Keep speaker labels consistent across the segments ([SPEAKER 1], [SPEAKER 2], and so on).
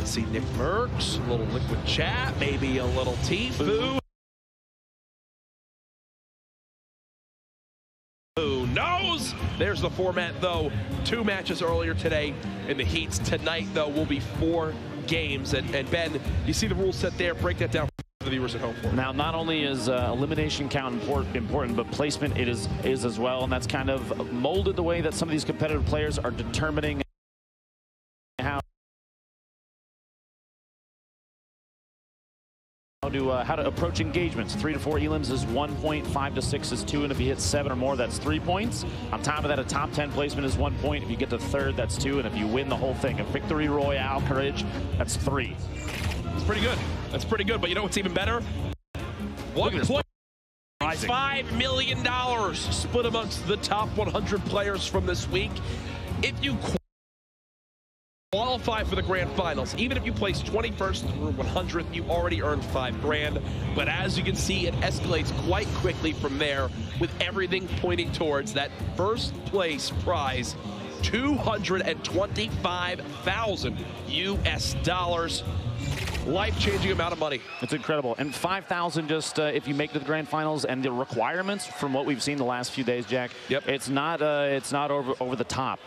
[SPEAKER 1] see Nick Merckx, a little liquid chat, maybe a little Tfue. Who knows? There's the format, though. 2 matches earlier today in the heats. Tonight, though, will be 4 games. And Ben, you see the rule set there. Break that down for the viewers at home.
[SPEAKER 2] Now, not only is elimination count important, but placement is as well. And that's kind of molded the way that some of these competitive players are determining how to approach engagements. 3 to 4 elims is 1 point, 5 to 6 is 2, and if you hit 7 or more, that's 3 points. On top of that, a top 10 placement is 1 point. If you get to 3rd, that's 2, and if you win the whole thing, a victory royale courage, that's 3.
[SPEAKER 1] It's pretty good. That's pretty good, but you know what's even better? $1.5 million split amongst the top 100 players from this week. If you qualify for the grand finals, even if you place 21st through 100th, you already earned $5 grand. But as you can see, it escalates quite quickly from there, with everything pointing towards that first place prize, $225,000 US. Life-changing amount of money.
[SPEAKER 2] It's incredible. And 5,000 just if you make it to the grand finals, and the requirements from what we've seen the last few days, Jack.
[SPEAKER 1] Yep.
[SPEAKER 2] It's not over the top.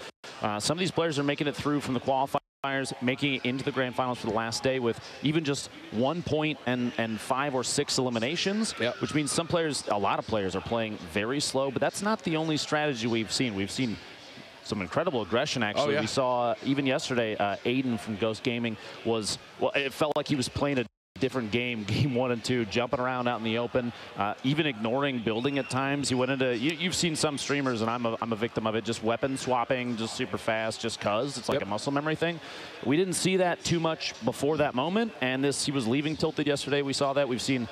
[SPEAKER 2] Some of these players are making it through from the qualifiers, making it into the grand finals for the last day with even just 1 point and 5 or 6 eliminations.
[SPEAKER 1] Yep. Which
[SPEAKER 2] means some players, a lot of players, are playing very slow. But that's not the only strategy we've seen. We've seen some incredible aggression, actually.
[SPEAKER 1] Oh, yeah.
[SPEAKER 2] We saw even yesterday, Aiden from Ghost Gaming was, well, it felt like he was playing a different game 1 and 2, jumping around out in the open, even ignoring building at times. He went into, you've seen some streamers, and I'm a victim of it, just weapon swapping just super fast just cause. It's like a muscle memory thing. We didn't see that too much before that moment, and he was leaving tilted yesterday. We saw that. We've seen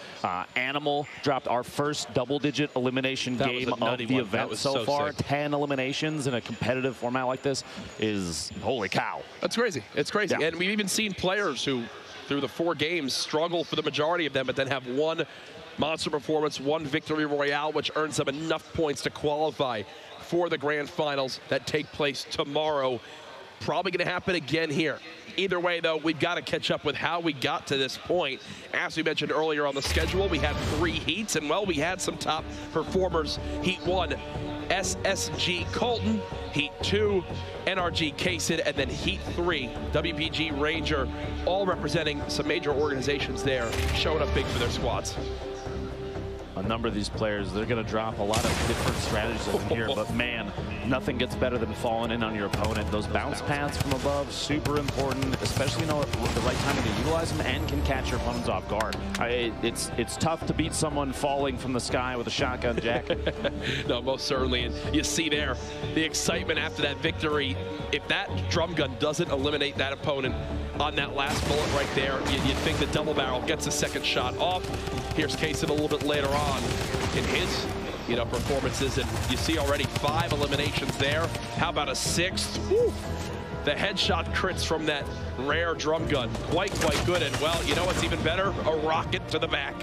[SPEAKER 2] Animal dropped our first double-digit elimination game of the event so far.
[SPEAKER 1] Sick.
[SPEAKER 2] 10 eliminations in a competitive format like this is, holy cow.
[SPEAKER 1] That's crazy. It's crazy.
[SPEAKER 2] Yeah.
[SPEAKER 1] And we've even seen players who, through the 4 games, struggle for the majority of them, but then have 1 monster performance, 1 victory royale, which earns them enough points to qualify for the grand finals that take place tomorrow. Probably going to happen again here. Either way, though, we've got to catch up with how we got to this point. As we mentioned earlier on the schedule, we had 3 heats, and, well, we had some top performers. Heat 1, SSG Colton. Heat 2, NRG Kaysid, and then Heat 3, WPG Ranger, all representing some major organizations there, showing up big for their squads.
[SPEAKER 2] A number of these players, they're going to drop a lot of different strategies in here, but man, nothing gets better than falling in on your opponent. Those bounce pads from above, super important, especially know the right time to utilize them and can catch your opponents off guard. It's tough to beat someone falling from the sky with a shotgun, Jack.
[SPEAKER 1] No, most certainly. And you see there the excitement after that victory. If that drum gun doesn't eliminate that opponent on that last bullet right there, you'd think the double barrel gets a second shot off. Here's Kaysid a little bit later on in his performances, and you see already 5 eliminations there. How about a 6th? Woo! The headshot crits from that rare drum gun, quite good. And, well, you know what's even better? A rocket to the back.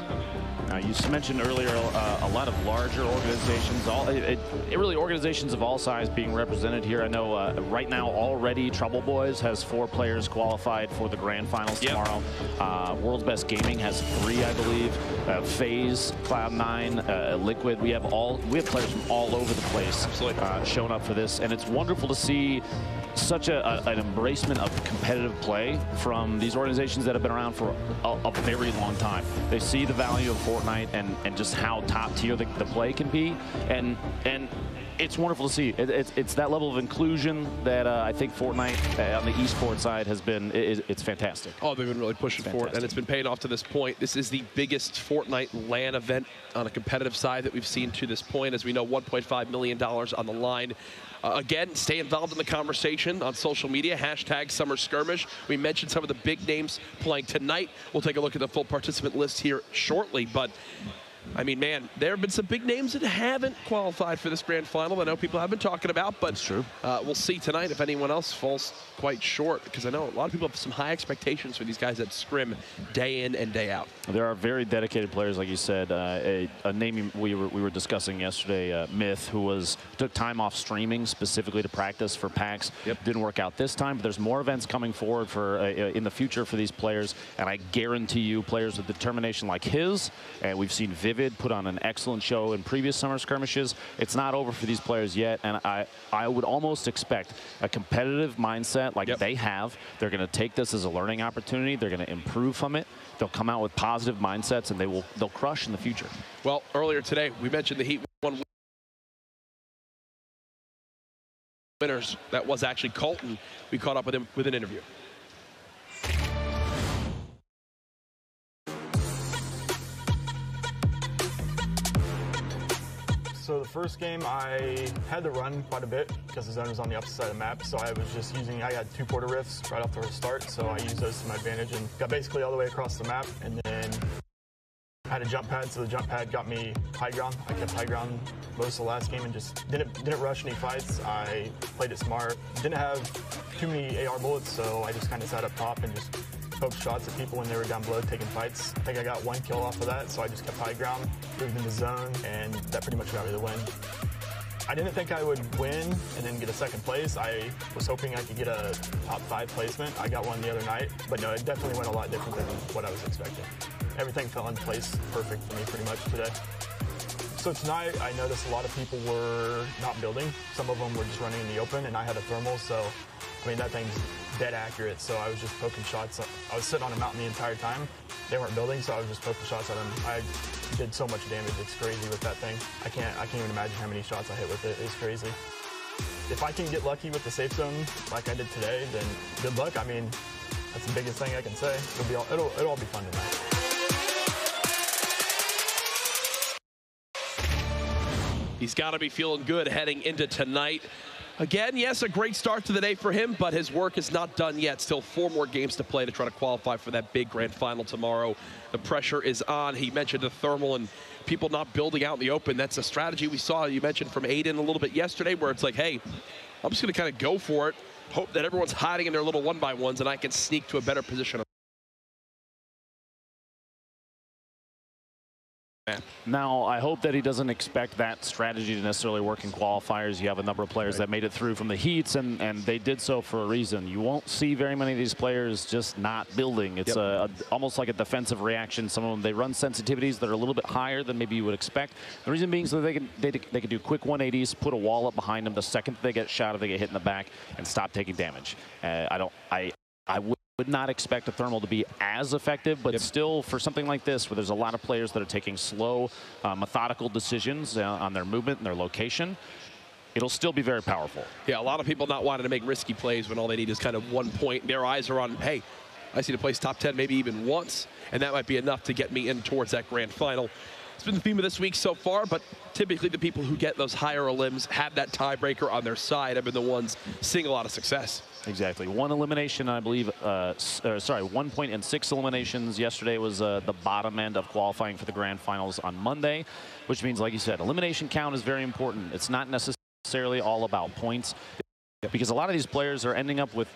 [SPEAKER 2] Now, you mentioned earlier a lot of larger organizations, really organizations of all size being represented here. I know right now already Trouble Boys has 4 players qualified for the grand finals tomorrow. World's Best Gaming has 3, I believe. FaZe, Cloud9, Liquid. We have players from all over the place showing up for this, and it's wonderful to see such an embracement of competitive play from these organizations that have been around for a very long time. They see the value of Fortnite and just how top tier the play can be, and it's wonderful to see. It's that level of inclusion that I think Fortnite on the esports side has been. It's fantastic.
[SPEAKER 1] Oh, they've been really pushing for it, and it's been paying off to this point. This is the biggest Fortnite LAN event on a competitive side that we've seen to this point. As we know, $1.5 million on the line. Again, stay involved in the conversation on social media, # Summer Skirmish. We mentioned some of the big names playing tonight. We'll take a look at the full participant list here shortly, but I mean, man, there have been some big names that haven't qualified for this grand final. I know people have been talking about, but
[SPEAKER 2] that's true.
[SPEAKER 1] We'll see tonight if anyone else falls quite short, because I know a lot of people have some high expectations for these guys that scrim day in and day out.
[SPEAKER 2] There are very dedicated players, like you said. A name we were discussing yesterday, Myth, who took time off streaming specifically to practice for PAX.
[SPEAKER 1] Yep.
[SPEAKER 2] Didn't work out this time, but there's more events coming forward for in the future for these players, and I guarantee you, players with determination like his, and we've seen Vivid put on an excellent show in previous summer skirmishes. It's not over for these players yet, and I would almost expect a competitive mindset like they have. They're going to take this as a learning opportunity. They're going to improve from it. They'll come out with positive mindsets, and they'll crush in the future. Well,
[SPEAKER 1] earlier today, we mentioned the Heat 1 winners. That was actually Colton. We caught up with him with an interview.
[SPEAKER 3] So the first game, I had to run quite a bit because the zone was on the opposite side of the map. So I was just I got 2 porter rifts right off the start. So I used those to my advantage and got basically all the way across the map. And then I had a jump pad, so the jump pad got me high ground. I kept high ground most of the last game and just didn't rush any fights. I played it smart. Didn't have too many AR bullets, so I just kind of sat up top and just poked shots at people when they were down below taking fights. I think I got 1 kill off of that, so I just kept high ground, moved into zone, and that pretty much got me the win. I didn't think I would win and then get a 2nd place. I was hoping I could get a top 5 placement. I got one the other night, but no, it definitely went a lot different than what I was expecting. Everything fell in place perfect for me pretty much today. So tonight, I noticed a lot of people were not building. Some of them were just running in the open, and I had a thermal, so I mean, that thing's dead accurate, so I was just poking shots. I was sitting on a mountain the entire time. They weren't building, so I was just poking shots at them. I did so much damage. It's crazy with that thing. I can't even imagine how many shots I hit with it. It's crazy. If I can get lucky with the safe zone like I did today, then good luck. I mean, that's the biggest thing I can say. It'll all be fun tonight.
[SPEAKER 1] He's got to be feeling good heading into tonight. Again, yes, a great start to the day for him, but his work is not done yet. Still 4 more games to play to try to qualify for that big grand final tomorrow. The pressure is on. He mentioned the thermal and people not building out in the open. That's a strategy we saw, you mentioned, from Aiden a little bit yesterday, where it's like, hey, I'm just going to kind of go for it, hope that everyone's hiding in their little 1x1s and I can sneak to a better position.
[SPEAKER 2] Now, I hope that he doesn't expect that strategy to necessarily work in qualifiers. You have a number of players that made it through from the heats, and they did so for a reason. You won't see very many of these players just not building. It's almost like a defensive reaction. Some of them, they run sensitivities that are a little bit higher than maybe you would expect. The reason being so that they can do quick 180s, put a wall up behind them the second they get shot or they get hit in the back, and stop taking damage. I would not expect a thermal to be as effective, but still, for something like this, where there's a lot of players that are taking slow, methodical decisions on their movement and their location, it'll still be very powerful.
[SPEAKER 1] Yeah, a lot of people not wanting to make risky plays when all they need is kind of 1 point. Their eyes are on, hey, I see to place top 10 maybe even once, and that might be enough to get me in towards that grand final. It's been the theme of this week so far, but typically the people who get those higher elims, have that tiebreaker on their side, have been the ones seeing a lot of success.
[SPEAKER 2] Exactly. 1 elimination, I believe, 1 point and 6 eliminations. Yesterday was the bottom end of qualifying for the grand finals on Monday, which means, like you said, elimination count is very important. It's not necessarily all about points, because a lot of these players are ending up with,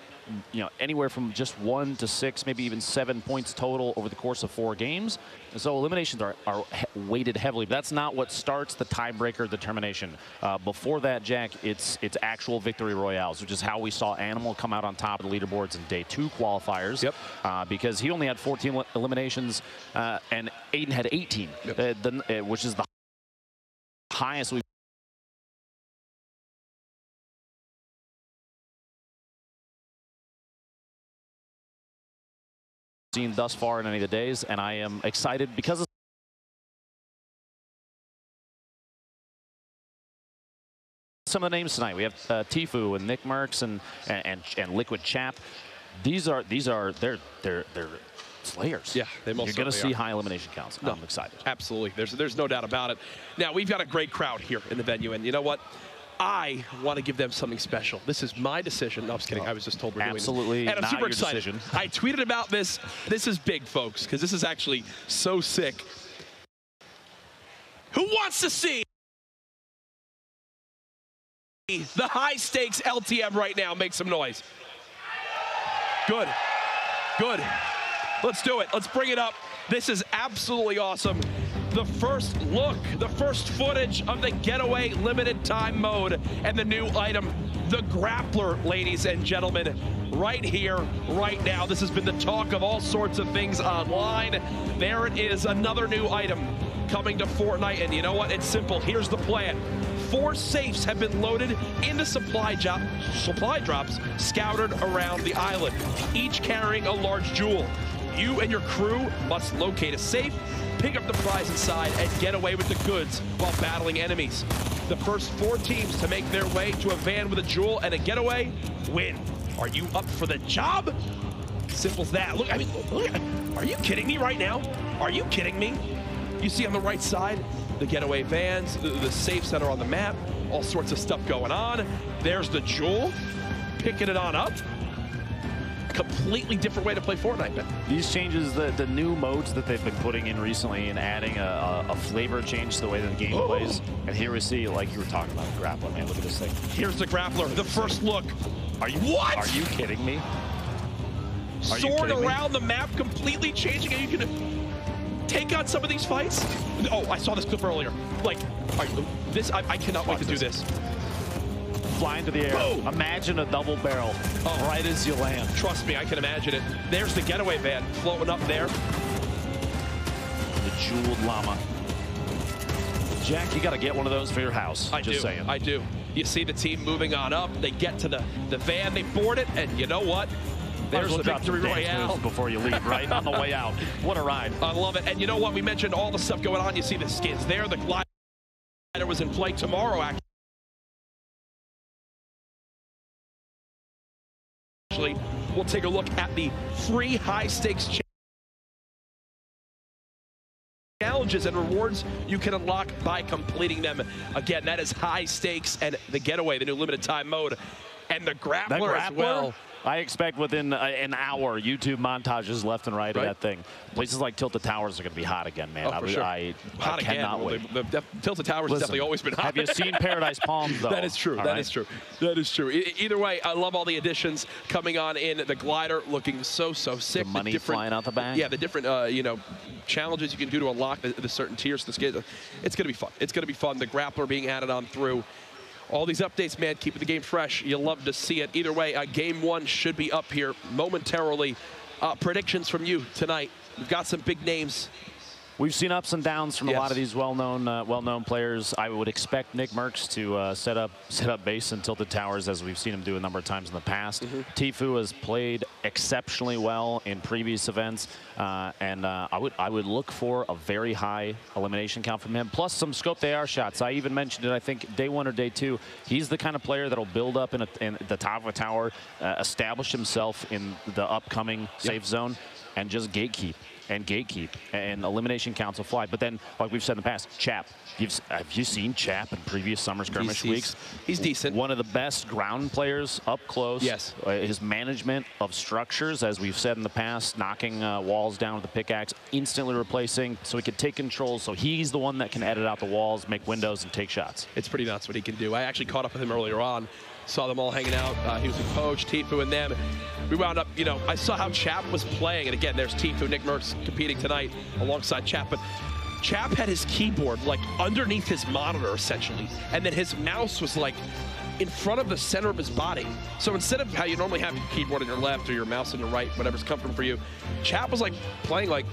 [SPEAKER 2] anywhere from just 1 to 6, maybe even 7 points total over the course of 4 games. And so eliminations are weighted heavily. But that's not what starts the tiebreaker determination. Before that, Jack, it's actual victory royales, which is how we saw Animal come out on top of the leaderboards in day 2 qualifiers. Because he only had 14 eliminations, and Aiden had 18, which is the highest we've seen thus far in any of the days, and I am excited because of some of the names tonight. We have Tifu and Nick Merckx and Liquid Chap. They're slayers.
[SPEAKER 1] Yeah, they most
[SPEAKER 2] You're going to see high elimination counts. No, I'm excited.
[SPEAKER 1] Absolutely. There's no doubt about it. Now, we've got a great crowd here in the venue, and you know what? I want to give them something special. This is my decision. No, I'm just kidding. I was just told we're doing
[SPEAKER 2] absolutely
[SPEAKER 1] and I'm
[SPEAKER 2] not
[SPEAKER 1] super
[SPEAKER 2] your
[SPEAKER 1] excited.
[SPEAKER 2] Decision.
[SPEAKER 1] I tweeted about this. This is big, folks, because this is actually so sick. Who wants to see the high-stakes LTM right now? Make some noise. Good. Good. Let's do it. Let's bring it up. This is absolutely awesome. The first look, the first footage of the Getaway limited time mode and the new item, the Grappler, ladies and gentlemen, right here, right now. This has been the talk of all sorts of things online. There it is, another new item coming to Fortnite, and you know what? It's simple. Here's the plan. 4 safes have been loaded into supply drops scattered around the island, each carrying a large jewel. You and your crew must locate a safe, pick up the prize inside, and get away with the goods while battling enemies. The first 4 teams to make their way to a van with a jewel and a getaway win. Are you up for the job? Simple as that. Look, I mean, look, are you kidding me right now? Are you kidding me? You see on the right side, the getaway vans, the safes that are on the map, all sorts of stuff going on. There's the jewel, picking it on up. Completely different way to play Fortnite, man.
[SPEAKER 2] These changes, the new modes that they've been putting in recently and adding a flavor change to the way that the game plays. And here we see, like you were talking about, the Grappler, man. Look at this thing.
[SPEAKER 1] Here's the Grappler, the first look.
[SPEAKER 2] Are you kidding me?
[SPEAKER 1] Sword around the map, completely changing. Are you gonna take on some of these fights? Oh, I saw this clip earlier. Like, I cannot wait to do this.
[SPEAKER 2] Fly into the air. Boom. Imagine a double barrel right as you land.
[SPEAKER 1] Trust me, I can imagine it. There's the getaway van floating up there.
[SPEAKER 2] The jeweled llama. Jack, you got to get one of those for your house.
[SPEAKER 1] I do. You see the team moving on up. They get to the van, they board it, and you know what? There's the victory royale.
[SPEAKER 2] Before you leave, right? On the way out. What a ride.
[SPEAKER 1] I love it. And you know what? We mentioned all the stuff going on. You see the skins there. The glider was in play tomorrow, actually. We'll take a look at the free high-stakes challenges and rewards you can unlock by completing them. Again, that is high stakes and the getaway, the new limited time mode, and the grappler as well.
[SPEAKER 2] I expect within an hour, YouTube montages left and right of that thing. Places like Tilted Towers are going to be hot again, man.
[SPEAKER 1] Oh, for sure.
[SPEAKER 2] I cannot wait.
[SPEAKER 1] The Tilted Towers has definitely always been hot.
[SPEAKER 2] Have you seen Paradise Palms, though?
[SPEAKER 1] That is true. That is true. That is true. Either way, I love all the additions coming on in. The glider looking so sick.
[SPEAKER 2] The money flying out the back.
[SPEAKER 1] Yeah, the different challenges you can do to unlock the certain tiers. It's going to be fun. It's going to be fun. The grappler being added on through. All these updates, man, keeping the game fresh. You love to see it. Either way, Game 1 should be up here momentarily. Predictions from you tonight. We've got some big names.
[SPEAKER 2] We've seen ups and downs from a lot of these well-known players. I would expect Nick Merckx to set up base in Tilted Towers, as we've seen him do a number of times in the past. Tfue has played exceptionally well in previous events, and I would look for a very high elimination count from him, plus some scoped AR shots. I even mentioned it, I think, day 1 or day 2. He's the kind of player that'll build up in the top of a tower, establish himself in the upcoming safe zone, and just gatekeep. And elimination counts will fly. But then, like we've said in the past, Chap. Have you seen Chap in previous Summer Skirmish weeks?
[SPEAKER 1] He's decent.
[SPEAKER 2] One of the best ground players up close.
[SPEAKER 1] Yes.
[SPEAKER 2] His management of structures, as we've said in the past, knocking walls down with the pickaxe, instantly replacing, so he can take control. So he's the one that can edit out the walls, make windows, and take shots.
[SPEAKER 1] It's pretty nuts what he can do. I actually caught up with him earlier on. Saw them all hanging out. He was with Poach, Tfue, and them. We wound up, I saw how Chap was playing. And again, there's Tfue, Nick Merckx competing tonight alongside Chap. But Chap had his keyboard like underneath his monitor, essentially. And then his mouse was like in front of the center of his body. So instead of how you normally have your keyboard on your left or your mouse on your right, whatever's comfortable for you, Chap was like playing like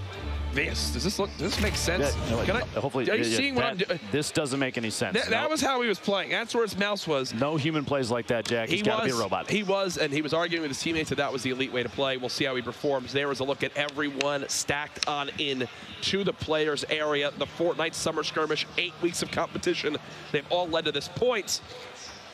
[SPEAKER 1] this. Does this make sense?
[SPEAKER 2] Yeah, hopefully,
[SPEAKER 1] are you seeing what I'm doing?
[SPEAKER 2] This doesn't make any sense.
[SPEAKER 1] That was how he was playing. That's where his mouse was.
[SPEAKER 2] No human plays like that, Jack. He's got to be a robot.
[SPEAKER 1] He was, and he was arguing with his teammates that was the elite way to play. We'll see how he performs. There was a look at everyone stacked on in to the players area. The Fortnite Summer Skirmish, 8 weeks of competition. They've all led to this point.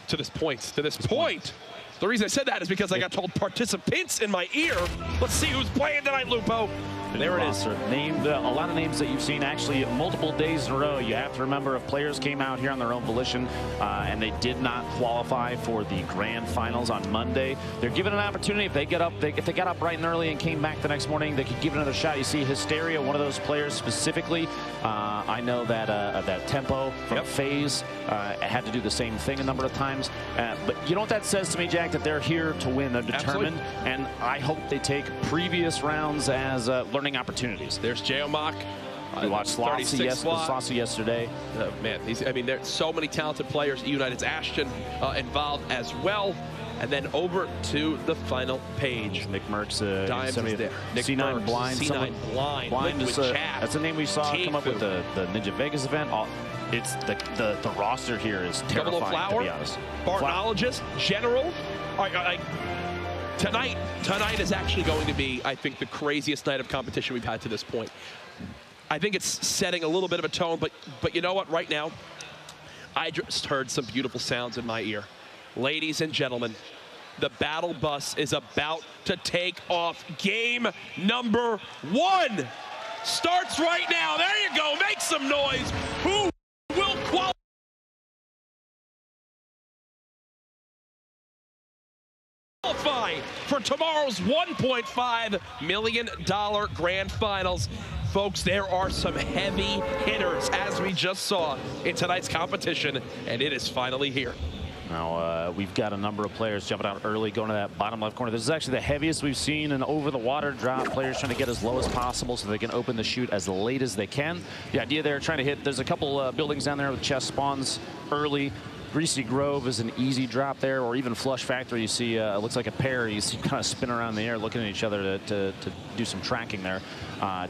[SPEAKER 1] The The reason I said that is because I got told participants in my ear. Let's see who's playing tonight, Lupo. There it is.
[SPEAKER 2] Named a lot of names that you've seen actually multiple days in a row. You have to remember if players came out here on their own volition and they did not qualify for the grand finals on Monday, they're given an opportunity. If they get up, if they got up bright and early and came back the next morning, they could give it another shot. You see Hysteria, one of those players specifically. I know that that Tempo from FaZe had to do the same thing a number of times. But you know what that says to me, Jack? That they're here to win. They're determined. Absolutely. And I hope they take previous rounds as learning opportunities.
[SPEAKER 1] There's Geomock.
[SPEAKER 2] We watched Slossy yesterday.
[SPEAKER 1] Man, I mean, there's so many talented players. United's Ashton involved as well. And then over to the final page.
[SPEAKER 2] Nick Merckx.
[SPEAKER 1] Dimes is there. Nick
[SPEAKER 2] C9
[SPEAKER 1] Merckx,
[SPEAKER 2] Blind.
[SPEAKER 1] C9 Blind
[SPEAKER 2] is that's a name we saw come up with the Ninja Vegas event. It's the roster here is terrifying, to be honest.
[SPEAKER 1] Bartologist, General. Tonight is actually going to be, I think, the craziest night of competition we've had to this point. I think it's setting a little bit of a tone, but you know what? Right now, I just heard some beautiful sounds in my ear. Ladies and gentlemen, the battle bus is about to take off. Game number 1 starts right now. There you go. Make some noise. Who will qualify for tomorrow's $1.5 million grand finals? Folks, there are some heavy hitters, as we just saw in tonight's competition, and it is finally here.
[SPEAKER 2] Now, we've got a number of players jumping out early, going to that bottom left corner. This is actually the heaviest we've seen an over-the-water drop. Players trying to get as low as possible so they can open the chute as late as they can. The idea there, trying to hit, there's a couple buildings down there with chest spawns early. Greasy Grove is an easy drop there, or even Flush Factory. You see, it looks like a pair. You see kind of spin around in the air, looking at each other to do some tracking there.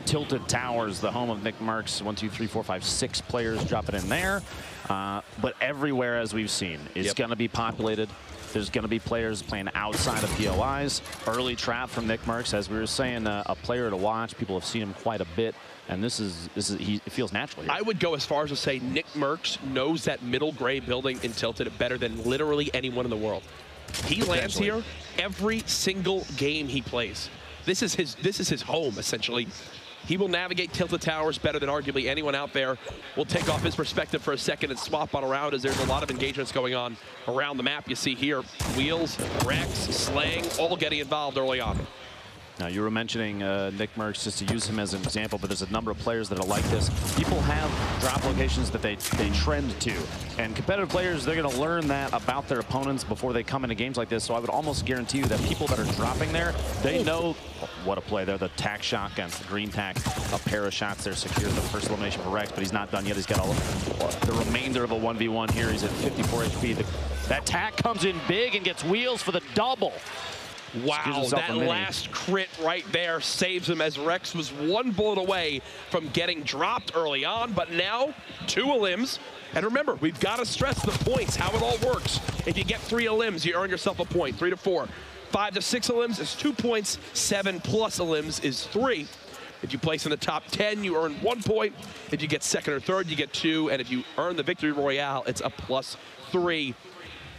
[SPEAKER 2] Tilted Towers, the home of Nick Merckx. 1, 2, 3, 4, 5, 6 players dropping in there. But everywhere, as we've seen, it's going to be populated. There's going to be players playing outside of POIs. Early trap from Nick Merckx, as we were saying, a player to watch. People have seen him quite a bit, and it feels natural here.
[SPEAKER 1] I would go as far as to say Nick Merckx knows that middle gray building in Tilted better than literally anyone in the world. He lands here every single game he plays. This is his home, essentially. He will navigate Tilted Towers better than arguably anyone out there. We'll take off his perspective for a second and swap on around, as there's a lot of engagements going on around the map. You see here, Wheels, Rex, Slang, all getting involved early on.
[SPEAKER 2] Now, you were mentioning Nick Merckx, just to use him as an example, but there's a number of players that are like this. People have drop locations that they trend to, and competitive players, they're going to learn that about their opponents before they come into games like this. So I would almost guarantee you that people that are dropping there, they know what a play there. The tack shotgun, the green tack, a pair of shots there secure the first elimination for Rex, but he's not done yet. He's got the remainder of a 1v1 here. He's at 54 HP. That tack comes in big and gets Wheels for the double.
[SPEAKER 1] Wow, that last crit right there saves him, as Rex was 1 bullet away from getting dropped early on, but now 2 elims. And remember, we've got to stress the points, how it all works. If you get 3 elims, you earn yourself a point. 3 to 4. 5 to 6 elims is 2 points. 7 plus elims is 3. If you place in the top 10, you earn 1 point. If you get second or third, you get 2. And if you earn the Victory Royale, it's a +3.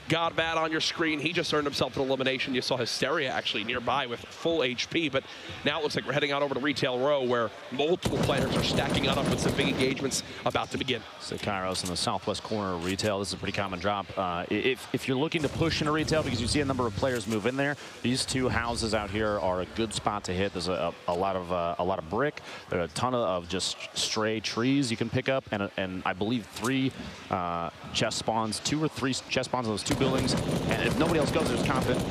[SPEAKER 1] Godbad on your screen, he just earned himself an elimination. You saw Hysteria actually nearby with full HP, but now it looks like we're heading out over to Retail Row, where multiple players are stacking up with some big engagements about to begin.
[SPEAKER 2] Kairos in the southwest corner of Retail. This is a pretty common drop. If you're looking to push into Retail, because you see a number of players move in there, these 2 houses out here are a good spot to hit. There's a lot of brick. There are a ton of just stray trees you can pick up, and I believe 3 chest spawns, 2 or 3 chest spawns in those 2 buildings, and if nobody else goes, there's confident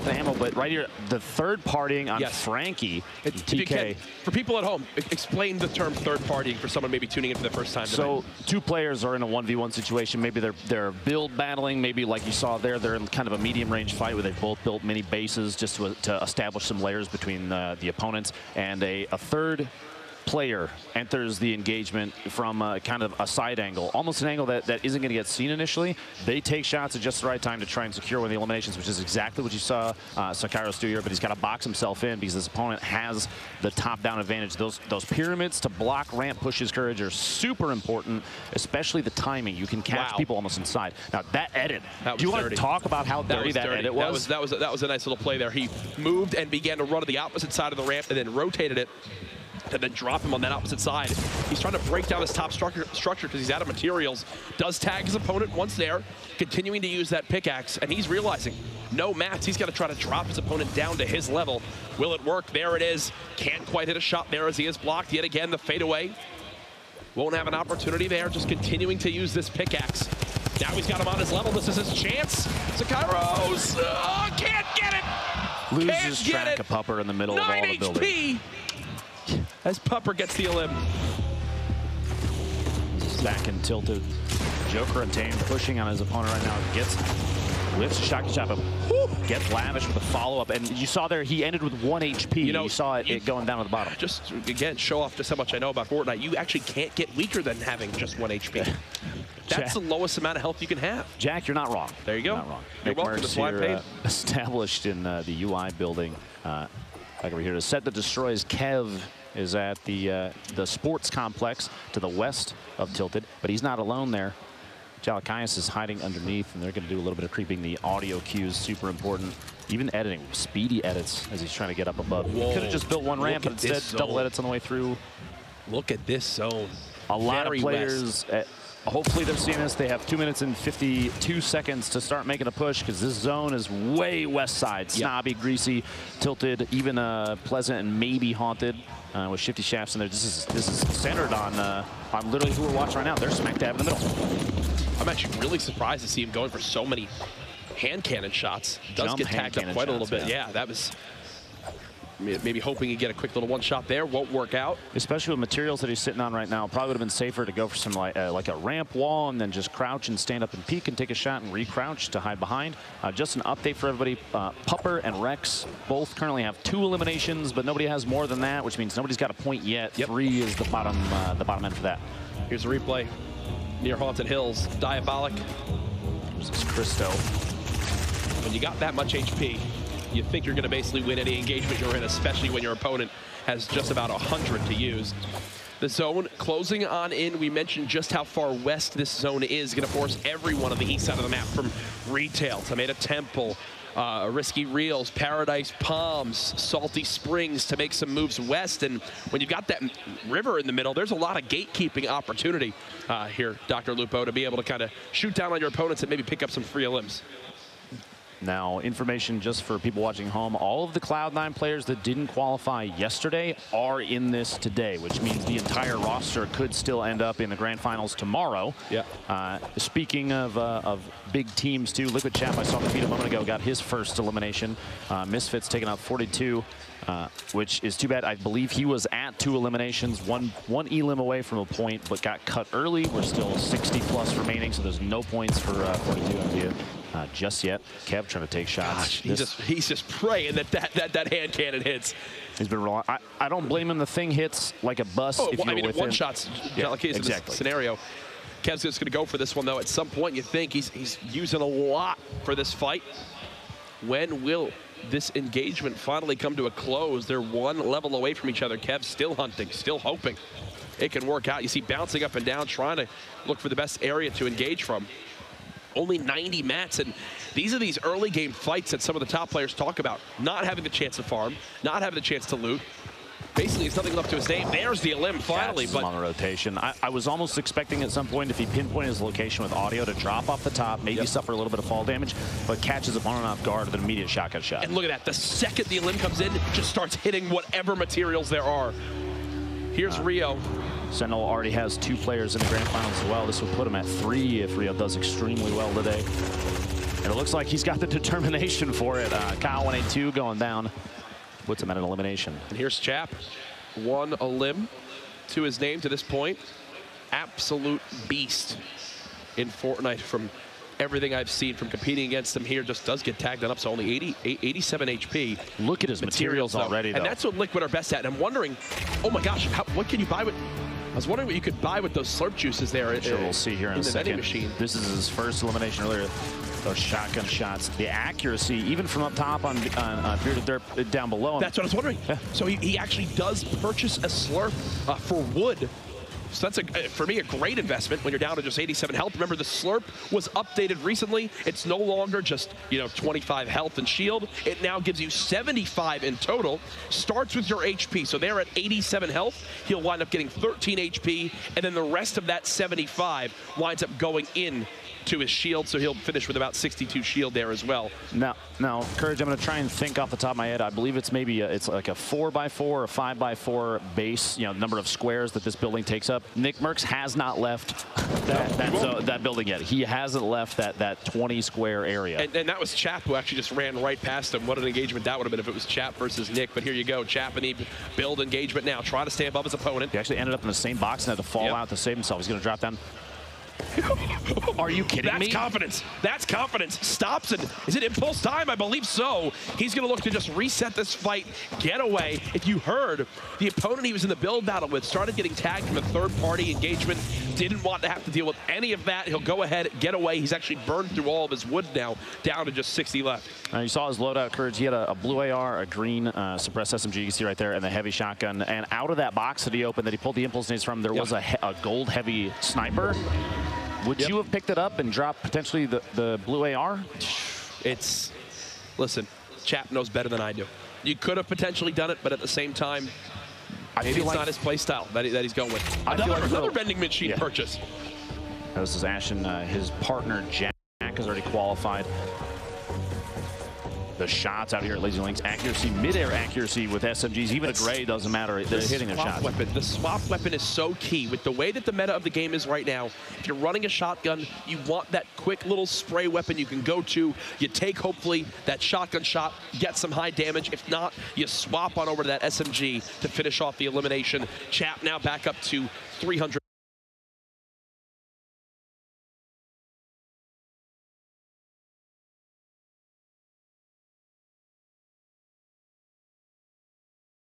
[SPEAKER 2] ammo. But right here, the third partying on Frankie. TK.
[SPEAKER 1] For people at home, explain the term third partying for someone maybe tuning in for the first time tonight.
[SPEAKER 2] So 2 players are in a 1v1 situation. Maybe they're build battling. Maybe like you saw there, they're in kind of a medium range fight where they've both built mini bases just to establish some layers between the opponents. And a third player enters the engagement from kind of a side angle, almost an angle that isn't going to get seen initially, they take shots at just the right time to try and secure one of the eliminations, which is exactly what you saw Sakairos do here, but he's got to box himself in because his opponent has the top-down advantage. Those pyramids to block ramp pushes courage are super important, especially the timing. You can catch people almost inside. Now, that edit, do you want to talk about how dirty that edit was?
[SPEAKER 1] That was a nice little play there. He moved and began to run to the opposite side of the ramp and then rotated it and then drop him on that opposite side. He's trying to break down his top structure because he's out of materials. Does tag his opponent once there, continuing to use that pickaxe, and he's realizing no mats. He's got to try to drop his opponent down to his level. Will it work? There it is. Can't quite hit a shot there as he is blocked yet again. The fadeaway. Won't have an opportunity there, just continuing to use this pickaxe. Now he's got him on his level. This is his chance. Sakairos can't get it.
[SPEAKER 2] Loses track of Pupper in the middle of all the building. 9 HP
[SPEAKER 1] as Pupper gets the elim.
[SPEAKER 2] Back and tilted. Joker Untamed pushing on his opponent right now. Lifts a shot to chop him. Gets lavish with a follow-up. And you saw there, he ended with 1 HP. You saw it going down to the bottom.
[SPEAKER 1] Just, again, show off just how much I know about Fortnite. You actually can't get weaker than having just 1 HP. That's the lowest amount of health you can have.
[SPEAKER 2] Jack, you're not wrong.
[SPEAKER 1] There you go.
[SPEAKER 2] You're not wrong.
[SPEAKER 1] You're welcome to slide pain.
[SPEAKER 2] Established in the UI building. Like over here, the set that destroys Kev is at the sports complex to the west of Tilted, but he's not alone there. Jalakias is hiding underneath, and they're going to do a little bit of creeping. The audio cues, super important. Even editing, speedy edits as he's trying to get up above. He could have just built one ramp, but instead double edits on the way through.
[SPEAKER 1] Look at this zone.
[SPEAKER 2] A lot of players, hopefully they're seeing this. They have 2 minutes and 52 seconds to start making a push because this zone is way west side. Snobby, greasy, tilted, even pleasant and maybe haunted with shifty shafts in there. This is centered on literally who we're watching right now. They're smack dab in the middle.
[SPEAKER 1] I'm actually really surprised to see him going for so many hand cannon shots. Does get tagged up quite a little bit. Yeah, that was maybe hoping he'd get a quick little one shot there. Won't work out.
[SPEAKER 2] Especially with materials that he's sitting on right now. Probably would have been safer to go for some like a ramp wall and then just crouch and stand up and peek and take a shot and re-crouch to hide behind. Just an update for everybody. Pupper and Rex both currently have 2 eliminations, but nobody has more than that, which means nobody's got a point yet. 3 is the bottom end for that.
[SPEAKER 1] Here's a replay near Haunted Hills. Diabolic.
[SPEAKER 2] This is Christo.
[SPEAKER 1] When you got that much HP, you think you're going to basically win any engagement you're in, especially when your opponent has just about 100 to use. The zone closing on in. We mentioned just how far west this zone is. Going to force everyone on the east side of the map, from Retail, Tomato Temple, Risky Reels, Paradise Palms, Salty Springs, to make some moves west. And when you've got that river in the middle, there's a lot of gatekeeping opportunity here, Dr. Lupo, to be able to kind of shoot down on your opponents and maybe pick up some free elims.
[SPEAKER 2] Now, information just for people watching home, all of the Cloud9 players that didn't qualify yesterday are in this today, which means the entire roster could still end up in the grand finals tomorrow. Yeah. Speaking of big teams too, Liquid Chap, I saw the feed a moment ago, got his first elimination. Misfits taking out 42. Which is too bad. I believe he was at 2 eliminations, one elim away from a point, but got cut early. We're still 60 plus remaining, so there's no points for 42 MD just yet. Kev trying to take shots.
[SPEAKER 1] Gosh, he's just praying that hand cannon hits.
[SPEAKER 2] He's been rolling. I don't blame him. The thing hits like a bus if you're within.
[SPEAKER 1] One shots. Yeah, exactly. Scenario. Kev's just going to go for this one though. At some point, you think he's using a lot for this fight. When will this engagement finally come to a close? They're 1 level away from each other. Kev still hunting, still hoping it can work out. You see bouncing up and down, trying to look for the best area to engage from. Only 90 mats, and these are these early game fights that some of the top players talk about. Not having the chance to farm, not having the chance to loot. Basically, it's nothing left to his name. There's the elim finally.
[SPEAKER 2] But on a rotation. I was almost expecting at some point, if he pinpointed his location with audio, to drop off the top, maybe suffer a little bit of fall damage, but catches opponent off guard with an immediate shotgun shot.
[SPEAKER 1] And look at that. The second the elim comes in, it just starts hitting whatever materials there are. Here's Rio.
[SPEAKER 2] Sentinel already has 2 players in the grand finals as well. This would put him at 3 if Rio does extremely well today. And it looks like he's got the determination for it. Kyle 182 going down. Puts him at an elimination.
[SPEAKER 1] And here's Chap. 1 elim to his name to this point. Absolute beast in Fortnite from everything I've seen from competing against him here just does get tagged up, so only 87 HP.
[SPEAKER 2] Look at his materials already, though.
[SPEAKER 1] And that's what Liquid are best at. And I'm wondering, oh my gosh, what can you buy with... I was wondering what you could buy with those slurp juices there.
[SPEAKER 2] Sure, we'll see here in a second.
[SPEAKER 1] Machine.
[SPEAKER 2] This is his first elimination earlier. Those shotgun shots, the accuracy, even from up top on Bearded Derp down below.
[SPEAKER 1] That's what I was wondering. Yeah. So he actually does purchase a slurp for wood. So that's, for me, a great investment when you're down to just 87 health. Remember, the slurp was updated recently. It's no longer just, 25 health and shield. It now gives you 75 in total. Starts with your HP. So they're at 87 health. He'll wind up getting 13 HP, and then the rest of that 75 winds up going in to his shield, so he'll finish with about 62 shield there as well.
[SPEAKER 2] Now, Courage, I'm going to try and think off the top of my head. I believe it's maybe it's like a 4x4 or 5x4 base, number of squares that this building takes up. Nick Merckx has not left that building yet. He hasn't left that 20 square area.
[SPEAKER 1] And that was Chap who actually just ran right past him. What an engagement that would have been if it was Chap versus Nick. But here you go, Chap, and he build engagement now, trying to stay above his opponent.
[SPEAKER 2] He actually ended up in the same box and had to fall out to save himself. He's going to drop down. Are you kidding me?
[SPEAKER 1] That's confidence. That's confidence. Stops it. Is it impulse time? I believe so. He's going to look to just reset this fight, get away. If you heard, the opponent he was in the build battle with started getting tagged from a third-party engagement. Didn't want to have to deal with any of that. He'll go ahead, get away. He's actually burned through all of his wood now, down to just 60 left.
[SPEAKER 2] You saw his loadout, Courage. He had a blue AR, a green suppressed SMG, you can see right there, and the heavy shotgun. And out of that box that he opened, that he pulled the impulse nades from, there was a gold heavy sniper. Would you have picked it up and dropped potentially the blue AR?
[SPEAKER 1] Listen, Chap knows better than I do. You could have potentially done it, but at the same time, maybe it's not his play style that he's going with. Another vending machine purchase.
[SPEAKER 2] This is Ashen. His partner, Jack, has already qualified. The shots out here at Lazy Links, accuracy, mid-air accuracy with SMGs, even a gray doesn't matter. They're hitting their shots.
[SPEAKER 1] The swap weapon is so key. With the way that the meta of the game is right now, if you're running a shotgun, you want that quick little spray weapon you can go to. You take, hopefully, that shotgun shot, get some high damage. If not, you swap on over to that SMG to finish off the elimination. Chap now back up to 300.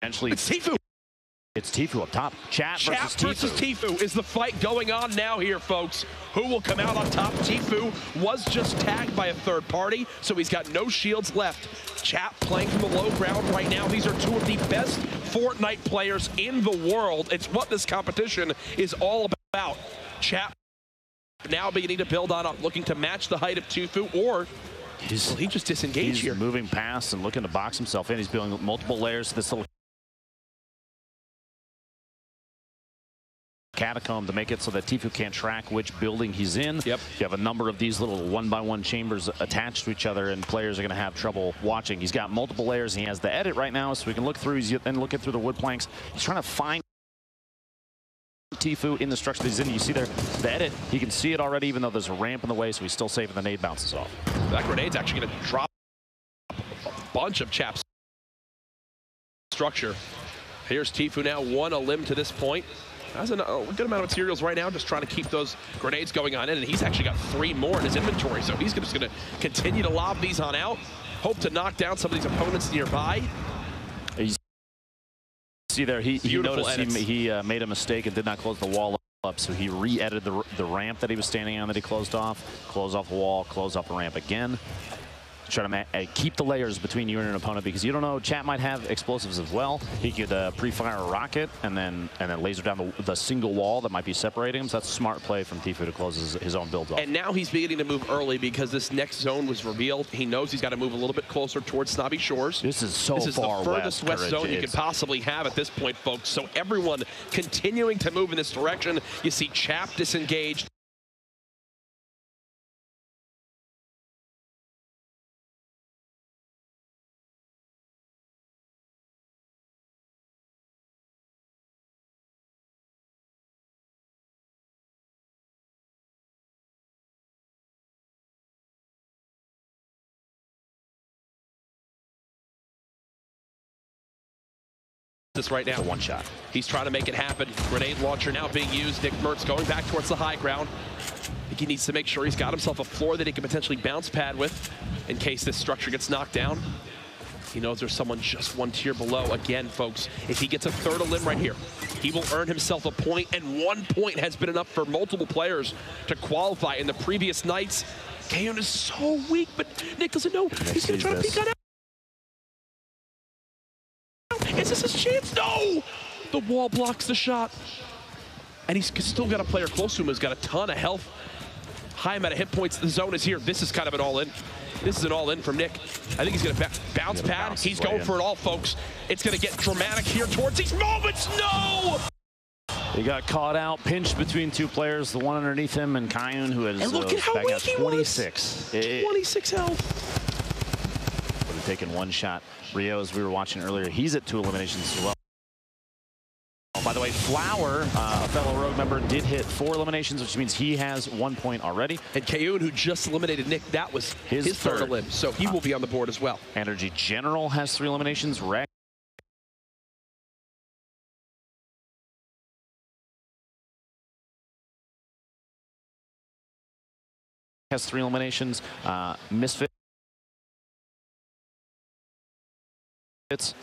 [SPEAKER 2] It's
[SPEAKER 1] Tfue.
[SPEAKER 2] It's Tfue up top. Chap versus
[SPEAKER 1] Tfue is the fight going on now here, folks. Who will come out on top? Tfue was just tagged by a third party, so he's got no shields left. Chap playing from the low ground right now. These are two of the best Fortnite players in the world. It's what this competition is all about. Chap now beginning to build on up, looking to match the height of Tfue, or will he just disengage here?
[SPEAKER 2] He's moving past and looking to box himself in. He's building multiple layers to this little catacomb to make it so that Tfue can't track which building he's in. Yep. You have a number of these little one-by-one chambers attached to each other, and players are going to have trouble watching. He's got multiple layers. He has the edit right now, so we can look through and looking through the wood planks. He's trying to find Tfue in the structure that he's in. You see there the edit. He can see it already, even though there's a ramp in the way, so he's still saving the nade bounces off.
[SPEAKER 1] That grenade's actually going to drop a bunch of Chap's structure. Here's Tfue now, won a limb to this point. Has a good amount of materials right now, just trying to keep those grenades going on in, and he's actually got 3 more in his inventory, so he's just going to continue to lob these on out, hope to knock down some of these opponents nearby.
[SPEAKER 2] See there, he noticed he made a mistake and did not close the wall up, so he re-edited the ramp that he was standing on that he closed off the wall, close off the ramp again. Try to keep the layers between you and an opponent, because you don't know, Chap might have explosives as well. He could pre-fire a rocket and then laser down the single wall that might be separating him. So that's a smart play from Tfue to close his own build off.
[SPEAKER 1] And now he's beginning to move early because this next zone was revealed. He knows he's got to move a little bit closer towards Snobby Shores.
[SPEAKER 2] This is so far west.
[SPEAKER 1] This is the furthest west zone you could possibly have at this point, folks. So everyone continuing to move in this direction. You see Chap disengaged. This right now.
[SPEAKER 2] One shot.
[SPEAKER 1] He's trying to make it happen. Grenade launcher now being used. Nick Merckx going back towards the high ground. think he needs to make sure he's got himself a floor that he can potentially bounce pad with in case this structure gets knocked down. He knows there's someone just one tier below. Again, folks, if he gets a third of limb right here, he will earn himself a point, and 1 point has been enough for multiple players to qualify. In the previous nights, Kayon is so weak, but Nick doesn't know. He's going to try to peek on out. Is this his chance? No! The wall blocks the shot. And he's still got a player close to him who's got a ton of health. High amount of hit points. The zone is here. This is kind of an all-in. This is an all-in from Nick. I think he's going to bounce pad. He's going for it all, folks. It's going to get dramatic here towards these moments. No!
[SPEAKER 2] He got caught out, pinched between two players, the one underneath him and Kayon, who has
[SPEAKER 1] look at how weak he
[SPEAKER 2] 26.
[SPEAKER 1] 26 health.
[SPEAKER 2] Would have taken one shot. Rio, as we were watching earlier, he's at 2 eliminations as well. By the way, Flower, a fellow Rogue member, did hit 4 eliminations, which means he has 1 point already.
[SPEAKER 1] And Kayon, who just eliminated Nick, that was his third elim, so he will be on the board as well.
[SPEAKER 2] Energy General has 3 eliminations. Rex has 3 eliminations. Misfits. Misfits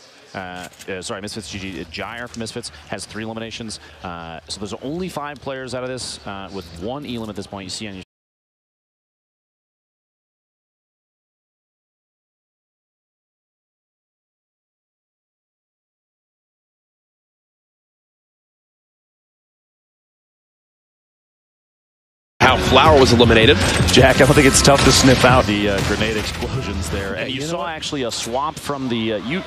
[SPEAKER 2] GG. Gyre from Misfits has 3 eliminations. So there's only 5 players out of this with 1 elim at this point. You see on your
[SPEAKER 1] how Flower was eliminated.
[SPEAKER 2] Jack, I don't think it's tough to sniff out the grenade explosions there. And you saw actually a swap from the,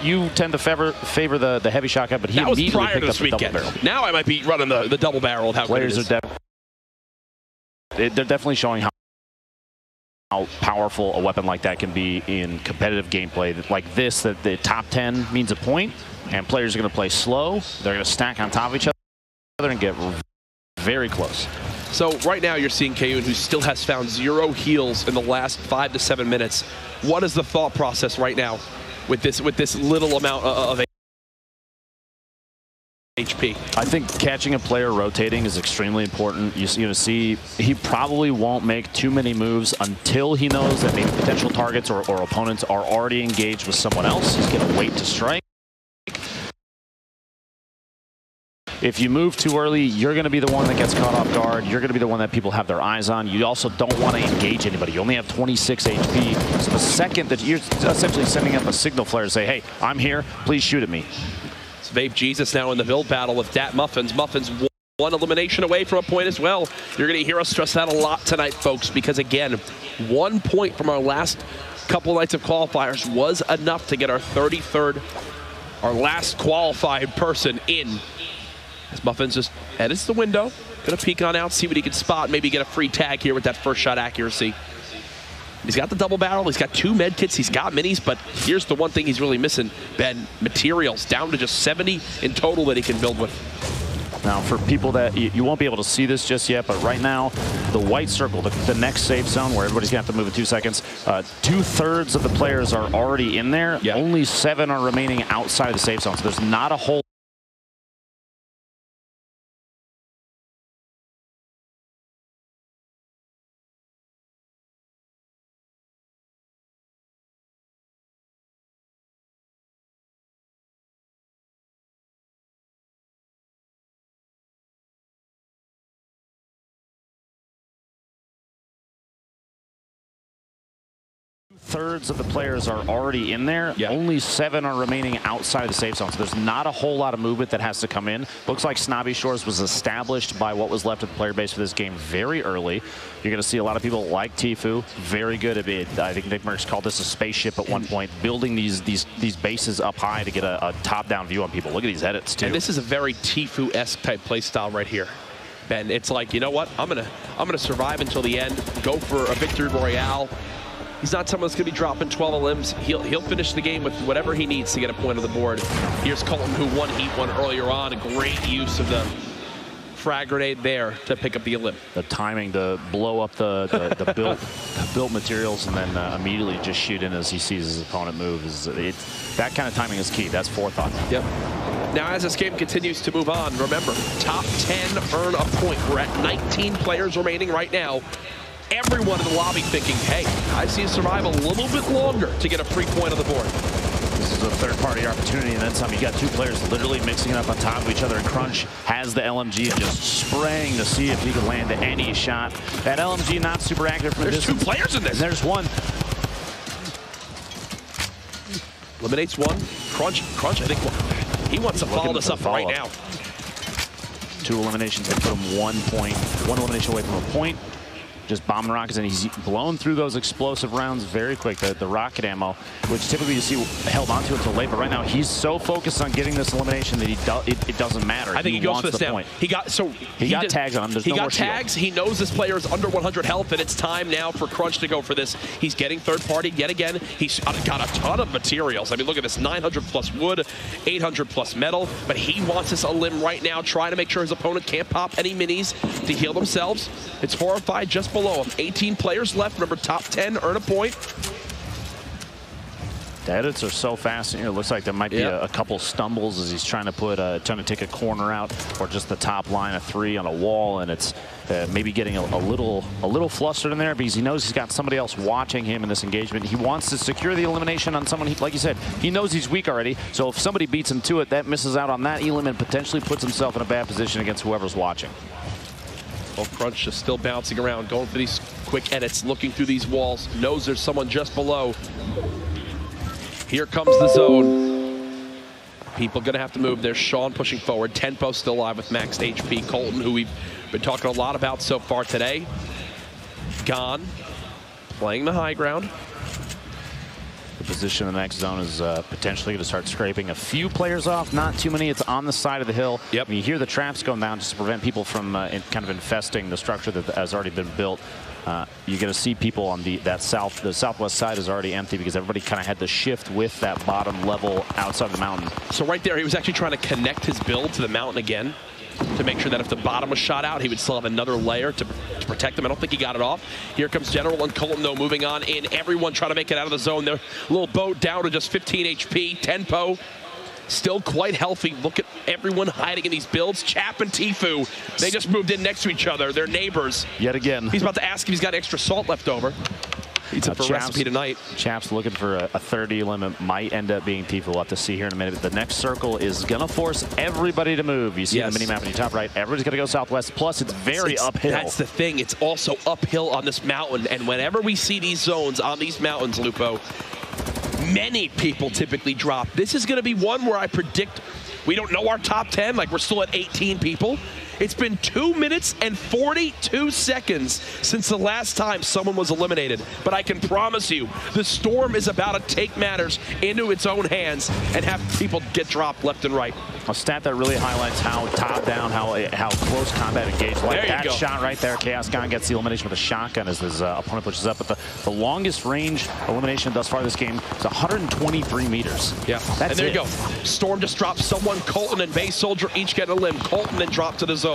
[SPEAKER 2] you tend to favor the heavy shotgun, but he immediately picked up the double barrel.
[SPEAKER 1] Now I might be running the double barrel. How
[SPEAKER 2] players are they're definitely showing how powerful a weapon like that can be in competitive gameplay like this, that the top 10 means a point, and players are going to play slow. They're going to stack on top of each other and get very close.
[SPEAKER 1] So right now you're seeing Kayon, who still has found 0 heals in the last 5 to 7 minutes. What is the thought process right now with this little amount of HP?
[SPEAKER 2] I think catching a player rotating is extremely important. You see, he probably won't make too many moves until he knows that maybe potential targets or opponents are already engaged with someone else. He's going to wait to strike. If you move too early, you're going to be the one that gets caught off guard. You're going to be the one that people have their eyes on. You also don't want to engage anybody. You only have 26 HP. So the second that you're essentially sending up a signal flare to say, hey, I'm here, please shoot at me.
[SPEAKER 1] It's Vape Jesus now in the build battle with Dat Muffins. Muffins 1 elimination away from a point as well. You're going to hear us stress that a lot tonight, folks, because again, 1 point from our last couple of nights of qualifiers was enough to get our 33rd, our last qualified person in. As Muffins just edits the window, gonna peek on out, see what he can spot, maybe get a free tag here with that first shot accuracy. He's got the double barrel, he's got 2 med kits, he's got minis, but here's the one thing he's really missing, Ben, materials, down to just 70 in total that he can build with.
[SPEAKER 2] Now, for people that, you won't be able to see this just yet, but right now, the white circle, the next safe zone where everybody's gonna have to move in 2 seconds, 2/3 of the players are already in there.
[SPEAKER 1] Yeah.
[SPEAKER 2] Only 7 are remaining outside of the safe zone, so there's not a whole thirds of the players are already in there.
[SPEAKER 1] Yeah.
[SPEAKER 2] Only 7 are remaining outside of the safe zone. So there's not a whole lot of movement that has to come in. Looks like Snobby Shores was established by what was left of the player base for this game very early. You're going to see a lot of people like Tfue. Very good at it. I think Nick Merckx called this a spaceship at one point, building these bases up high to get a top-down view on people. Look at these edits, too.
[SPEAKER 1] And this is a very Tfue-esque type play style right here, Ben. It's like, you know what? I'm gonna survive until the end, go for a victory royale. He's not someone that's going to be dropping 12 elims. He'll finish the game with whatever he needs to get a point on the board. Here's Colton, who won Heat 1 earlier on. A great use of the frag grenade there to pick up the elim.
[SPEAKER 2] The timing to blow up the built materials and then immediately just shoot in as he sees his opponent move. That kind of timing is key. That's forethought.
[SPEAKER 1] Yep. Now, as this game continues to move on, remember, top 10 earn a point. We're at 19 players remaining right now. Everyone in the lobby thinking, hey, I see survive a little bit longer to get a free point on the board.
[SPEAKER 2] This is a third-party opportunity, and then some. You got two players literally mixing it up on top of each other, and Crunch has the LMG and just spraying to see if he can land any shot. That LMG not super accurate from a distance.
[SPEAKER 1] There's 2 players in this.
[SPEAKER 2] And there's one.
[SPEAKER 1] Eliminates one. Crunch, I think he wants to follow this up right now.
[SPEAKER 2] 2 eliminations that put him 1 point, 1 elimination away from a point. Just bombing rockets, and he's blown through those explosive rounds very quick. The rocket ammo, which typically you see held onto until late, but right now he's so focused on getting this elimination that it doesn't matter.
[SPEAKER 1] I think he goes for this now.
[SPEAKER 2] Point.
[SPEAKER 1] He got
[SPEAKER 2] tags on him. There's no more shield.
[SPEAKER 1] He got tags. He knows this player is under 100 health, and it's time now for Crunch to go for this. He's getting third party yet again. He's got a ton of materials. I mean, look at this: 900 plus wood, 800 plus metal. But he wants this limb right now, trying to make sure his opponent can't pop any minis to heal themselves. It's Horrified just below him. 18 players left. Remember, top 10 earn a point.
[SPEAKER 2] The edits are so fast in here. It looks like there might be a couple stumbles as he's trying to take a corner out, or just the top line of 3 on a wall, and it's maybe getting a little flustered in there because he knows he's got somebody else watching him in this engagement. He wants to secure the elimination on someone. Like you said, he knows he's weak already. So if somebody beats him to it, that misses out on that elim and potentially puts himself in a bad position against whoever's watching.
[SPEAKER 1] Well, Crunch is still bouncing around, going for these quick edits, looking through these walls, knows there's someone just below. Here comes the zone. People gonna have to move. There's Sean pushing forward. Tempo still alive with maxed HP. Colton, who we've been talking a lot about so far today, gone, playing the high ground.
[SPEAKER 2] The position in the next zone is potentially going to start scraping a few players off, not too many. It's on the side of the hill.
[SPEAKER 1] Yep.
[SPEAKER 2] You hear the traps going down just to prevent people from kind of infesting the structure that has already been built. You're going to see people on the southwest side is already empty because everybody kind of had to shift with that bottom level outside the mountain.
[SPEAKER 1] So right there, he was actually trying to connect his build to the mountain again to make sure that if the bottom was shot out, he would still have another layer to protect him. I don't think he got it off. Here comes General and Colton, though, moving on in. Everyone trying to make it out of the zone. Their little boat down to just 15 HP. Tempo still quite healthy. Look at everyone hiding in these builds. Chap and Tfue, they just moved in next to each other. They're neighbors.
[SPEAKER 2] Yet again.
[SPEAKER 1] He's about to ask if he's got extra salt left over. Eats up for a recipe tonight.
[SPEAKER 2] Chap's looking for a 30 limit. Might end up being Tfue. We'll have to see here in a minute. But the next circle is going to force everybody to move. You see the mini-map in your top right. Everybody's going to go southwest. Plus, it's very uphill.
[SPEAKER 1] That's the thing. It's also uphill on this mountain. And whenever we see these zones on these mountains, Lupo, many people typically drop. This is going to be one where I predict we don't know our top 10. Like, we're still at 18 people. It's been 2 minutes and 42 seconds since the last time someone was eliminated. But I can promise you, the Storm is about to take matters into its own hands and have people get dropped left and right.
[SPEAKER 2] A stat that really highlights how top-down, how close combat engaged. Like that shot right there, Chaos Gone gets the elimination with a shotgun as his opponent pushes up. But the longest range elimination thus far this game is 123 meters.
[SPEAKER 1] Yeah, and there you go. Storm just drops someone. Colton and Base Soldier each get a limb. Colton then drop to the zone.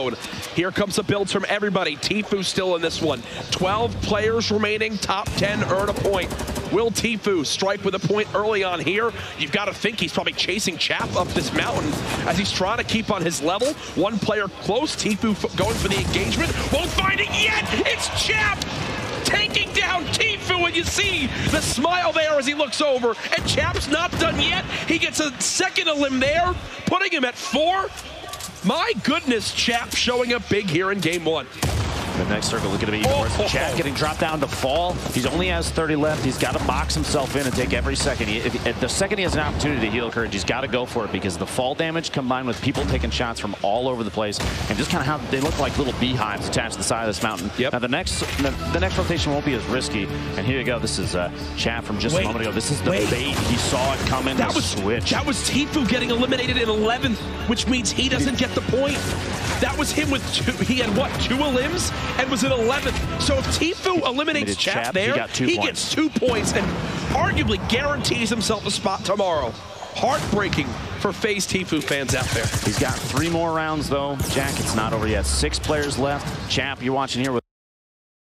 [SPEAKER 1] Here comes the builds from everybody. Tfue still in this one. 12 players remaining. Top 10 earn a point. Will Tfue strike with a point early on here? You've got to think he's probably chasing Chap up this mountain as he's trying to keep on his level. One player close. Tfue going for the engagement. Won't find it yet. It's Chap taking down Tfue, and you see the smile there as he looks over. And Chap's not done yet. He gets a second elim there, putting him at 4. My goodness, Chap showing up big here in game 1.
[SPEAKER 2] The next circle is going to be yours. Chap getting dropped down to fall. He only has 30 left. He's got to box himself in and take every second. The second he has an opportunity to heal Courage, he's got to go for it because the fall damage combined with people taking shots from all over the place and just kind of how they look like little beehives attached to the side of this mountain. Now the next rotation won't be as risky. And here you go. This is Chap from just a moment ago. This is the bait. He saw it coming. That was
[SPEAKER 1] Tfue getting eliminated in 11th, which means he doesn't get the point. That was him with 2. He had what, 2 elims and was in 11th. So if Tfue eliminates Chap there, he gets 2 points and arguably guarantees himself a spot tomorrow. Heartbreaking for FaZe Tfue fans out there.
[SPEAKER 2] He's got 3 more rounds though. Jack, it's not over yet. 6 players left. Chap, you're watching here with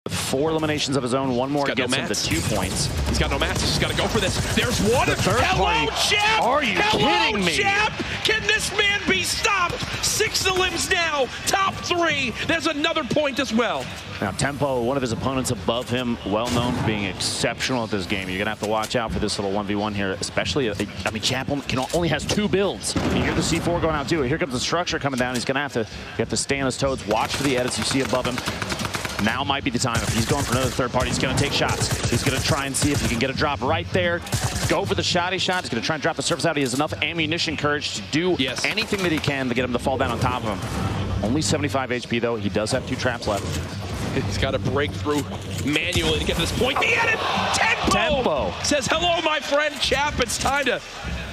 [SPEAKER 2] 4 eliminations of his own. 1 more gets him to 2 points.
[SPEAKER 1] He's got no mats. He's got to go for this. There's one.
[SPEAKER 2] The third
[SPEAKER 1] Hello,
[SPEAKER 2] party.
[SPEAKER 1] Chap!
[SPEAKER 2] Are you kidding me?
[SPEAKER 1] Chap! Can this man be limbs now. Top 3. There's another point as well.
[SPEAKER 2] Now, Tempo, one of his opponents above him, well known for being exceptional at this game. You're going to have to watch out for this little 1v1 here, especially, I mean, Champ only has 2 builds. You hear the C4 going out too. Here comes the structure coming down. He's going to have to stay on his toes, watch for the edits you see above him. Now might be the time. If he's going for another third party, he's going to take shots. He's going to try and see if he can get a drop right there. Go for the shot. He's going to try and drop the surface out. He has enough ammunition courage to do anything that he can to get him to fall down on top of him. Only 75 HP, though. He does have 2 traps left.
[SPEAKER 1] He's got to break through manually to get to this point. He had it! Tempo! Says, hello, my friend Chap. It's time to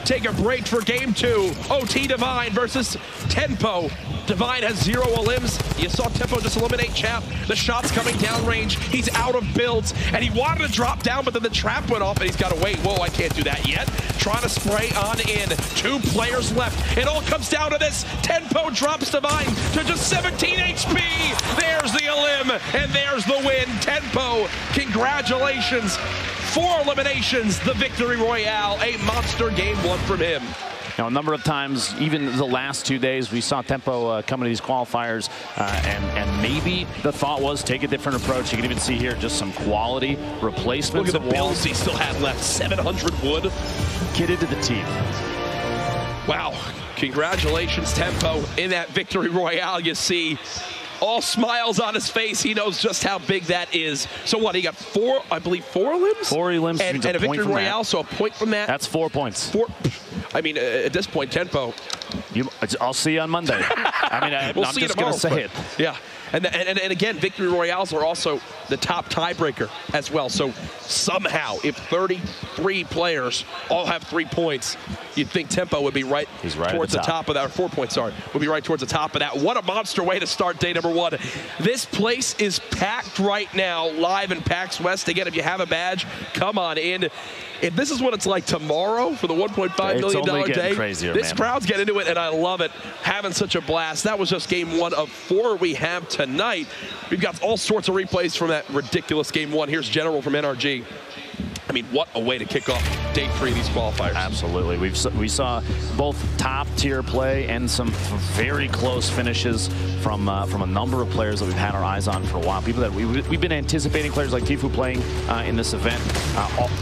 [SPEAKER 1] take a break for game 2. OT Divine versus Tempo. Divine has 0 limbs. You saw Tempo just eliminate Chap. The shot's coming downrange. He's out of builds, and he wanted to drop down, but then the trap went off, and he's got to wait. Whoa, I can't do that yet. Trying to spray on in. 2 players left. It all comes down to this. Tempo drops Divine to just 17 HP. There's the elim, and there's the win. Tempo, congratulations. 4 eliminations, the victory royale. A monster game 1 from him.
[SPEAKER 2] Now, a number of times, even the last 2 days, we saw Tempo come into these qualifiers, and maybe the thought was take a different approach. You can even see here just some quality replacements.
[SPEAKER 1] Look at the builds he still had left. 700 wood.
[SPEAKER 2] Get into the team.
[SPEAKER 1] Wow. Congratulations, Tempo. In that victory royale, you see all smiles on his face. He knows just how big that is. So what, he got 4, I believe 4 limbs?
[SPEAKER 2] 4 limbs
[SPEAKER 1] and a victory royale, so a point from that.
[SPEAKER 2] That's 4 points.
[SPEAKER 1] 4. I mean, at this point, Tempo.
[SPEAKER 2] I'll see you on Monday. I mean,
[SPEAKER 1] we'll
[SPEAKER 2] I'm
[SPEAKER 1] see
[SPEAKER 2] just going to say it.
[SPEAKER 1] Yeah. And again, victory royales are also the top tiebreaker as well. So somehow, if 33 players all have 3 points, you'd think Tempo would be right towards the top of that. Or 4 points, sorry. Would be right towards the top of that. What a monster way to start day number 1. This place is packed right now, live in PAX West. Again, if you have a badge, come on in. If this is what it's like tomorrow for the $1.5 million day,
[SPEAKER 2] crazier,
[SPEAKER 1] this crowd's getting into it, and I love it. Having such a blast. That was just game 1 of 4 we have tonight. We've got all sorts of replays from that ridiculous game 1. Here's General from NRG. I mean, what a way to kick off day 3 of these qualifiers.
[SPEAKER 2] Absolutely. We saw both top-tier play and some very close finishes from a number of players that we've had our eyes on for a while. People that we've been anticipating, players like Tfue playing in this event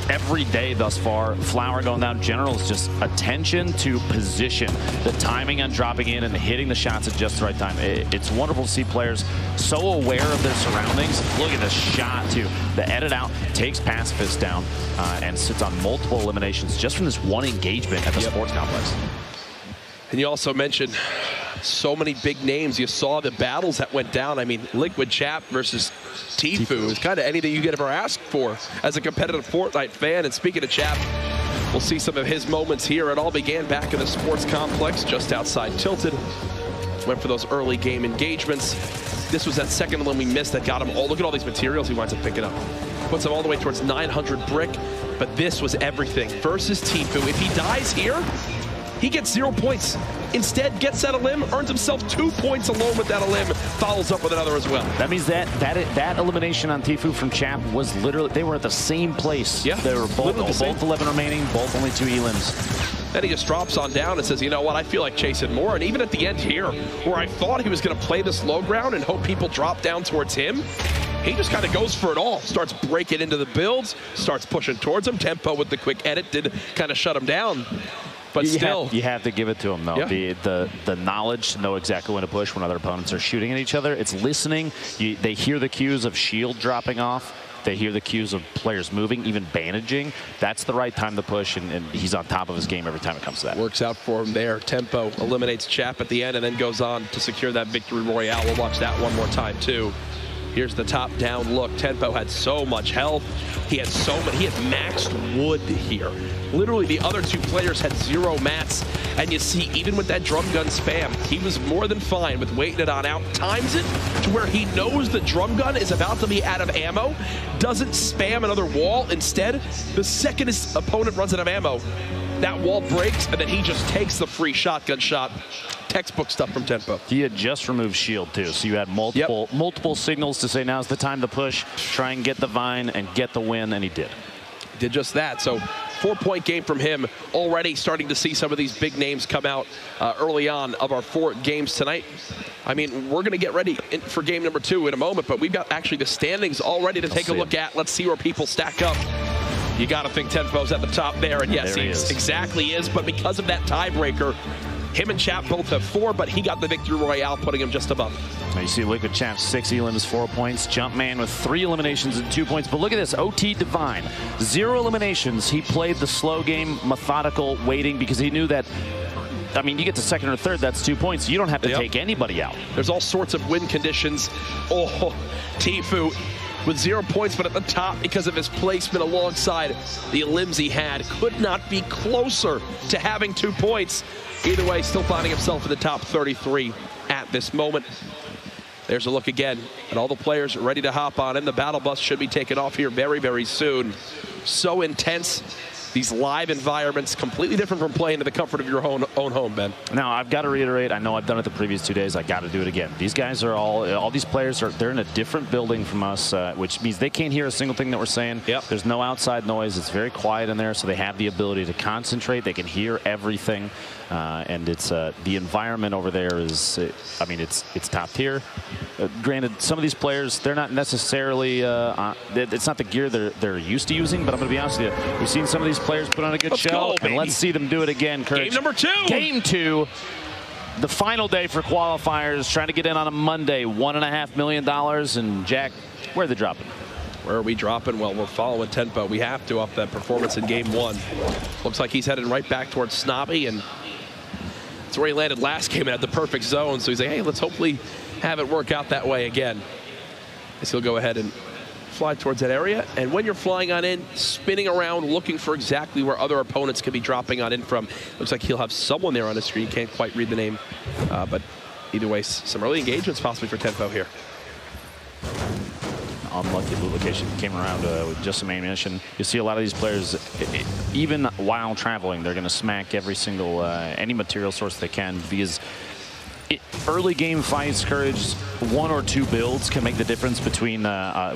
[SPEAKER 2] every day thus far. Flower going down. General is just attention to position. The timing on dropping in and hitting the shots at just the right time. It's wonderful to see players so aware of their surroundings. Look at the shot, too. The edit out takes Pacifist down. And sits on multiple eliminations just from this one engagement at the sports complex.
[SPEAKER 1] And you also mentioned so many big names. You saw the battles that went down. I mean, Liquid Chap versus Tfue is kind of anything you could ever ask for as a competitive Fortnite fan. And speaking of Chap, we'll see some of his moments here. It all began back in the sports complex just outside Tilted. Went for those early game engagements. This was that second one we missed that got him all. Look at all these materials he winds up picking up. Puts him all the way towards 900 brick, but this was everything. Versus Tfue. If he dies here, he gets 0 points. Instead, gets that elim, earns himself 2 points alone with that elim, follows up with another as well.
[SPEAKER 2] That means that elimination on Tfue from Chap was literally, they were at the same place.
[SPEAKER 1] Yeah.
[SPEAKER 2] They were both 11 remaining, both only 2 elims.
[SPEAKER 1] Then he just drops on down and says, you know what, I feel like chasing more. And even at the end here, where I thought he was going to play this low ground and hope people drop down towards him, he just kind of goes for it all. Starts breaking into the builds, starts pushing towards him. Tempo with the quick edit did kind of shut him down. But
[SPEAKER 2] you have to give it to him, though. Yeah. The knowledge to know exactly when to push when other opponents are shooting at each other. It's listening. They hear the cues of shield dropping off. They hear the cues of players moving, even bandaging. That's the right time to push, and he's on top of his game every time it comes to that.
[SPEAKER 1] Works out for him there. Tempo eliminates Chap at the end and then goes on to secure that victory royale. We'll watch that one more time, too. Here's the top-down look. Tempo had so much health. He had maxed wood here. Literally, the other 2 players had 0 mats. And you see, even with that drum gun spam, he was more than fine with waiting it on out. Times it to where he knows the drum gun is about to be out of ammo. Doesn't spam another wall. Instead, the second his opponent runs out of ammo, that wall breaks, and then he just takes the free shotgun shot. Textbook stuff from Tempo.
[SPEAKER 2] He had just removed shield, too, so you had multiple signals to say now's the time to push, try and get the vine and get the win, and he did.
[SPEAKER 1] Did just that. So 4-point game from him. Already starting to see some of these big names come out early on of our 4 games tonight. I mean, we're going to get ready for game number 2 in a moment, but we've got actually the standings all ready to take a look at. Let's see where people stack up. You got to think Tempo's at the top there, and yes, he exactly is. But because of that tiebreaker, him and Chap both have 4, but he got the victory royale, putting him just above.
[SPEAKER 2] Now you see Liquid Chap 6 elims, 4 points. Jumpman with 3 eliminations and 2 points. But look at this, OT Divine, 0 eliminations. He played the slow game, methodical, waiting, because he knew that, I mean, you get to 2nd or 3rd, that's 2 points. You don't have to take anybody out.
[SPEAKER 1] There's all sorts of win conditions. Oh, Tfue with 0 points, but at the top because of his placement alongside the elims he had. Could not be closer to having 2 points. Either way, still finding himself in the top 33 at this moment. There's a look again at all the players ready to hop on in. The battle bus should be taken off here very, very soon. So intense. These live environments, completely different from playing to the comfort of your own home, Ben.
[SPEAKER 2] Now, I've got to reiterate, I know I've done it the previous 2 days. I got to do it again. These guys are all these players they're in a different building from us, which means they can't hear a single thing that we're saying. There's no outside noise. It's very quiet in there, so they have the ability to concentrate. They can hear everything. And it's the environment over there is, I mean, it's top tier. Granted, some of these players, they're not necessarily, it's not the gear they're used to using, but I'm going to be honest with you. We've seen some of these players put on a good show, and let's see them do it again, Courage.
[SPEAKER 1] Game number 2.
[SPEAKER 2] Game 2. The final day for qualifiers, trying to get in on a Monday, $1.5 million. And Jack, where are they dropping?
[SPEAKER 1] Where are we dropping? Well, we're following Tempo. We have to off that performance in game 1. Looks like he's heading right back towards Snobby, and that's where he landed last game and had the perfect zone. So he's like, hey, let's hopefully have it work out that way again. So he'll go ahead and fly towards that area. And when you're flying on in, spinning around, looking for exactly where other opponents could be dropping on in from. Looks like he'll have someone there on his screen. Can't quite read the name. But either way, some early engagements possibly for Tempo here.
[SPEAKER 2] Unlucky loot location came around with just some ammunition. You see a lot of these players, even while traveling, they're going to smack every single any material source they can, because early game fights, Courage, 1 or 2 builds can make the difference between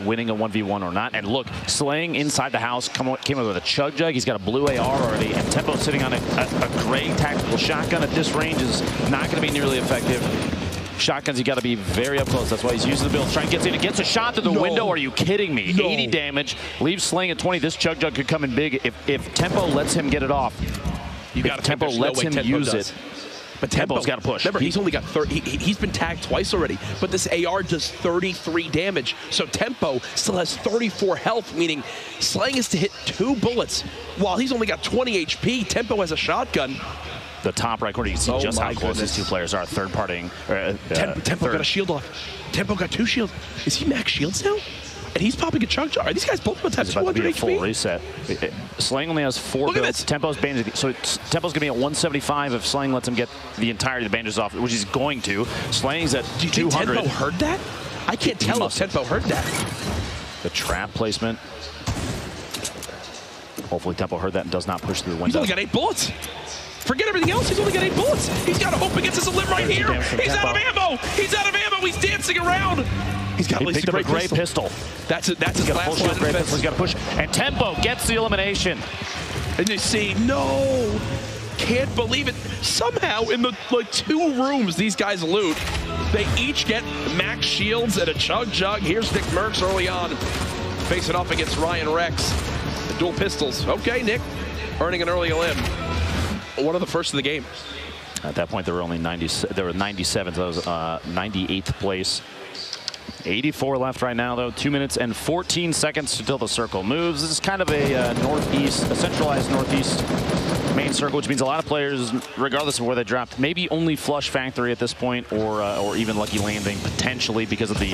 [SPEAKER 2] winning a 1v1 or not. And look, Slaying inside the house came up with a chug jug. He's got a blue AR already, and Tempo sitting on a gray tactical shotgun at this range is not going to be nearly effective. Shotguns, you got to be very up close. That's why he's using the build. Trying to get in. It gets a shot to the window. Are you kidding me? 80 damage. Leaves Slaying at 20. This chug jug could come in big if Tempo lets him get it off.
[SPEAKER 1] You got
[SPEAKER 2] Tempo lets him use it. But Tempo's got to push.
[SPEAKER 1] Remember, he's only got 30. He's been tagged twice already, but this AR does 33 damage. So Tempo still has 34 health, meaning Slaying is to hit 2 bullets while he's only got 20 HP. Tempo has a shotgun.
[SPEAKER 2] The top right corner, you can see just how close these 2 players are. Third partying.
[SPEAKER 1] Tempo got a shield off. Tempo got 2 shields. Is he max shields now? And he's popping a chug jar. Are these guys both about to have 200 HP?
[SPEAKER 2] Full reset. Slaying only has 4 builds. Tempo's bandaged. So Tempo's going to be at 175 if Slaying lets him get the entirety of the bandages off, which he's going to. Slaying's at 200.
[SPEAKER 1] Do you think Tempo heard that? I can't tell if Tempo heard that.
[SPEAKER 2] The trap placement. Hopefully Tempo heard that and does not push through the window.
[SPEAKER 1] He's only got 8 bullets. Forget everything else. He's only got 8 bullets. He's got to hope against his limb right here. He's out of ammo. He's out of ammo. He's dancing around. He's got at least a
[SPEAKER 2] gray pistol.
[SPEAKER 1] That's his last line of defense.
[SPEAKER 2] He's got to push. And Tempo gets the elimination.
[SPEAKER 1] And you see, no. Can't believe it. Somehow in the 2 rooms these guys loot, they each get max shields and a chug jug. Here's Nick Merckx early on, facing off against Ryan Rex. The dual pistols. Okay, Nick, earning an early elim. One of the first of the game.
[SPEAKER 2] At that point, there were only 97. There were 97. So that was 98th place. 84 left right now, though. 2 minutes and 14 seconds until the circle moves. This is kind of a northeast, a centralized northeast main circle, which means a lot of players, regardless of where they dropped, maybe only flush factory at this point, or even lucky landing potentially because of the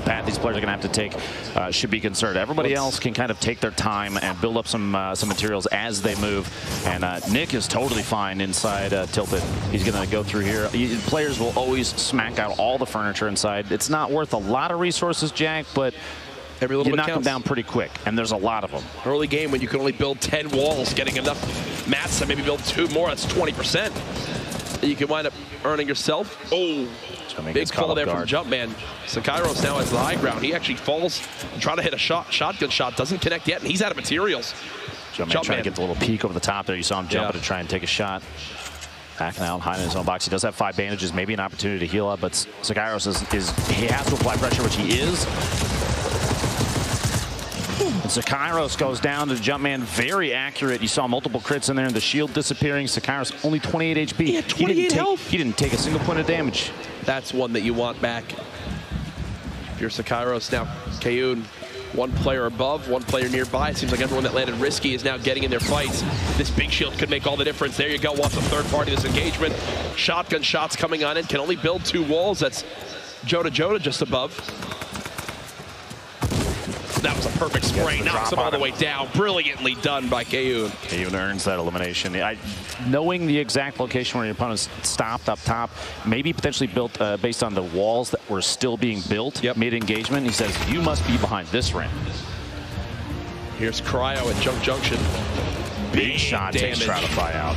[SPEAKER 2] path these players are going to have to take. Should be concerned. Everybody else can kind of take their time and build up some materials as they move. And Nick is totally fine inside Tilted. He's going to go through here. Players will always smack out all the furniture inside. It's not worth a lot of resources, Jack, but
[SPEAKER 1] every little
[SPEAKER 2] you
[SPEAKER 1] bit
[SPEAKER 2] knock
[SPEAKER 1] counts.
[SPEAKER 2] them down pretty quick, and there's a lot of them.
[SPEAKER 1] Early game when you can only build 10 walls, getting enough mats to maybe build 2 more, that's 20%. You can wind up earning yourself. Oh, big fall there from Jumpman. Sakairos now has the high ground. He actually falls and tries to hit a shotgun shot, doesn't connect yet, and he's out of materials.
[SPEAKER 2] Jumpman trying to get the little peek over the top there. You saw him jumping to try and take a shot. Backing out, hiding in his own box. He does have 5 bandages, maybe an opportunity to heal up, but Sakairos he has to apply pressure, which he is. And Sakairos goes down to the Jumpman, very accurate. You saw multiple crits in there, and the shield disappearing. Sakairos only 28 HP.
[SPEAKER 1] He had 28 health.
[SPEAKER 2] He didn't take a single point of damage.
[SPEAKER 1] That's one that you want back. If you're Sakairos now, Kayun, one player above, one player nearby. It seems like everyone that landed risky is now getting in their fights. This big shield could make all the difference. There you go, wants a third party this engagement. Shotgun shots coming on in, can only build 2 walls. That's Joda just above. That was a perfect spray, knocks him all the way down. Brilliantly done by Kayun.
[SPEAKER 2] Kayun earns that elimination. Knowing the exact location where your opponent stopped up top, maybe potentially built based on the walls that were still being built mid-engagement. He says, you must be behind this ramp.
[SPEAKER 1] Here's Cryo at Junk Junction.
[SPEAKER 2] Big shot takes Stratify out.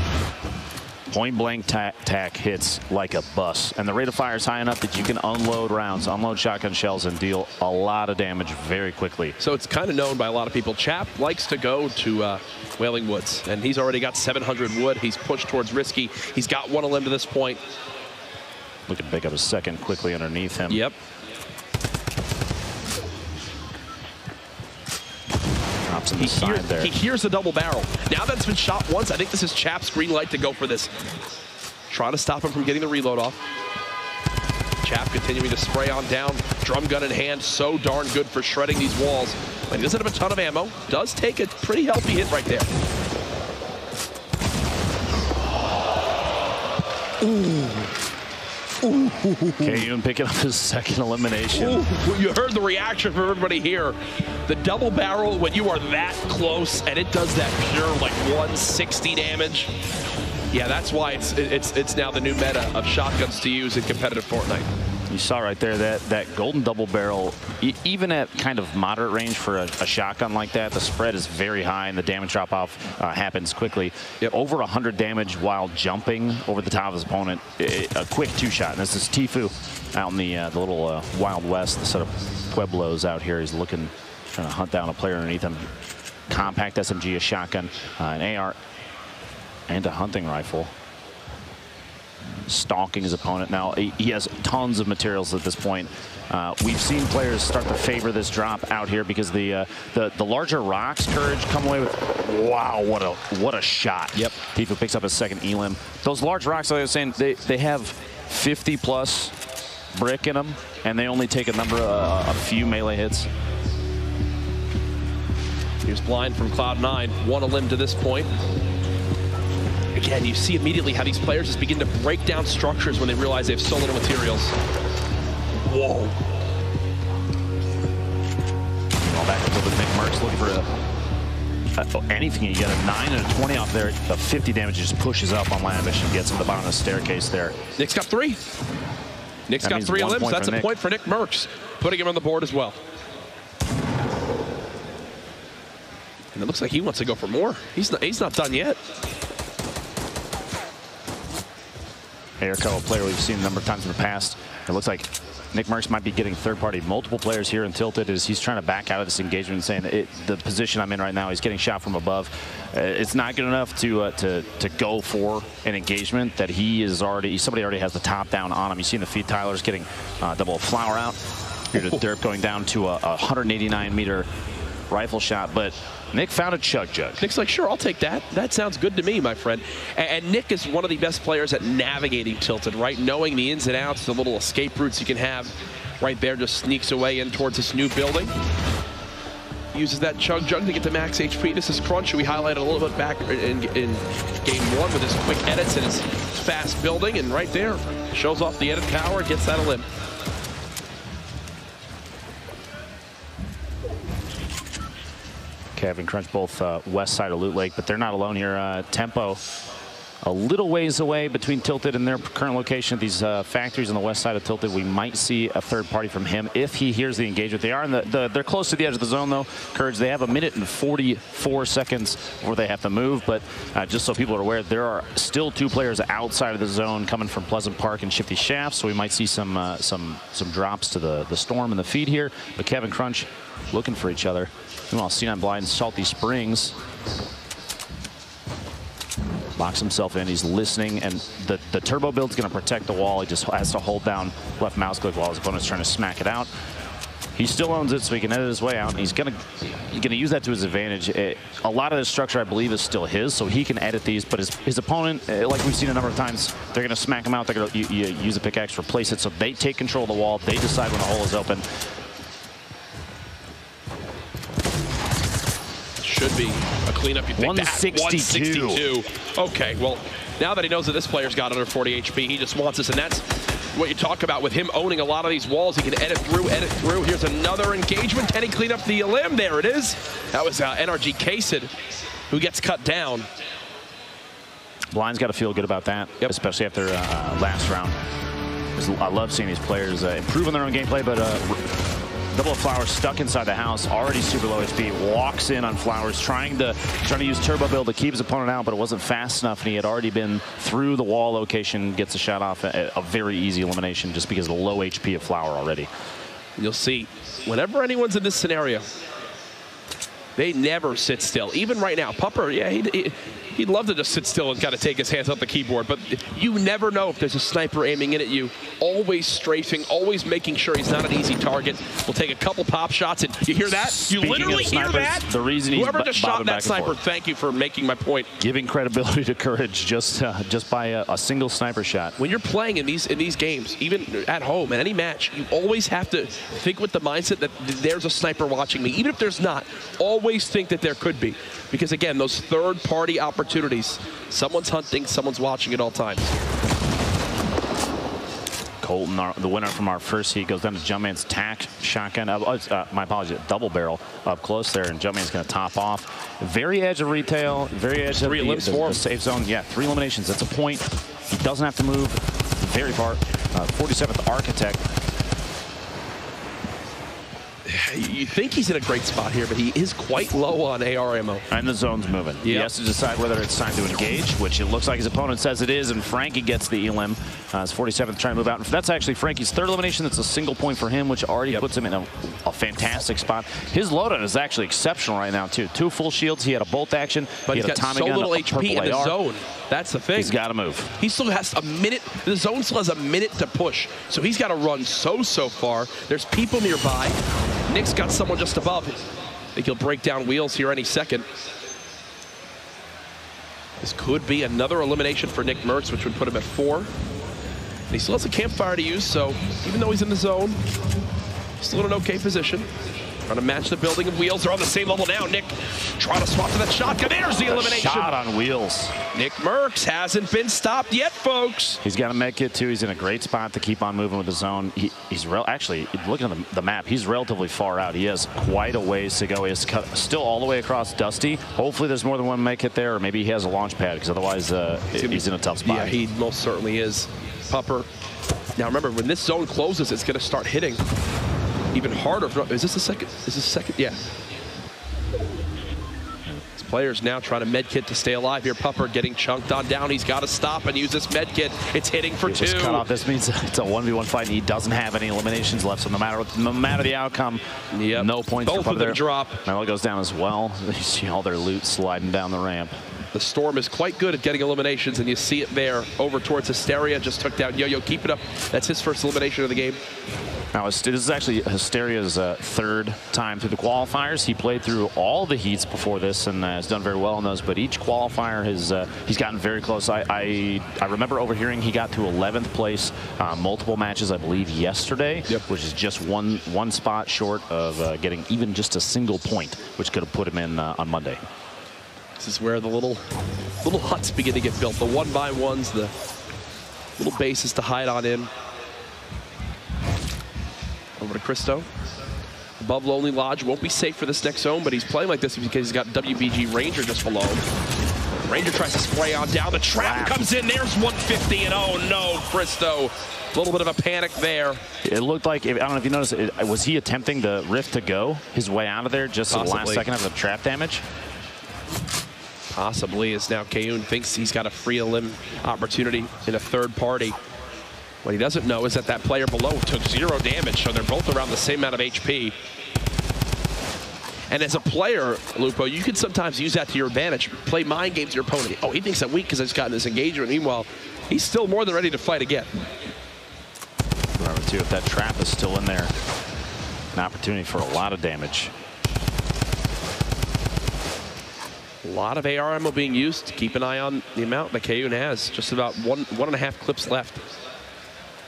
[SPEAKER 2] Point blank tack hits like a bus, and the rate of fire is high enough that you can unload rounds, unload shotgun shells, and deal a lot of damage very quickly.
[SPEAKER 1] So it's kind of known by a lot of people. Chap likes to go to Wailing Woods, and he's already got 700 wood. He's pushed towards risky. He's got 1 limb to this point.
[SPEAKER 2] Looking to pick up a second quickly underneath him.
[SPEAKER 1] Yep. He hears the double barrel. Now that's been shot once, I think this is Chap's green light to go for this. Trying to stop him from getting the reload off. Chap continuing to spray on down. Drum gun in hand, so darn good for shredding these walls. But he doesn't have a ton of ammo. Does take a pretty healthy hit right there.
[SPEAKER 2] Kayun picking up his second elimination.
[SPEAKER 1] You heard the reaction from everybody here. The double barrel, when you are that close and it does that pure like 160 damage. Yeah, that's why it's now the new meta of shotguns to use in competitive Fortnite.
[SPEAKER 2] You saw right there that golden double barrel, even at kind of moderate range for a shotgun like that, the spread is very high and the damage drop off happens quickly. Over 100 damage while jumping over the top of his opponent. A quick 2-shot. And this is Tifu out in the little Wild West, the set of Pueblos out here. He's looking, trying to hunt down a player underneath him. Compact SMG, a shotgun, an AR, and a hunting rifle. Stalking his opponent. Now he has tons of materials at this point. We've seen players start to favor this drop out here because the larger rocks, Courage, come away with, wow, what a shot.
[SPEAKER 1] Yep.
[SPEAKER 2] Tifu picks up his second elim. Those large rocks, like I was saying, they have 50+ brick in them, and they only take a few melee hits.
[SPEAKER 1] He was blind from Cloud9, 1 a limb to this point. Again, you see immediately how these players just begin to break down structures when they realize they have so little materials. Whoa.
[SPEAKER 2] All back up with Nick Merckx looking for anything. You get a 9 and a 20 off there. The 50 damage just pushes up on land mission, gets him to the bottom of the staircase there.
[SPEAKER 1] Nick's got 3. Nick's got 3 limbs. That's a point for Nick Merckx, putting him on the board as well. And it looks like he wants to go for more. He's not done yet.
[SPEAKER 2] Airco, a player we've seen a number of times in the past. It looks like Nick Merckx might be getting third-party multiple players here in Tilted as he's trying to back out of this engagement and saying the position I'm in right now, he's getting shot from above. It's not good enough to go for an engagement that somebody already has the top down on him. You see in the feed Tyler's getting double flower out. Here to Derp going down to a 189-meter rifle shot, but Nick found a chug jug.
[SPEAKER 1] Nick's like, sure, I'll take that. That sounds good to me, my friend. And Nick is one of the best players at navigating Tilted, right? Knowing the ins and outs, the little escape routes you can have right there, just sneaks away in towards this new building. Uses that chug jug to get to max HP. This is Crunch, who we highlighted a little bit back in game 1 with his quick edits and his fast building. And right there, shows off the edit power, gets that a limb.
[SPEAKER 2] Kevin Crunch both west side of Loot Lake, but they're not alone here. Tempo a little ways away between Tilted and their current location at these factories on the west side of Tilted. We might see a third party from him if he hears the engagement. They are they're close to the edge of the zone though. Courage, they have 1 minute and 44 seconds before they have to move, but just so people are aware, there are still 2 players outside of the zone coming from Pleasant Park and Shifty Shafts, so we might see some drops to the Storm and the feed here. But Kevin Crunch looking for each other. Meanwhile, C9 Blind, Salty Springs Locks himself in. He's listening, and the turbo build's going to protect the wall. He just has to hold down left mouse click while his opponent's trying to smack it out. He still owns it, so he can edit his way out, and he's gonna use that to his advantage. A lot of the structure, I believe, is still his, so he can edit these. But his opponent, like we've seen a number of times, they're gonna smack him out. They're gonna use a pickaxe, replace it, so they take control of the wall. They decide when the hole is open.
[SPEAKER 1] Should be a cleanup. You think
[SPEAKER 2] 162.
[SPEAKER 1] 162. Okay, well, now that he knows that this player's got under 40 HP, he just wants this, and that's what you talk about with him owning a lot of these walls. He can edit through, edit through. Here's another engagement. Can he clean up the limb? There it is. That was NRG Kasid who gets cut down.
[SPEAKER 2] Blind's got to feel good about that, especially after last round. I love seeing these players improve on their own gameplay, but Double of Flowers stuck inside the house, already super low HP, walks in on Flowers, trying to use turbo build to keep his opponent out, but it wasn't fast enough, and he had already been through the wall location, gets a shot off, a very easy elimination just because of the low HP of Flower already.
[SPEAKER 1] You'll see, whenever anyone's in this scenario, they never sit still. Even right now, Pupper, yeah, he'd love to just sit still and kind of take his hands off the keyboard, but you never know if there's a sniper aiming in at you. Always strafing, always making sure he's not an easy target. We'll take a couple pop shots, and you hear that?
[SPEAKER 2] Speaking
[SPEAKER 1] you literally hear that?
[SPEAKER 2] The reason
[SPEAKER 1] whoever just shot that sniper, thank you for making my point.
[SPEAKER 2] Giving credibility to Courage just by a single sniper shot.
[SPEAKER 1] When you're playing in these games, even at home, in any match, you always have to think with the mindset that there's a sniper watching me. Even if there's not, always think that there could be. Because again, those third-party opportunities, someone's hunting, someone's watching at all times.
[SPEAKER 2] Colton, the winner from our first heat, goes down to Jumpman's tack shotgun. My apologies, double barrel up close there, and Jumpman's going to top off. Very edge of retail, very edge of the safe zone. Yeah, 3 eliminations. That's a point. He doesn't have to move very far. 47th Architect.
[SPEAKER 1] You think he's in a great spot here, but he is quite low on AR ammo.
[SPEAKER 2] And the zone's moving. Yep. He has to decide whether it's time to engage, which it looks like his opponent says it is, and Frankie gets the elim. His 47th trying to move out. And that's actually Frankie's 3rd elimination. That's a single point for him, which already puts him in a fantastic spot. His loadout is actually exceptional right now, too. 2 full shields. He had a bolt action.
[SPEAKER 1] But he's got so little HP in the zone. That's the thing.
[SPEAKER 2] He's got to move.
[SPEAKER 1] He still has a minute. The zone still has a minute to push. So he's got to run so far. There's people nearby. Nick's got someone just above. I think he'll break down wheels here any second. This could be another elimination for Nick Mertz, which would put him at 4. And he still has a campfire to use, so even though he's in the zone, he's still in an okay position. Trying to match the building, and wheels are on the same level now. Nick trying to swap to that shotgun. There's the elimination.
[SPEAKER 2] Shot on wheels.
[SPEAKER 1] Nick Mertz hasn't been stopped yet, folks.
[SPEAKER 2] He's got a med kit too. He's in a great spot to keep on moving with the zone. He's actually, looking at the map, he's relatively far out. He has quite a ways to go. He's still all the way across Dusty. Hopefully there's more than one med kit there, or maybe he has a launch pad, because otherwise he's in a tough spot.
[SPEAKER 1] Yeah, he most certainly is. Pupper. Now remember, when this zone closes, it's going to start hitting even harder. Is this the second? Is this the second? Yeah. This player's now trying to med kit to stay alive here. Pupper getting chunked on down. He's got to stop and use this med kit. It's hitting for 2.
[SPEAKER 2] Cut off. This means it's a 1v1 fight, and he doesn't have any eliminations left. So no matter the outcome, no points.
[SPEAKER 1] Both of them drop.
[SPEAKER 2] Melo goes down as well. You see all their loot sliding down the ramp.
[SPEAKER 1] The Storm is quite good at getting eliminations, and you see it there over towards Hysteria. Just took down Yo-Yo. Keep it up. That's his first elimination of the game.
[SPEAKER 2] Now, this is actually Hysteria's 3rd time through the qualifiers. He played through all the heats before this and has done very well in those, but each qualifier he's gotten very close. I remember overhearing he got to 11th place multiple matches, I believe, yesterday, which is just one spot short of getting even just a single point, which could have put him in on Monday.
[SPEAKER 1] This is where the little huts begin to get built. The 1x1s, the little bases to hide on in. Over to Cristo. Above Lonely Lodge. Won't be safe for this next zone, but he's playing like this because he's got WBG Ranger just below him. Ranger tries to spray on down. The trap comes in. There's 150, and oh no, Cristo. A little bit of a panic there.
[SPEAKER 2] It looked like, I don't know if you noticed, was he attempting the rift to go his way out of there just at the last second of the trap damage?
[SPEAKER 1] Possibly, as now Kayun thinks he's got a free elim opportunity in a 3rd party. What he doesn't know is that that player below took 0 damage, so they're both around the same amount of HP. And as a player, Lupo, you can sometimes use that to your advantage. Play mind games to your opponent. Oh, he thinks I'm weak because I just got in this engagement. Meanwhile, he's still more than ready to fight again.
[SPEAKER 2] Remember, too, if that trap is still in there, an opportunity for a lot of damage.
[SPEAKER 1] A lot of AR ammo being used. Keep an eye on the amount that Kayun has. Just about one and a half clips left.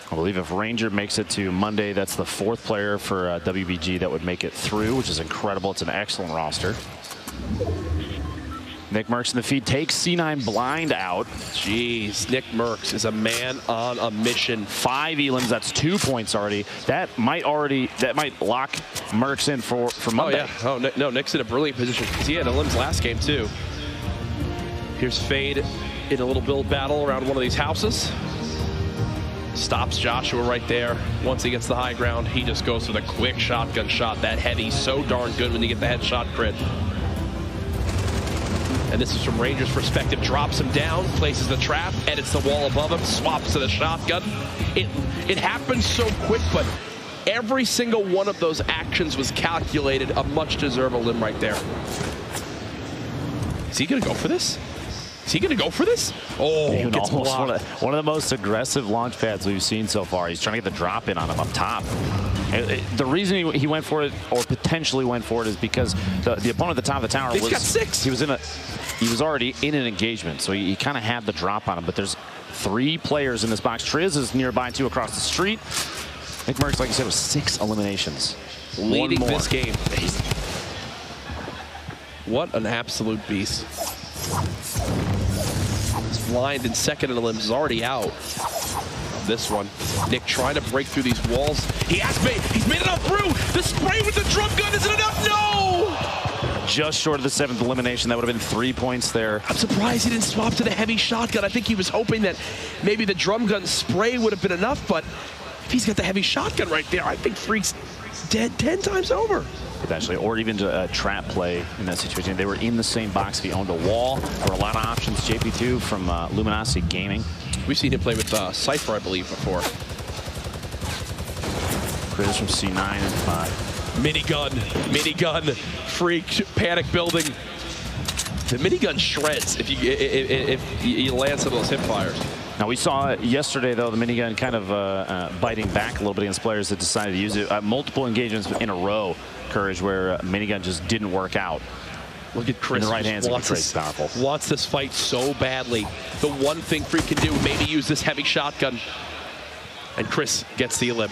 [SPEAKER 2] I believe if Ranger makes it to Monday, that's the 4th player for WBG that would make it through, which is incredible. It's an excellent roster. Nick Merckx in the feed takes C9 blind out.
[SPEAKER 1] Jeez, Nick Merckx is a man on a mission.
[SPEAKER 2] 5 elims, that's 2 points already. That might lock Merckx in for Monday.
[SPEAKER 1] Oh yeah. Oh no, Nick's in a brilliant position because he had elims last game too. Here's Fade in a little build battle around one of these houses. Stops Joshua right there. Once he gets the high ground, he just goes with a quick shotgun shot. That heavy, so darn good when you get the headshot crit. And this is from Ranger's perspective. Drops him down, places the trap, edits the wall above him, swaps to the shotgun. It happened so quick, but every single one of those actions was calculated. A much deserved limb right there. Is he gonna go for this? Is he going to go for this? Oh, gets
[SPEAKER 2] almost one of the most aggressive launch pads we've seen so far. He's trying to get the drop in on him up top. The reason he went for it, or potentially went for it, is because the opponent at the top of the tower
[SPEAKER 1] got 6.
[SPEAKER 2] He was already in an engagement, so he kind of had the drop on him. But there's 3 players in this box. Triz is nearby, 2 across the street. Nick Merckx, like you said, was 6 eliminations.
[SPEAKER 1] Leading this game. What an absolute beast. Blind in second and the limbs is already out. This one, Nick trying to break through these walls. He's made it up through. The spray with the drum gun isn't enough. No!
[SPEAKER 2] Just short of the 7th elimination. That would have been 3 points there.
[SPEAKER 1] I'm surprised he didn't swap to the heavy shotgun. I think he was hoping that maybe the drum gun spray would have been enough, but if he's got the heavy shotgun right there, I think Freak's dead 10 times over.
[SPEAKER 2] Potentially, or even a trap play in that situation. They were in the same box. If he owned a wall, there were a lot of options. JP2 from Luminosity Gaming.
[SPEAKER 1] We've seen him play with Cypher, I believe, before.
[SPEAKER 2] Chris from C9 and 5.
[SPEAKER 1] Minigun, Freak, panic building. The minigun shreds if you land some of those hip fires.
[SPEAKER 2] Now, we saw yesterday, though, the minigun kind of biting back a little bit against players that decided to use it. Multiple engagements in a row, Courage, where minigun just didn't work out.
[SPEAKER 1] Look at Chris.
[SPEAKER 2] In the right hands, powerful.
[SPEAKER 1] Wants this fight so badly. The one thing Freak can do, maybe use this heavy shotgun. And Chris gets the elim.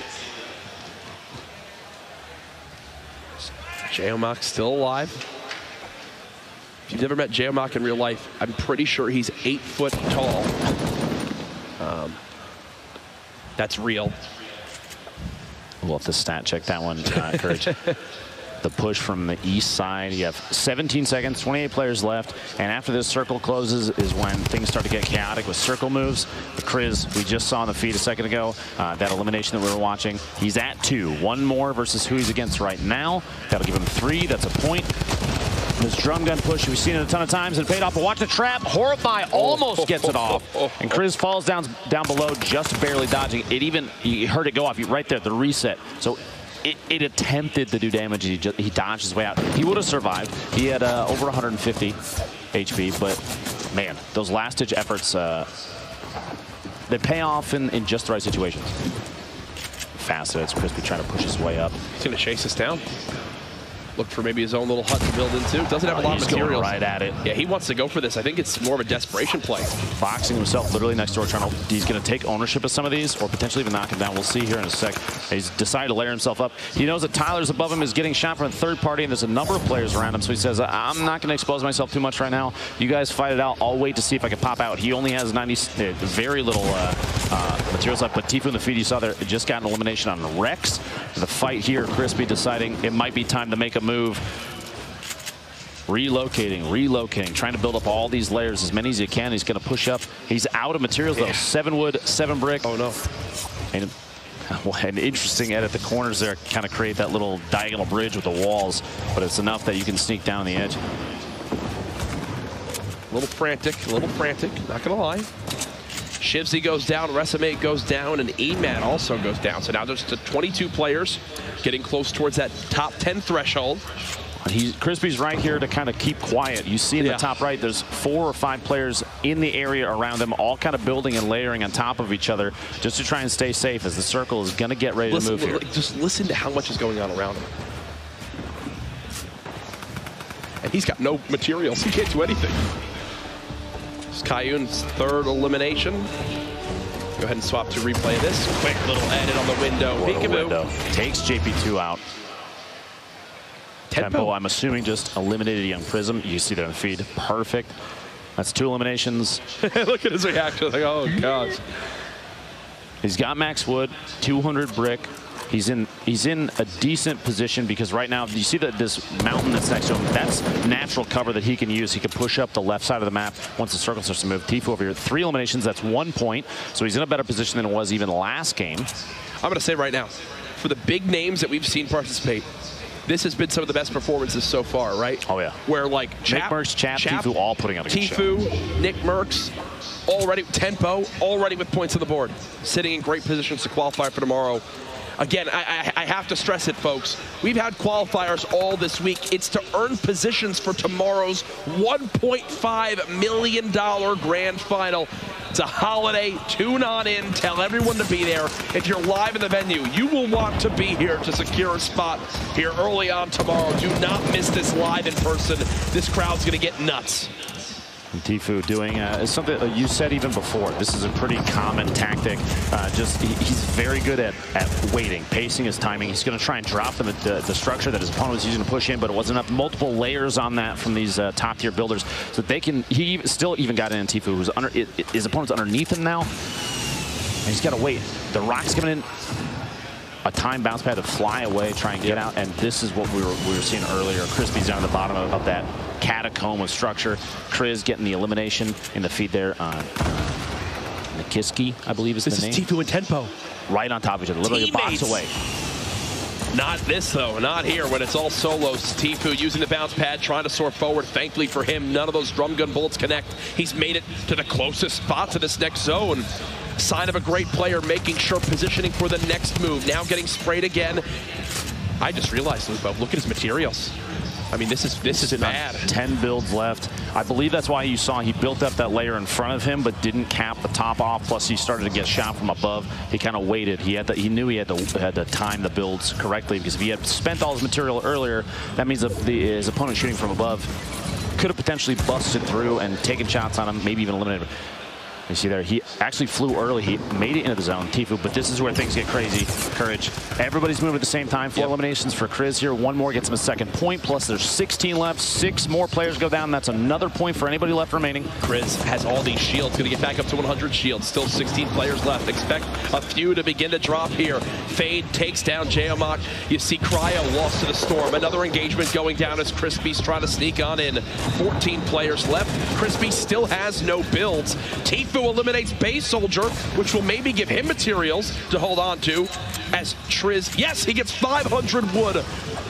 [SPEAKER 1] Geomach still alive. If you've never met Geomach in real life, I'm pretty sure he's 8 foot tall. That's real.
[SPEAKER 2] We'll have to stat check that one, Courage. The push from the east side. You have 17 seconds, 28 players left. And after this circle closes is when things start to get chaotic with circle moves. Chris, we just saw on the feed a second ago, that elimination that we were watching. He's at 2. 1 more versus who he's against right now. That'll give him 3. That's a point. This drum gun push, we've seen it a ton of times and paid off. But watch the trap. Horrify almost gets it off. And Chris falls down below, just barely dodging. You heard it go off right there, the reset. So it attempted to do damage. He dodged his way out. He would have survived. He had over 150 HP. But, man, those last-ditch efforts, they pay off in just the right situations. Fast as Crispy trying to push his way up.
[SPEAKER 1] He's going to chase us down. Look for maybe his own little hut to build into. Doesn't have a lot of materials.
[SPEAKER 2] Right at it.
[SPEAKER 1] Yeah, he wants to go for this. I think it's more of a desperation play.
[SPEAKER 2] Boxing himself literally next door, trying to. He's going to take ownership of some of these, or potentially even knock him down. We'll see here in a sec. He's decided to layer himself up. He knows that Tyler's above him, is getting shot from a third party, and there's a number of players around him. So he says, I'm not going to expose myself too much right now. You guys fight it out. I'll wait to see if I can pop out. He only has very little materials left. But Tifu in the feed, you saw there, just got an elimination on Rex. The fight here, Crispy deciding it might be time to make a move. Relocating, trying to build up all these layers, as many as you can. He's going to push up. He's out of materials, though. 7 wood, 7 brick.
[SPEAKER 1] Oh, no.
[SPEAKER 2] And an interesting edit. The corners there kind of create that little diagonal bridge with the walls, but it's enough that you can sneak down the edge.
[SPEAKER 1] A little frantic, not going to lie. Shivsy goes down, Resume goes down, and Emat also goes down. So now there's 22 players getting close towards that top 10 threshold.
[SPEAKER 2] Crispy's right here to kind of keep quiet. You see in the top right, there's 4 or 5 players in the area around him, all kind of building and layering on top of each other just to try and stay safe as the circle is going to get ready to move here.
[SPEAKER 1] Just listen to how much is going on around him. And he's got no materials. He can't do anything. It's Kayun's 3rd elimination. Go ahead and swap to replay this. Quick little edit on the window. Peekaboo.
[SPEAKER 2] Takes JP2 out. Tempo, I'm assuming, just eliminated Young Prism. You see there in the feed. Perfect. That's 2 eliminations.
[SPEAKER 1] Look at his reaction. Like, oh, gosh.
[SPEAKER 2] He's got max wood, 200 brick. He's in a decent position because right now, you see that this mountain that's next to him, that's natural cover that he can use. He can push up the left side of the map once the circle starts to move. Tfue over here, 3 eliminations, that's 1 point. So he's in a better position than it was even last game.
[SPEAKER 1] I'm going to say right now, for the big names that we've seen participate, this has been some of the best performances so far, right?
[SPEAKER 2] Oh, yeah.
[SPEAKER 1] Where, like,
[SPEAKER 2] Nick Merckx, Chap, Tfue all putting on a good show.
[SPEAKER 1] Tfue, Nick Merckx, already, Tempo, already with points on the board. Sitting in great positions to qualify for tomorrow. Again, I have to stress it, folks. We've had qualifiers all this week. It's to earn positions for tomorrow's $1.5 million grand final. It's a holiday. Tune on in. Tell everyone to be there. If you're live in the venue, you will want to be here to secure a spot here early on tomorrow. Do not miss this live in person. This crowd's going to get nuts.
[SPEAKER 2] And Tfue doing something you said even before. This is a pretty common tactic. He's very good at waiting, pacing his timing. He's going to try and drop the structure that his opponent was using to push in, but it wasn't enough. Multiple layers on that from these top tier builders, so they can. He still even got in Tfue, who's under his opponent's underneath him now, and he's got to wait. The rock's coming in. A time bounce pad to fly away, try and get out, and this is what we were seeing earlier. Crispy's down at the bottom of that catacomb of structure. Kriz getting the elimination in the feed there on Nikiski, I believe is the name.
[SPEAKER 1] This is Tfue and Tempo.
[SPEAKER 2] Right on top of each other, literally
[SPEAKER 1] Teammates.
[SPEAKER 2] a box away.
[SPEAKER 1] Not this, though. Not here when it's all solos. Tfue using the bounce pad, trying to soar forward. Thankfully for him, none of those drum gun bullets connect. He's made it to the closest spot to this next zone. Sign of a great player, making sure positioning for the next move. Now getting sprayed again. I just realized, Lupo, look at his materials. I mean, this is bad. 10
[SPEAKER 2] builds left. I believe that's why you saw he built up that layer in front of him, but didn't cap the top off. Plus, he started to get shot from above. He kind of waited. He knew he had to time the builds correctly, because if he had spent all his material earlier, that means that his opponent shooting from above could have potentially busted through and taken shots on him, maybe even eliminated him. You see there, he actually flew early. He made it into the zone, Tfue, but this is where things get crazy. Courage. Everybody's moving at the same time. 4 eliminations for Kriz here. 1 more gets him a 2nd point, plus there's 16 left. 6 more players go down. That's another point for anybody left remaining.
[SPEAKER 1] Kriz has all these shields. Going to get back up to 100 shields. Still 16 players left. Expect a few to begin to drop here. Fade takes down Jayamak. You see Cryo lost to the Storm. Another engagement going down as Crispy's trying to sneak on in. 14 players left. Crispy still has no builds. Tfue eliminates Base Soldier, which will maybe give him materials to hold on to. As Triz, yes, he gets 500 wood.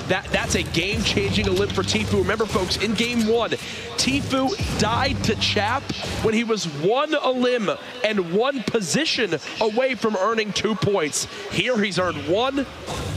[SPEAKER 1] That's a game-changing elim for Tfue. Remember, folks, in game 1, Tfue died to Chap when he was 1 elim and 1 position away from earning 2 points. Here, he's earned 1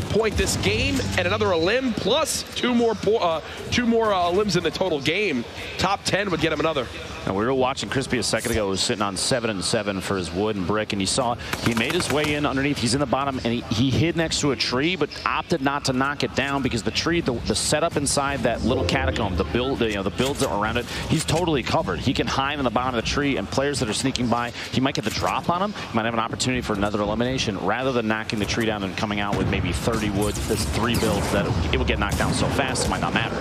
[SPEAKER 1] point this game and another elim, plus 2 more elims in the total game. Top 10 would get him another.
[SPEAKER 2] And we were watching Crispy a second ago. He was sitting on 7 and 7 for his wood and brick, and you saw he made his way in underneath. He's in the bottom, and he hid next to a tree, but opted not to knock it down because the tree, the setup inside that little catacomb, the builds that are around it, he's totally covered. He can hide in the bottom of the tree, and players that are sneaking by, he might get the drop on him. He might have an opportunity for another elimination rather than knocking the tree down and coming out with maybe 30 wood. There's 3 builds that it would get knocked down so fast it might not matter.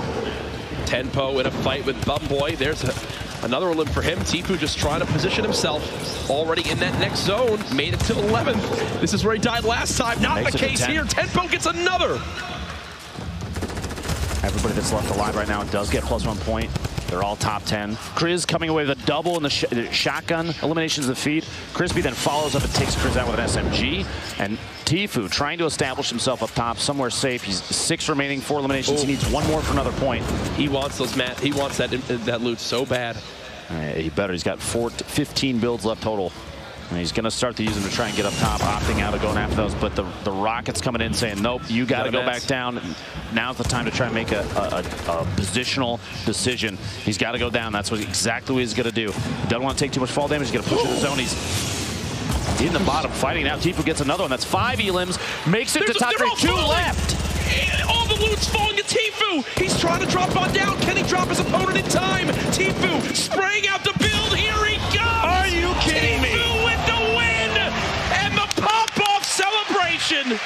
[SPEAKER 1] Tempo in a fight with Bumboy. There's another elim for him. Tfue just trying to position himself. Already in that next zone. Made it to 11th. This is where he died last time. Not the case here. Tempo gets another.
[SPEAKER 2] Everybody that's left alive right now does get +1 point. They're all top 10. Kriz coming away with a double in the shotgun. Eliminations of the feed. Crispy then follows up and takes Kriz out with an SMG. And Tfue trying to establish himself up top somewhere safe. He's 6 remaining, 4 eliminations. He needs 1 more for another point.
[SPEAKER 1] He wants those, Matt. He wants that loot so bad.
[SPEAKER 2] He better. He's got 15 builds left total. And he's going to start to use them to try and get up top, opting out of going after those. But the Rocket's coming in saying, nope, you got to go back down. Now's the time to try and make a positional decision. He's got to go down. That's exactly what he's going to do. He doesn't want to take too much fall damage. He's going to push in the zone. He's in the bottom fighting now. Tfue gets another one. That's 5 elims. Makes it to top 3. 2 left.
[SPEAKER 1] All the loot's falling to Tfue. He's trying to drop on down. Can he drop his opponent in time? Tfue spraying out the build. Here he goes.
[SPEAKER 2] Are you kidding me?
[SPEAKER 1] Tfue with the win and the pop-off celebration.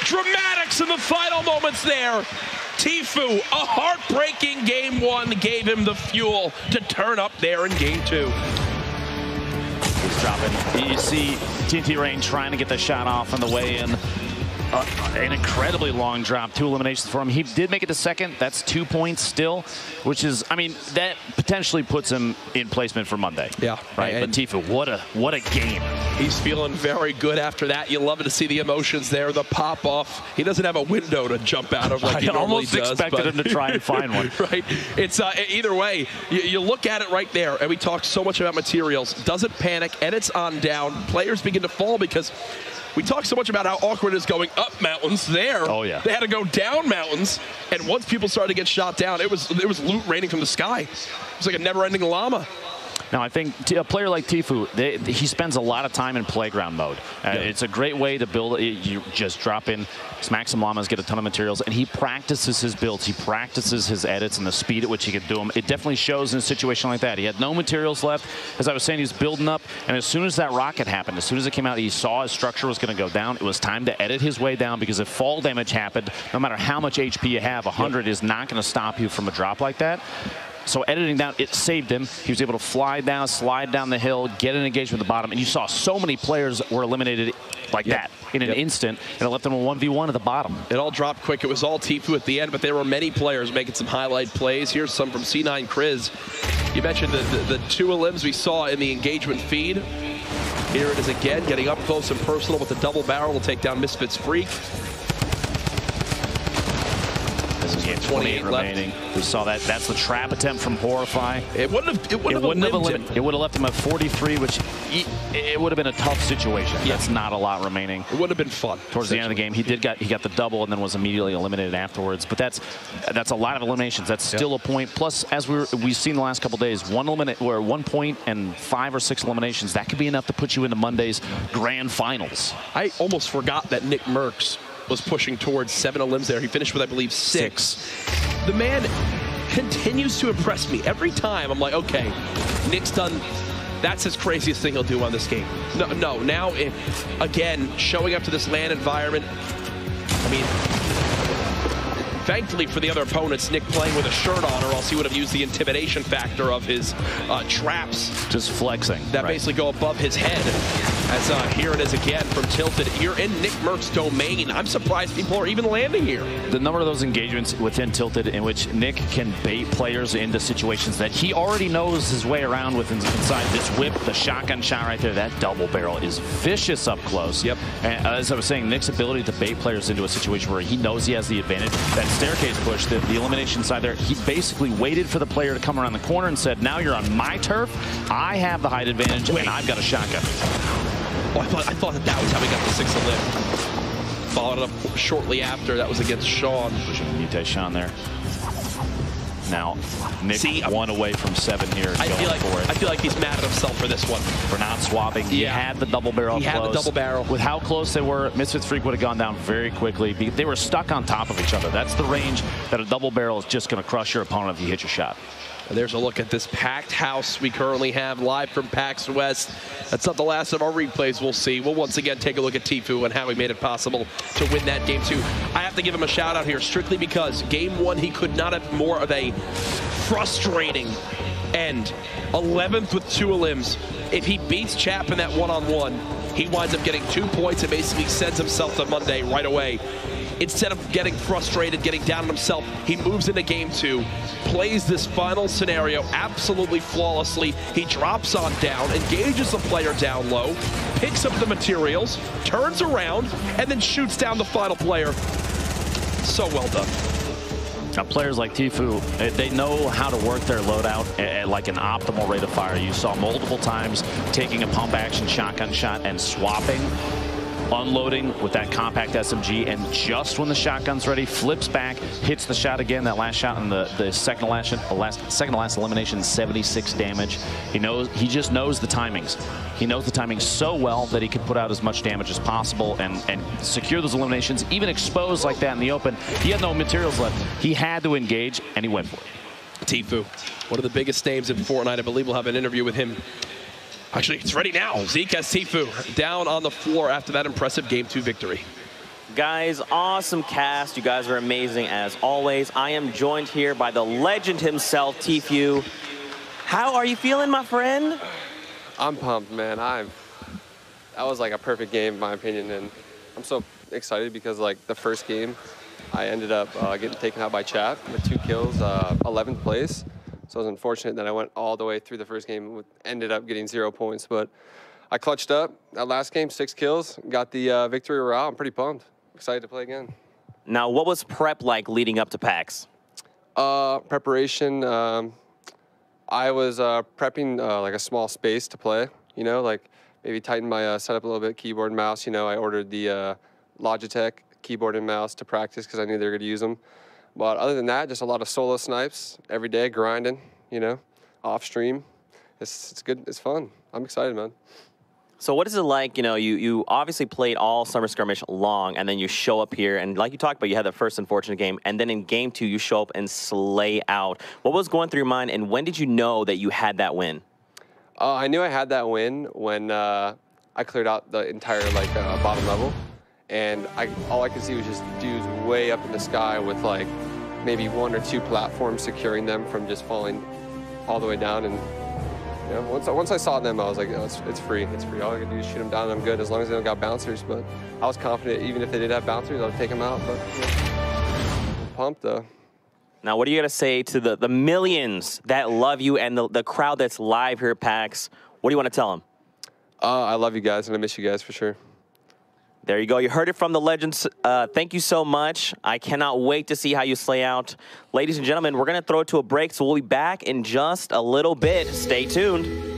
[SPEAKER 1] Dramatics in the final moments there. Tfue, a heartbreaking game 1, gave him the fuel to turn up there in game 2.
[SPEAKER 2] He's dropping. You see TNT Rain trying to get the shot off on the way in. An incredibly long drop, 2 eliminations for him. He did make it to second. That's 2 points still, which is, I mean, that potentially puts him in placement for Monday.
[SPEAKER 1] Yeah.
[SPEAKER 2] Right. But Tfue, what a game.
[SPEAKER 1] He's feeling very good after that. You love to see the emotions there, the pop off. He doesn't have a window to jump out of like he normally does.
[SPEAKER 2] I almost expected him to try and find one.
[SPEAKER 1] Right. It's either way, you look at it right there, and we talk so much about materials. Doesn't panic, and it's on down. Players begin to fall because we talk so much about how awkward it is going up mountains there.
[SPEAKER 2] Oh, yeah.
[SPEAKER 1] They had to go down mountains, and once people started to get shot down, it was loot raining from the sky. It was like a never-ending llama.
[SPEAKER 2] Now, I think a player like Tfue, he spends a lot of time in playground mode. It's a great way to build. You just drop in, smack some llamas, get a ton of materials, and he practices his builds. He practices his edits and the speed at which he can do them. It definitely shows in a situation like that. He had no materials left. As I was saying, he was building up, and as soon as that rocket happened, as soon as it came out, he saw his structure was going to go down. It was time to edit his way down, because if fall damage happened, no matter how much HP you have, 100 is not going to stop you from a drop like that. So editing down, it saved him. He was able to fly down, slide down the hill, get an engagement at the bottom, and you saw so many players were eliminated like that in an instant, and it left them a 1v1 at the bottom.
[SPEAKER 1] It all dropped quick. It was all Tfue at the end, but there were many players making some highlight plays. Here's some from C9 Kriz. You mentioned the 2 elims we saw in the engagement feed. Here it is again, getting up close and personal with the double barrel. Will take down Misfits Freak.
[SPEAKER 2] He had 28 remaining. We saw that. That's the trap attempt from Horrify.
[SPEAKER 1] It wouldn't have
[SPEAKER 2] left him at 43, which it would have been a tough situation. Yeah. That's not a lot remaining.
[SPEAKER 1] It would have been fun.
[SPEAKER 2] Towards the end of the game, he got the double and then was immediately eliminated afterwards. But that's a lot of eliminations. That's still a point. Plus, as we've seen the last couple days, 1 point and 5 or 6 eliminations. That could be enough to put you into Monday's grand finals.
[SPEAKER 1] I almost forgot that Nick Merckx was pushing towards 7 elims there. He finished with, I believe, 6. The man continues to impress me. Every time I'm like, okay, Nick's done. That's his craziest thing he'll do on this game. No. Now, again, showing up to this LAN environment. I mean, thankfully for the other opponents, Nick playing with a shirt on, or else he would have used the intimidation factor of his traps.
[SPEAKER 2] Just flexing.
[SPEAKER 1] That basically go above his head. As here it is again from Tilted. You're in Nick Merck's domain. I'm surprised people are even landing here.
[SPEAKER 2] The number of those engagements within Tilted in which Nick can bait players into situations that he already knows his way around with inside this whip, the shotgun shot right there, that double barrel is vicious up close.
[SPEAKER 1] Yep.
[SPEAKER 2] And as I was saying, Nick's ability to bait players into a situation where he knows he has the advantage, that staircase push, the elimination side there, he basically waited for the player to come around the corner and said, now you're on my turf, I have the height advantage, and I've got a shotgun.
[SPEAKER 1] Oh, I thought that was how we got the 6th elim. Followed it up shortly after. That was against Sean.
[SPEAKER 2] Pushing Mute Sean there. Now, Nick 1 away from 7 here.
[SPEAKER 1] I feel like he's mad at himself for this one.
[SPEAKER 2] For not swapping. He had the double barrel
[SPEAKER 1] He had the double barrel.
[SPEAKER 2] With how close they were, Misfits Freak would have gone down very quickly. They were stuck on top of each other. That's the range that a double barrel is just going to crush your opponent if you hit your shot.
[SPEAKER 1] And there's a look at this packed house we currently have live from PAX West. That's not the last of our replays. We'll see. We'll once again take a look at Tfue and how he made it possible to win that game 2. I have to give him a shout out here strictly because game 1 he could not have more of a frustrating end. 11th with 2 elims. If he beats Chap in that one-on-one, he winds up getting 2 points and basically sends himself to Monday right away. Instead of getting frustrated, getting down on himself, he moves into game 2, plays this final scenario absolutely flawlessly. He drops on down, engages the player down low, picks up the materials, turns around, and then shoots down the final player. So well done.
[SPEAKER 2] Now, players like Tfue, they know how to work their loadout at like an optimal rate of fire. You saw multiple times taking a pump action shotgun shot and swapping, unloading with that compact SMG, and just when the shotgun's ready, flips back, hits the shot again. That last shot in the second to last elimination, 76 damage. He just knows the timings. He knows the timing so well that he can put out as much damage as possible and secure those eliminations, even exposed like that in the open. He had no materials left. He had to engage, and he went for it.
[SPEAKER 1] Tfue, one of the biggest names in Fortnite. I believe we'll have an interview with him. Actually, it's ready now. Zeke has Tfue down on the floor after that impressive Game 2 victory.
[SPEAKER 4] Guys, awesome cast. You guys are amazing as always. I am joined here by the legend himself, Tfue. How are you feeling, my friend?
[SPEAKER 5] I'm pumped, man. That was like a perfect game, in my opinion, and I'm so excited because like the first game, I ended up getting taken out by Chat with 2 kills, 11th place. So it was unfortunate that I went all the way through the first game, ended up getting 0 points, but I clutched up that last game, 6 kills, got the victory royale. I'm pretty pumped. Excited to play again.
[SPEAKER 4] Now, what was prep like leading up to PAX?
[SPEAKER 5] Preparation. I was prepping like a small space to play, like maybe tighten my setup a little bit, keyboard and mouse. I ordered the Logitech keyboard and mouse to practice because I knew they were going to use them. But other than that, just a lot of solo snipes every day, grinding, off stream. It's good. It's fun. I'm excited, man.
[SPEAKER 4] So what is it like, you obviously played all Summer Skirmish long, and then you show up here, and like you talked about, you had the first unfortunate game, and then in Game 2, you show up and slay out. What was going through your mind, and when did you know that you had that win?
[SPEAKER 5] I knew I had that win when I cleared out the entire bottom level. And all I could see was just dudes way up in the sky with like maybe 1 or 2 platforms securing them from just falling all the way down. And once I saw them, I was like, oh, it's free. It's free. All I can do is shoot them down, and I'm good as long as they don't got bouncers. But I was confident even if they did have bouncers, I would take them out. But I'm pumped though.
[SPEAKER 4] Now, what do you got to say to the millions that love you and the crowd that's live here at PAX? What do you want to tell them?
[SPEAKER 5] I love you guys, and I miss you guys for sure.
[SPEAKER 4] There you go. You heard it from the legends. Thank you so much. I cannot wait to see how you slay out. Ladies and gentlemen, we're going to throw it to a break, so we'll be back in just a little bit. Stay tuned.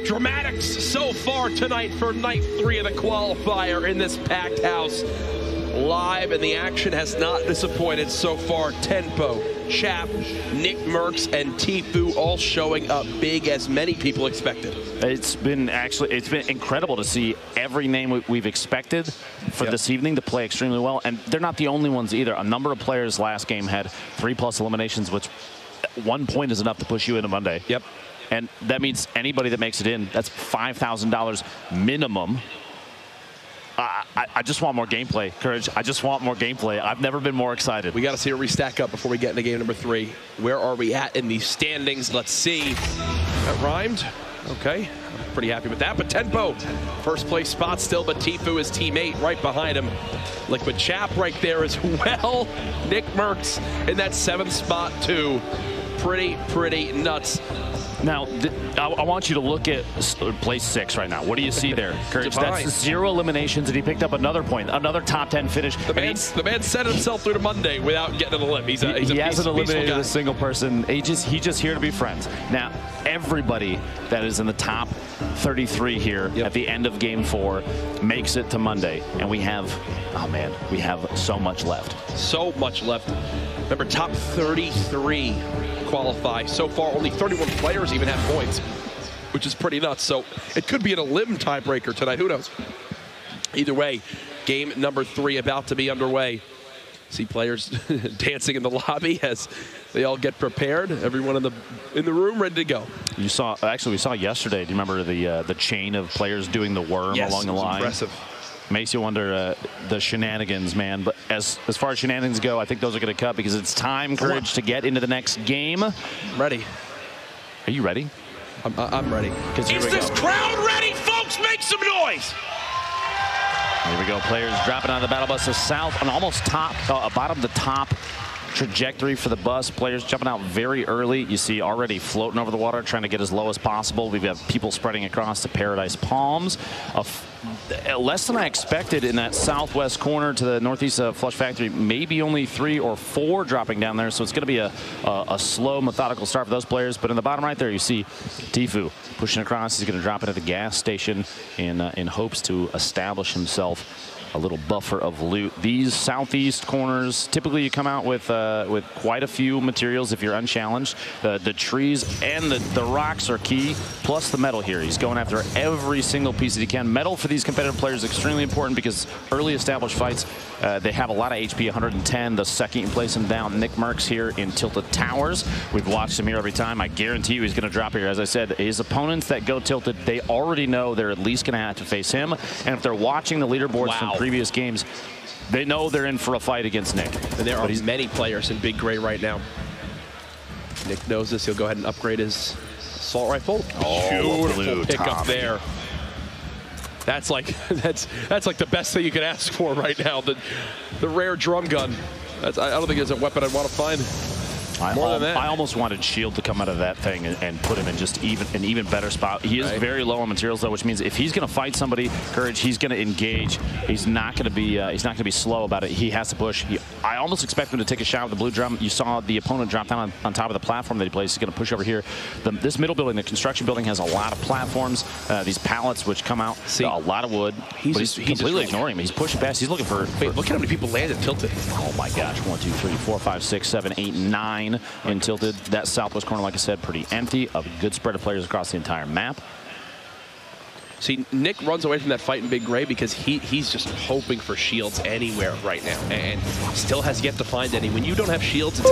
[SPEAKER 1] Dramatics so far tonight for night 3 of the qualifier in this packed house. Live, and the action has not disappointed so far. Tempo, Chap, Nick Merckx, and Tfue all showing up big as many people expected.
[SPEAKER 2] It's been incredible to see every name we've expected for this evening to play extremely well, and they're not the only ones either. A number of players last game had 3+ eliminations, which 1 point is enough to push you into Monday.
[SPEAKER 1] Yep.
[SPEAKER 2] And that means anybody that makes it in, that's $5,000 minimum. I just want more gameplay, Courage. I just want more gameplay. I've never been more excited.
[SPEAKER 1] We got to see a restack up before we get into game number 3. Where are we at in these standings? Let's see. That rhymed. Okay. I'm pretty happy with that. But Tempo, first place spot still, but Tfue, his teammate, right behind him. Liquid Chap right there as well. Nick Merckx in that 7th spot, too. Pretty nuts.
[SPEAKER 2] Now, I want you to look at place 6 right now. What do you see there, Courage? That's 0 eliminations, and he picked up another point, another top 10 finish.
[SPEAKER 1] The man set himself through to Monday without getting an elim. He
[SPEAKER 2] hasn't eliminated a single person. He's just here to be friends. Now, everybody that is in the top 33 here at the end of game 4 makes it to Monday, and we have, oh man, we have so much left.
[SPEAKER 1] So much left. Remember, top 33 qualify. So far, only 31 players even have points, which is pretty nuts. So it could be an elim tiebreaker tonight. Who knows? Either way, game number 3 about to be underway. See players dancing in the lobby as they all get prepared. Everyone in the room ready to go.
[SPEAKER 2] You saw, actually, we saw yesterday. Do you remember the chain of players doing the worm along the line?
[SPEAKER 1] Impressive.
[SPEAKER 2] Makes you wonder the shenanigans, man. But as far as shenanigans go, I think those are going to cut because it's time, Courage, to get into the next game.
[SPEAKER 1] Ready.
[SPEAKER 2] Are you ready?
[SPEAKER 1] I'm ready.
[SPEAKER 2] Is
[SPEAKER 1] this crowd ready, folks? Make some noise.
[SPEAKER 2] Here we go. Players dropping out of the battle bus to south, an almost top, bottom to top trajectory for the bus. Players jumping out very early. You see already floating over the water, trying to get as low as possible. We've got people spreading across to Paradise Palms. Less than I expected in that southwest corner to the northeast of Flush Factory. Maybe only 3 or 4 dropping down there. So it's going to be a slow, methodical start for those players. But in the bottom right there, you see Tfue pushing across. He's going to drop it at the gas station in hopes to establish himself a little buffer of loot. These southeast corners, typically you come out with quite a few materials if you're unchallenged. The trees and the rocks are key, plus the metal here. He's going after every single piece that he can. Metal for these competitive players is extremely important because early established fights, they have a lot of HP, 110. The second you place him down, Nick Merckx here in Tilted Towers. We've watched him here every time. I guarantee you he's going to drop here. As I said, his opponents that go tilted, they already know they're at least going to have to face him. And if they're watching the leaderboards from previous games, they know they're in for a fight against Nick.
[SPEAKER 1] And there are many players in Big Gray right now. Nick knows this. He'll go ahead and upgrade his assault rifle. Beautiful pickup there. That's like the best thing you could ask for right now. The rare drum gun. I don't think there's a weapon I'd want to find. More than that.
[SPEAKER 2] I almost wanted Shield to come out of that thing and put him in just an even better spot. He is very low on materials though, which means if he's going to fight somebody, Courage, he's going to engage. He's not going to be slow about it. He has to push. I almost expect him to take a shot with the blue drum. You saw the opponent drop down on top of the platform that he plays. He's going to push over here. This middle building, the construction building, has a lot of platforms. These pallets which come out. See, a lot of wood. He's completely ignoring him. He's pushing past. He's looking for.
[SPEAKER 1] Wait, look at how many people landed tilted.
[SPEAKER 2] Oh my gosh! 1, 2, 3, 4, 5, 6, 7, 8, 9 in tilted. That southwest corner, like I said, pretty empty. A good spread of players across the entire map.
[SPEAKER 1] See, Nick runs away from that fight in Big Gray because he's just hoping for shields anywhere right now, and still has yet to find any. When you don't have shields, it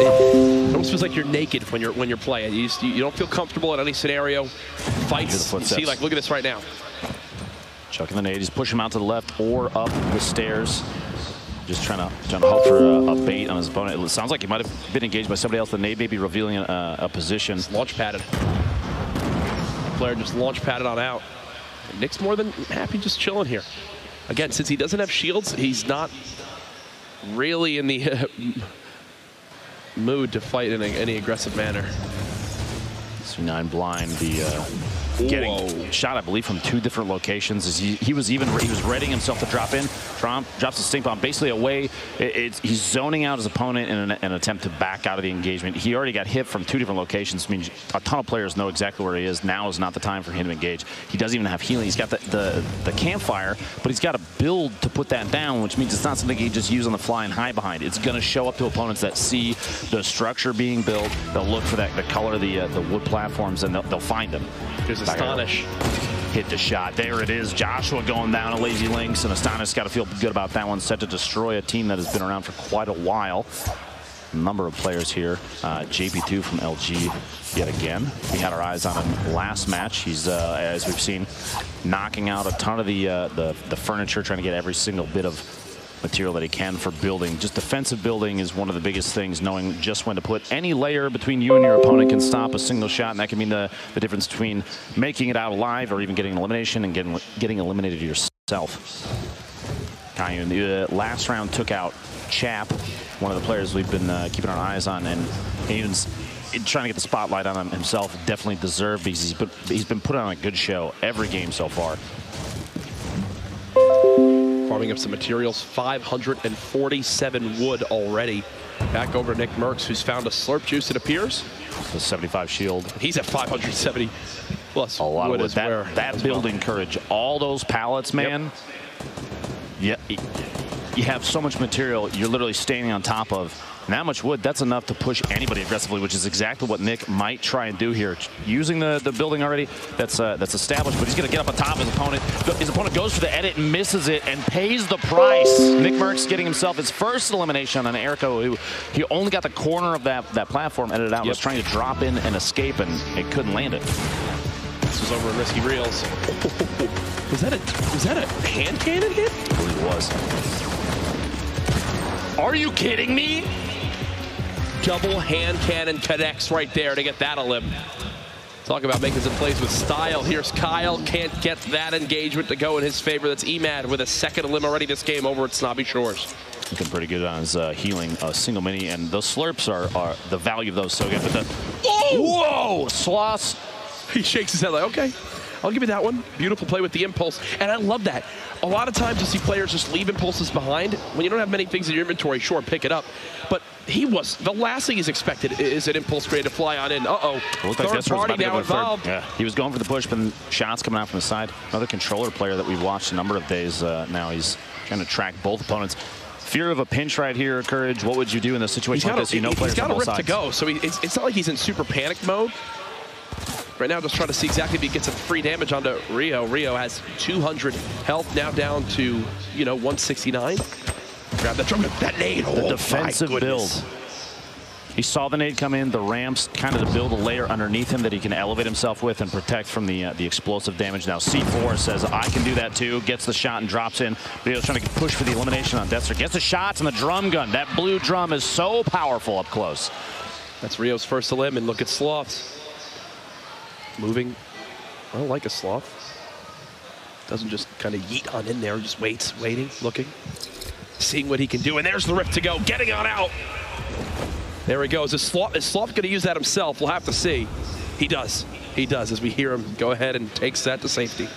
[SPEAKER 1] almost feels like you're naked when you're playing. You don't feel comfortable in any scenario. Fights. You see, like, look at this right now.
[SPEAKER 2] Chucking the nade. He's pushing him out to the left or up the stairs. Just trying to hope for a bait on his opponent. It sounds like he might have been engaged by somebody else. The nade may be revealing a position.
[SPEAKER 1] It's launch padded. Player just launch padded on out. And Nick's more than happy just chilling here. Again, since he doesn't have shields, he's not really in the mood to fight in any aggressive manner.
[SPEAKER 2] C9 blind, the getting shot, I believe, from 2 different locations. He was readying himself to drop in, drops a stink bomb basically away. He's zoning out his opponent in an attempt to back out of the engagement. He already got hit from 2 different locations. I mean, a ton of players know exactly where he is. Now is not the time for him to engage. He doesn't even have healing. He's got the campfire, but he's got a build to put that down, which means it's not something he just use on the fly and hide behind. It's going to show up to opponents that see the structure being built. They'll look for the color of the wood platforms, and they'll find them.
[SPEAKER 1] Here's Astonish.
[SPEAKER 2] Hit the shot. There it is. Joshua going down a Lazy Lynx, and Astonish got to feel good about that one. Set to destroy a team that has been around for quite a while. A number of players here. JP2 from LG yet again. We had our eyes on him last match. He's, as we've seen, knocking out a ton of the furniture, trying to get every single bit of material that he can for building. Just defensive building is one of the biggest things. Knowing just when to put any layer between you and your opponent can stop a single shot, and that can mean the difference between making it out alive or even getting an elimination and getting eliminated yourself. Caillou in the last round took out Chap, one of the players we've been keeping our eyes on, and he's trying to get the spotlight on him himself. Definitely deserved, because he's been putting on a good show every game so far.
[SPEAKER 1] Farming up some materials, 547 wood already. Back over to Nick Merckx, who's found a slurp juice, it appears.
[SPEAKER 2] The 75 shield.
[SPEAKER 1] He's at 570 plus
[SPEAKER 2] a lot
[SPEAKER 1] wood
[SPEAKER 2] of wood. That building courage, all those pallets, man. Yep. Yeah, you have so much material you're literally standing on top of. And that much wood, that's enough to push anybody aggressively, which is exactly what Nick might try and do here. Using the building already, that's established, but he's going to get up on top of his opponent. His opponent goes for the edit and misses it and pays the price. Nick Merckx getting himself his first elimination on Erico, who he only got the corner of that platform edited out. Was trying to drop in and escape, and it couldn't land it.
[SPEAKER 1] This was over in Risky Reels. Was that a hand cannon hit?
[SPEAKER 2] I believe it was. Are you kidding me?
[SPEAKER 1] Double hand cannon connects right there to get that elim. Talk about making some plays with style. Here's Kyle, can't get that engagement to go in his favor. That's Emad with a second elim already this game over at Snobby Shores.
[SPEAKER 2] Looking pretty good on his healing, single mini, and those slurps are the value of those so good. But whoa, Sloss.
[SPEAKER 1] He shakes his head like, okay, I'll give you that one. Beautiful play with the impulse, and I love that. A lot of times you see players just leave impulses behind. When you don't have many things in your inventory, sure, pick it up. But the last thing he's expected is an impulse grenade to fly on in. Uh-oh, third party now involved.
[SPEAKER 2] Yeah, he was going for the push, but shots coming out from the side. Another controller player that we've watched a number of days now. He's trying to track both opponents. Fear of a pinch right here, Courage. What would you do in this situation like this? You know players on both sides.
[SPEAKER 1] He's got a rip to go, so it's not like he's in super panic mode. Right now, just trying to see exactly if he gets some free damage onto Rio. Rio has 200 health, now down to, 169. Grab that drum, that nade.
[SPEAKER 2] The defensive build. He saw the nade come in, the ramps, kind of to build a layer underneath him that he can elevate himself with and protect from the explosive damage. Now C4 says, I can do that too. Gets the shot and drops in. Rio's trying to push for the elimination on Deathster. Gets the shots and the drum gun. That blue drum is so powerful up close.
[SPEAKER 1] That's Rio's first elim, and look at Sloths. Moving, well, like a sloth. Doesn't just kind of yeet on in there, just waits, waiting, looking, seeing what he can do. And there's the rift to go, getting on out. There he goes. Is Sloth going to use that himself? We'll have to see. He does. He does, as we hear him go ahead and takes that to safety.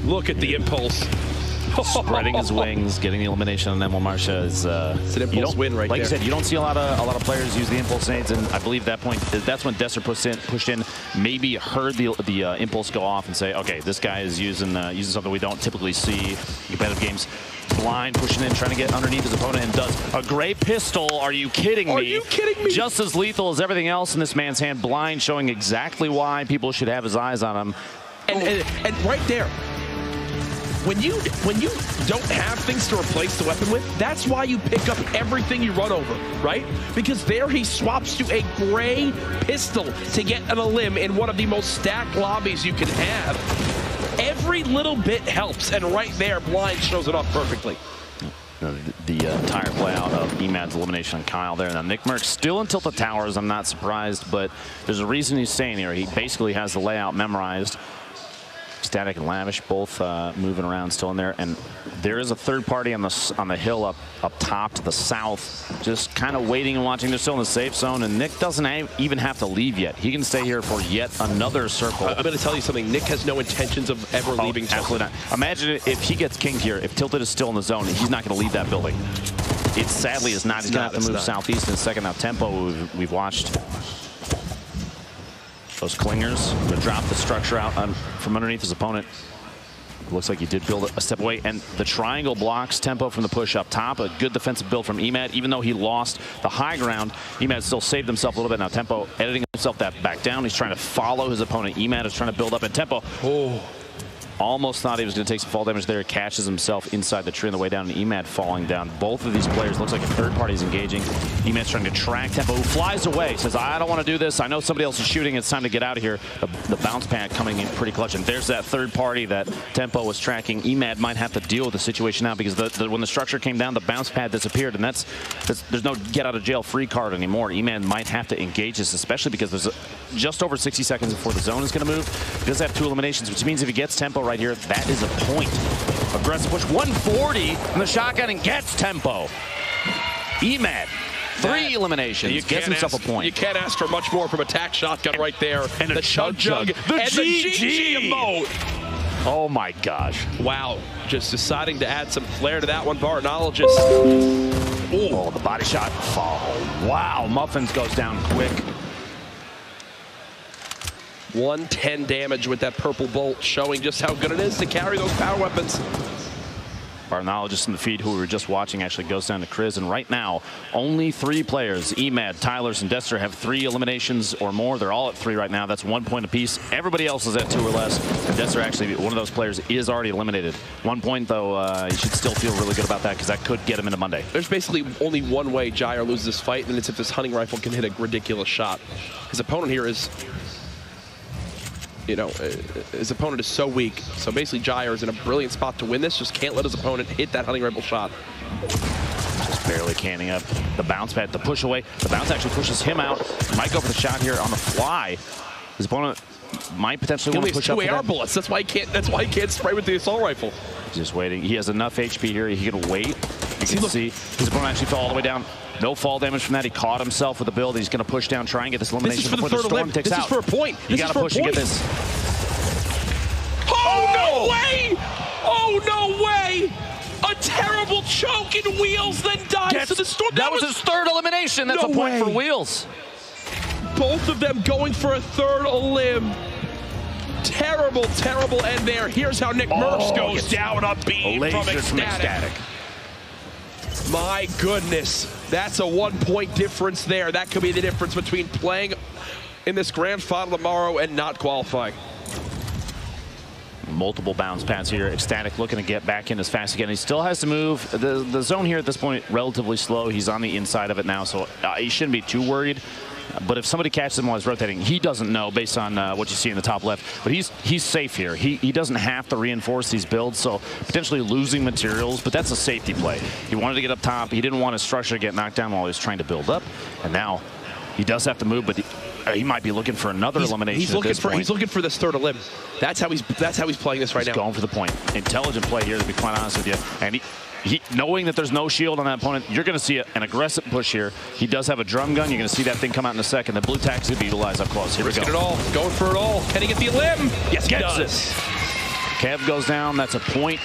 [SPEAKER 1] Look at the impulse.
[SPEAKER 2] Spreading his wings, getting the elimination on them. Marsha is
[SPEAKER 1] it's an impulse win right there.
[SPEAKER 2] Like you said, you don't see a lot of players use the impulse nades, and I believe that's when Deathster pushed in, maybe heard the impulse go off and say, okay, this guy is using something we don't typically see in competitive games. Blind pushing in, trying to get underneath his opponent, and does a great pistol. Are you kidding me?
[SPEAKER 1] Are you kidding me?
[SPEAKER 2] Just as lethal as everything else in this man's hand. Blind, showing exactly why people should have his eyes on him.
[SPEAKER 1] And right there. When you don't have things to replace the weapon with, that's why you pick up everything you run over, right? Because there he swaps to a gray pistol to get an elim in one of the most stacked lobbies you can have. Every little bit helps, and right there, Blind shows it off perfectly.
[SPEAKER 2] The entire playout of Emad's elimination on Kyle there. Now, Nick Merckx still in Tilted Towers. I'm not surprised, but there's a reason he's staying here. He basically has the layout memorized. Static and Lavish both moving around still in there, and there is a third party on the hill up top to the south, just kind of waiting and watching. They're still in the safe zone, and Nick doesn't even have to leave yet. He can stay here for yet another circle.
[SPEAKER 1] I'm going to tell you something. Nick has no intentions of ever leaving Tilted.
[SPEAKER 2] Absolutely not. Imagine if he gets kinged here. If Tilted is still in the zone, he's not going to leave that building. It sadly is not. He's going to have to move southeast in a second. Now Tempo, we've watched those clingers to drop the structure out from underneath his opponent. Looks like he did build a step away, and the triangle blocks Tempo from the push up top. A good defensive build from Emad. Even though he lost the high ground, Emad still saved himself a little bit. Now Tempo editing himself back down. He's trying to follow his opponent. Emad is trying to build up, and Tempo almost thought he was going to take some fall damage there. Catches himself inside the tree on the way down, and Emad falling down. Both of these players, looks like a third party is engaging. Emad's trying to track Tempo, who flies away. Says, I don't want to do this. I know somebody else is shooting. It's time to get out of here. The bounce pad coming in pretty clutch. And there's that third party that Tempo was tracking. Emad might have to deal with the situation now because when the structure came down, the bounce pad disappeared. And there's no get out of jail free card anymore. Emad might have to engage this, especially because there's just over 60 seconds before the zone is going to move. He does have 2 eliminations, which means if he gets Tempo right here, that is a point. Aggressive push, 140 on the shotgun, and gets Tempo. Emad, 3 eliminations, gets himself a point.
[SPEAKER 1] You can't ask for much more from a tack shotgun right there.
[SPEAKER 2] And
[SPEAKER 1] the chug jug,
[SPEAKER 2] the GG
[SPEAKER 1] emote.
[SPEAKER 2] Oh my gosh.
[SPEAKER 1] Wow, just deciding to add some flair to that one. Barnall just,
[SPEAKER 2] oh, the body shot. Oh, wow, Muffins goes down quick.
[SPEAKER 1] 110 damage with that purple bolt, showing just how good it is to carry those power weapons.
[SPEAKER 2] Barnologist in the feed, who we were just watching, actually goes down to Chris. And right now, only 3 players, Emad, Tylers, and Dester, have 3 eliminations or more. They're all at 3 right now. That's 1 point apiece. Everybody else is at 2 or less. And Dester, actually, one of those players, is already eliminated. 1 point, though, you should still feel really good about that because that could get him into Monday.
[SPEAKER 1] There's basically only one way Jair loses this fight, and it's if this hunting rifle can hit a ridiculous shot. His opponent here is, you know, his opponent is so weak. So basically Jair is in a brilliant spot to win this. Just can't let his opponent hit that hunting rifle shot.
[SPEAKER 2] Just barely canning up the bounce pad to push away. The bounce actually pushes him out. Might go for the shot here on the fly. His opponent might potentially want to push up.
[SPEAKER 1] 2 AR bullets. That's why he can't spray with the assault rifle.
[SPEAKER 2] Just waiting. He has enough HP here. He can wait. You can see his opponent actually fell all the way down. No fall damage from that. He caught himself with the build. He's going to push down, try and get this elimination.
[SPEAKER 1] This is for the third limb. This is for a point.
[SPEAKER 2] You got to push and get this.
[SPEAKER 1] Oh, no way! Oh, no way! A terrible choke in Wheels, then dies to the storm.
[SPEAKER 2] That was his 3rd elimination. That's a point for Wheels.
[SPEAKER 1] Both of them going for a 3rd limb. Terrible, terrible end there. Here's how Nick Murphs goes down a beam from Ecstatic. My goodness, that's a 1 point difference there. That could be the difference between playing in this grand final tomorrow and not qualifying.
[SPEAKER 2] Multiple bounce pads here. Ecstatic looking to get back in as fast again. He still has to move. The zone here at this point, relatively slow. He's on the inside of it now, so he shouldn't be too worried. But if somebody catches him while he's rotating, he doesn't know based on what you see in the top left. But he's safe here. He doesn't have to reinforce these builds, so potentially losing materials, but that's a safety play. He wanted to get up top. He didn't want his structure to get knocked down while he was trying to build up. And now he does have to move, but he might be looking for another elimination at this point.
[SPEAKER 1] He's looking for this 3rd limb. That's how he's playing this right now.
[SPEAKER 2] He's going for the point. Intelligent play here, to be quite honest with you. And he knowing that there's no shield on that opponent, you're going to see an aggressive push here. He does have a drum gun. You're going to see that thing come out in a second. The blue tack's going to be utilized up close. Here we go.
[SPEAKER 1] It all. Going for it all. Can he get the limb? Yes, he does.
[SPEAKER 2] Kev goes down. That's a point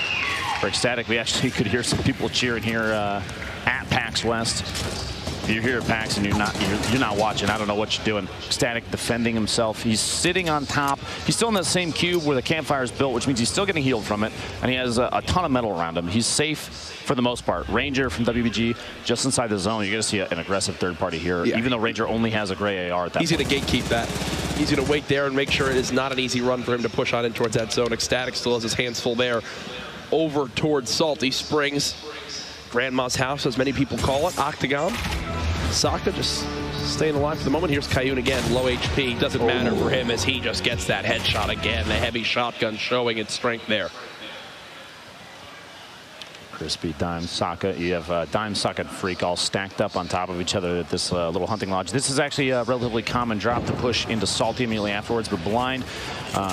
[SPEAKER 2] for Ecstatic. We actually could hear some people cheering here at PAX West. If you're here at PAX and you're not watching, I don't know what you're doing. Ecstatic defending himself. He's sitting on top. He's still in that same cube where the campfire is built, which means he's still getting healed from it, and he has a ton of metal around him. He's safe for the most part. Ranger from WBG just inside the zone. You're going to see an aggressive third party here, even though Ranger only has a gray AR at that point.
[SPEAKER 1] He's going to gatekeep that. He's going to wait there and make sure it is not an easy run for him to push on in towards that zone. Ecstatic still has his hands full there. Over towards Salty Springs. Grandma's house, as many people call it. Octagon. Saka just staying alive for the moment. Here's Kayun again, low HP. Doesn't matter for him as he just gets that headshot again. The heavy shotgun showing its strength there.
[SPEAKER 2] Crispy, Dime, Saka. You have Dime, Saka, and Freak all stacked up on top of each other at this little hunting lodge. This is actually a relatively common drop to push into Salty immediately afterwards, but Blind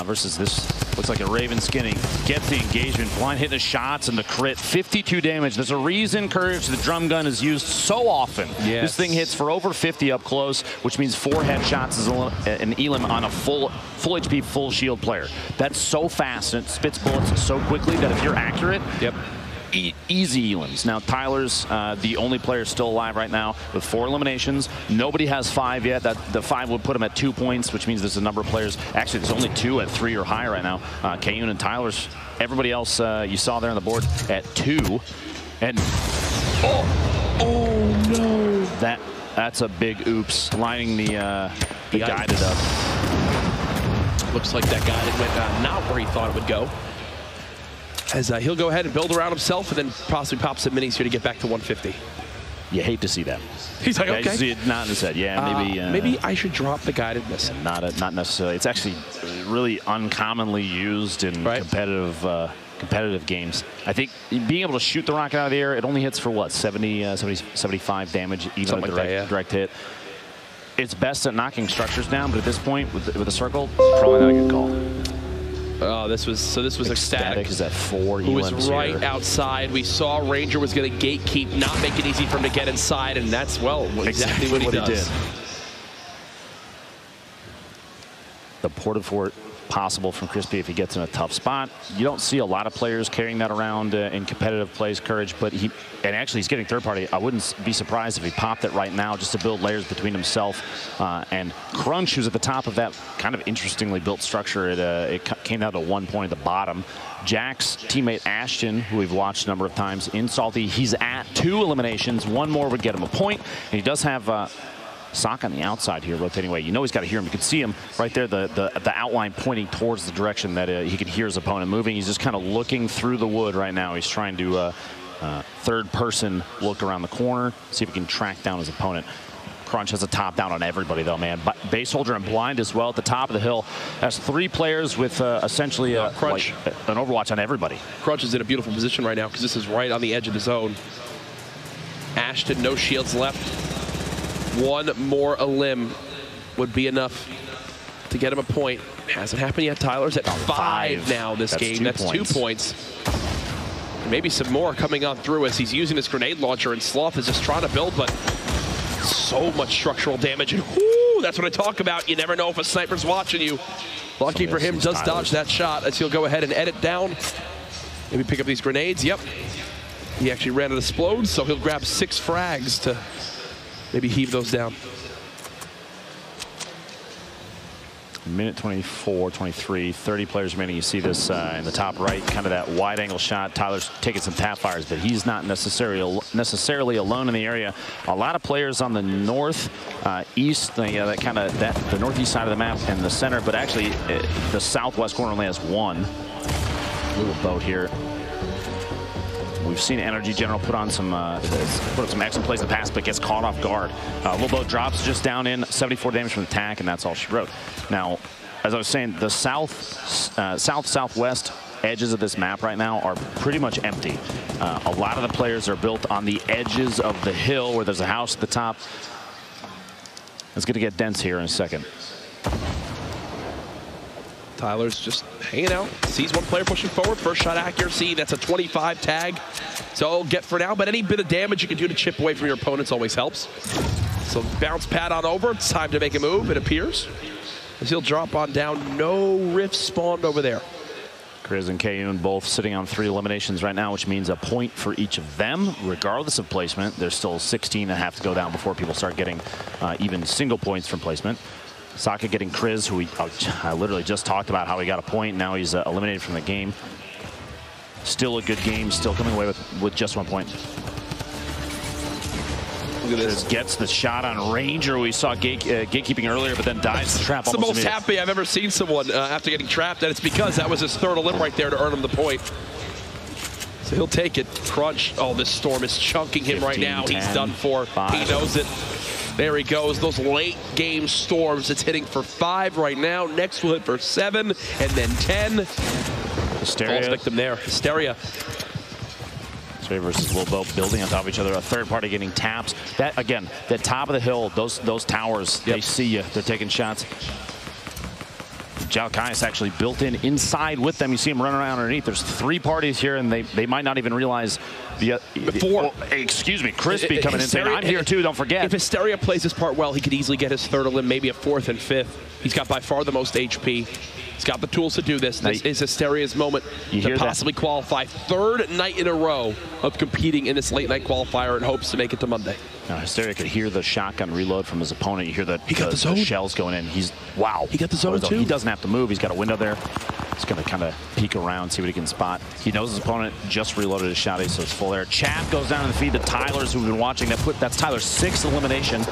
[SPEAKER 2] versus this Looks like a Raven skinning. Gets the engagement. Blind hitting the shots and the crit. 52 damage. There's a reason, Courage, the drum gun is used so often. Yes. This thing hits for over 50 up close, which means 4 headshots is an elim on a full HP, full shield player. That's so fast and it spits bullets so quickly that if you're accurate, easy elims. Now, Tyler's the only player still alive right now with 4 eliminations. Nobody has 5 yet. The 5 would put him at 2 points, which means there's a number of players. Actually, there's only 2 at 3 or higher right now. Kayun and Tyler's. Everybody else you saw there on the board at 2. And oh no! That's a big oops. Lining the guided up.
[SPEAKER 1] Looks like that guided went not where he thought it would go. As he'll go ahead and build around himself and then possibly pop some minis here to get back to 150.
[SPEAKER 2] You hate to see that.
[SPEAKER 1] He's like, okay.
[SPEAKER 2] See it not in his head. Yeah, maybe.
[SPEAKER 1] Maybe I should drop the guided missile.
[SPEAKER 2] Not necessarily. It's actually really uncommonly used in competitive games. I think being able to shoot the rocket out of the air, it only hits for what, 75 damage, even with direct hit. It's best at knocking structures down, but at this point, with the circle, probably not a good call.
[SPEAKER 1] Oh, this was ecstatic.
[SPEAKER 2] Is at 4
[SPEAKER 1] who was right
[SPEAKER 2] here.
[SPEAKER 1] Outside. We saw Ranger was going to gatekeep, not make it easy for him to get inside, and that's exactly what he does.
[SPEAKER 2] The porta fort possible from Crispy if he gets in a tough spot. You don't see a lot of players carrying that around in competitive plays, Courage, but actually he's getting third party. I wouldn't be surprised if he popped it right now just to build layers between himself and Crunch, who's at the top of that kind of interestingly built structure. It came down to 1 point at the bottom. Jack's teammate Ashton, who we've watched a number of times in Salty, he's at 2 eliminations. 1 more would get him a point, and he does have Sock on the outside here, rotating away. You know he's got to hear him. You can see him right there, the outline pointing towards the direction that he can hear his opponent moving. He's just kind of looking through the wood right now. He's trying to third-person look around the corner, see if he can track down his opponent. Crunch has a top down on everybody, though, man. Base Holder and Blind as well at the top of the hill. Has 3 players with essentially Crunch, like an Overwatch on everybody.
[SPEAKER 1] Crunch is in a beautiful position right now because this is right on the edge of the zone. Ashton, no shields left. 1 more elim would be enough to get him a point. Hasn't happened yet. Tyler's at 5 now this game. That's 2 points. Maybe some more coming on through as he's using his grenade launcher, and Sloth is just trying to build, but so much structural damage. And whoo, that's what I talk about. You never know if a sniper's watching you. Lucky for him, does dodge that shot as he'll go ahead and edit down. Maybe pick up these grenades. Yep. He actually ran out of explodes, so he'll grab 6 frags to maybe heave those down.
[SPEAKER 2] Minute 24, 23, 30 players remaining. You see this in the top right, kind of that wide angle shot. Tyler's taking some tap fires, but he's not necessarily alone in the area. A lot of players on the north, east, the northeast side of the map and the center, but actually the southwest corner only has 1. Little boat here. We've seen Energy General put on some excellent plays in the past, but gets caught off guard. Little boat drops just down in 74 damage from the attack, and that's all she wrote. Now, as I was saying, the southwest edges of this map right now are pretty much empty. A lot of the players are built on the edges of the hill where there's a house at the top. It's going to get dense here in a second.
[SPEAKER 1] Tyler's just hanging out. Sees 1 player pushing forward. First shot accuracy. That's a 25 tag. So get for now. But any bit of damage you can do to chip away from your opponents always helps. So bounce pad on over. It's time to make a move, it appears. As he'll drop on down. No rift spawned over there.
[SPEAKER 2] Kriz and Kayun both sitting on 3 eliminations right now, which means a point for each of them, regardless of placement. There's still 16 that have to go down before people start getting even single points from placement. Saka getting Kriz, who I literally just talked about how he got a point. Now he's eliminated from the game. Still a good game, still coming away with just 1 point. Look at this. Gets the shot on Ranger. We saw gatekeeping earlier, but then dives the trap.
[SPEAKER 1] It's the most happy I've ever seen someone after getting trapped, and it's because that was his 3rd elim right there to earn him the point. So he'll take it. Crunch. Oh, this storm is chunking him 15, right now. 10, He's done for. 5. He knows it. There he goes. Those late game storms. It's hitting for 5 right now. Next will hit for 7 and then 10.
[SPEAKER 2] Hysteria.
[SPEAKER 1] Falls victim there. Hysteria.
[SPEAKER 2] Hysteria versus Lobo building on top of each other. A third party getting taps. That again, the top of the hill. Those towers. Yep. They see you. They're taking shots. Jalkai's actually built inside with them. You see him running around underneath. There's 3 parties here, and they might not even realize excuse me, Crispy coming in saying, I'm here too, don't forget.
[SPEAKER 1] If Hysteria plays his part well, he could easily get his 3rd elim, maybe a 4th and 5th. He's got by far the most HP. He's got the tools to do this. This is Hysteria's moment to possibly qualify. 3rd night in a row of competing in this late night qualifier in hopes to make it to Monday.
[SPEAKER 2] Now, Hysteria could hear the shotgun reload from his opponent. You hear the shells going in. Wow.
[SPEAKER 1] He got the zone too.
[SPEAKER 2] He doesn't have to move. He's got a window there. He's going to kind of peek around, see what he can spot. He knows his opponent just reloaded his shotty, so it's full there. Chap goes down to the feed. The Tylers who've been watching, that's Tyler's 6th elimination.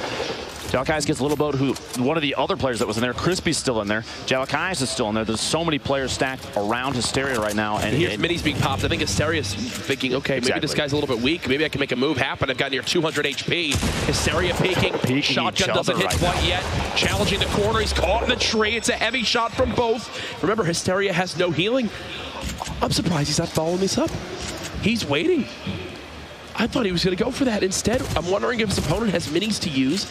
[SPEAKER 2] Jalkais gets a little boat who, one of the other players that was in there, Crispy's still in there. Jalkais is still in there. There's so many players stacked around Hysteria right now. And
[SPEAKER 1] here's Minis being popped. I think Hysteria's thinking, okay, maybe this guy's a little bit weak. Maybe I can make a move happen. I've got near 200 HP. Hysteria peeking. Shotgun doesn't hit quite yet. Challenging the corner. He's caught in the tree. It's a heavy shot from both. Remember, Hysteria has no healing. I'm surprised he's not following this up. He's waiting. I thought he was going to go for that. Instead, I'm wondering if his opponent has Minis to use.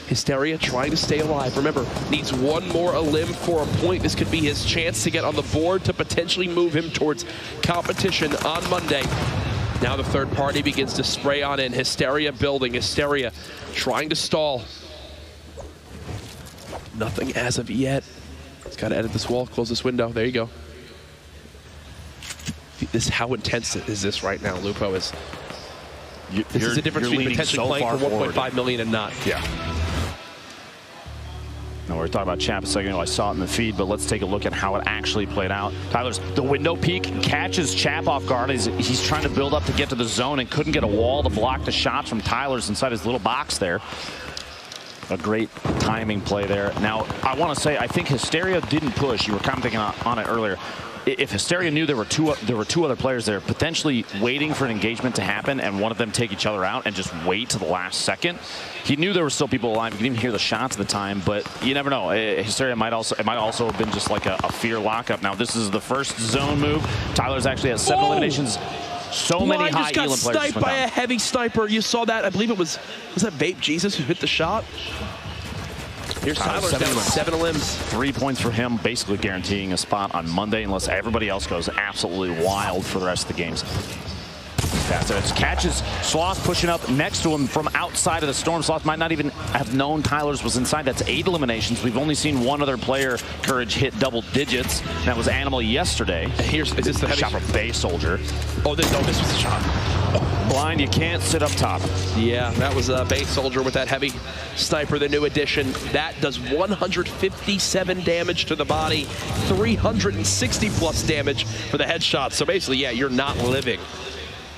[SPEAKER 1] Hysteria trying to stay alive. Remember, needs 1 more elim for a point. This could be his chance to get on the board to potentially move him towards competition on Monday. Now the 3rd party begins to spray on in. Hysteria building. Hysteria trying to stall. Nothing as of yet. He's got to edit this wall, close this window. There you go. How intense is this right now, Lupo? This is the difference between potentially playing for 1.5 million and not.
[SPEAKER 2] Yeah. Now, we were talking about Chap a second ago. I saw it in the feed, but let's take a look at how it actually played out. Tyler's the window peek catches Chap off guard. He's trying to build up to get to the zone and couldn't get a wall to block the shots from Tyler's inside his little box there. A great timing play there. Now, I want to say, I think Hysteria didn't push. You were commenting on it earlier. If Hysteria knew there were two other players there, potentially waiting for an engagement to happen and one of them take each other out and just wait to the last second, he knew there were still people alive. You didn't even hear the shots at the time, but you never know. Hysteria might also have been just like a fear lockup. Now this is the first zone move. Tyler's actually has 7 eliminations. So many high elim players
[SPEAKER 1] got sniped by a heavy sniper. You saw that. I believe it was that Vape Jesus who hit the shot? Here's Tyler's down 7 elims.
[SPEAKER 2] 3 points for him, basically guaranteeing a spot on Monday unless everybody else goes absolutely wild for the rest of the games. That's it. It catches Sloth pushing up next to him from outside of the storm. Sloth might not even have known Tyler's was inside. That's 8 eliminations. We've only seen one other player, Courage, hit double digits. That was Animal yesterday.
[SPEAKER 1] Is this the heavy
[SPEAKER 2] shot from Bay Soldier?
[SPEAKER 1] Oh, this was the shot.
[SPEAKER 2] Blind, you can't sit up top.
[SPEAKER 1] Yeah, that was a Bay Soldier with that heavy sniper, the new addition. That does 157 damage to the body, 360 plus damage for the headshot. So basically, yeah, you're not living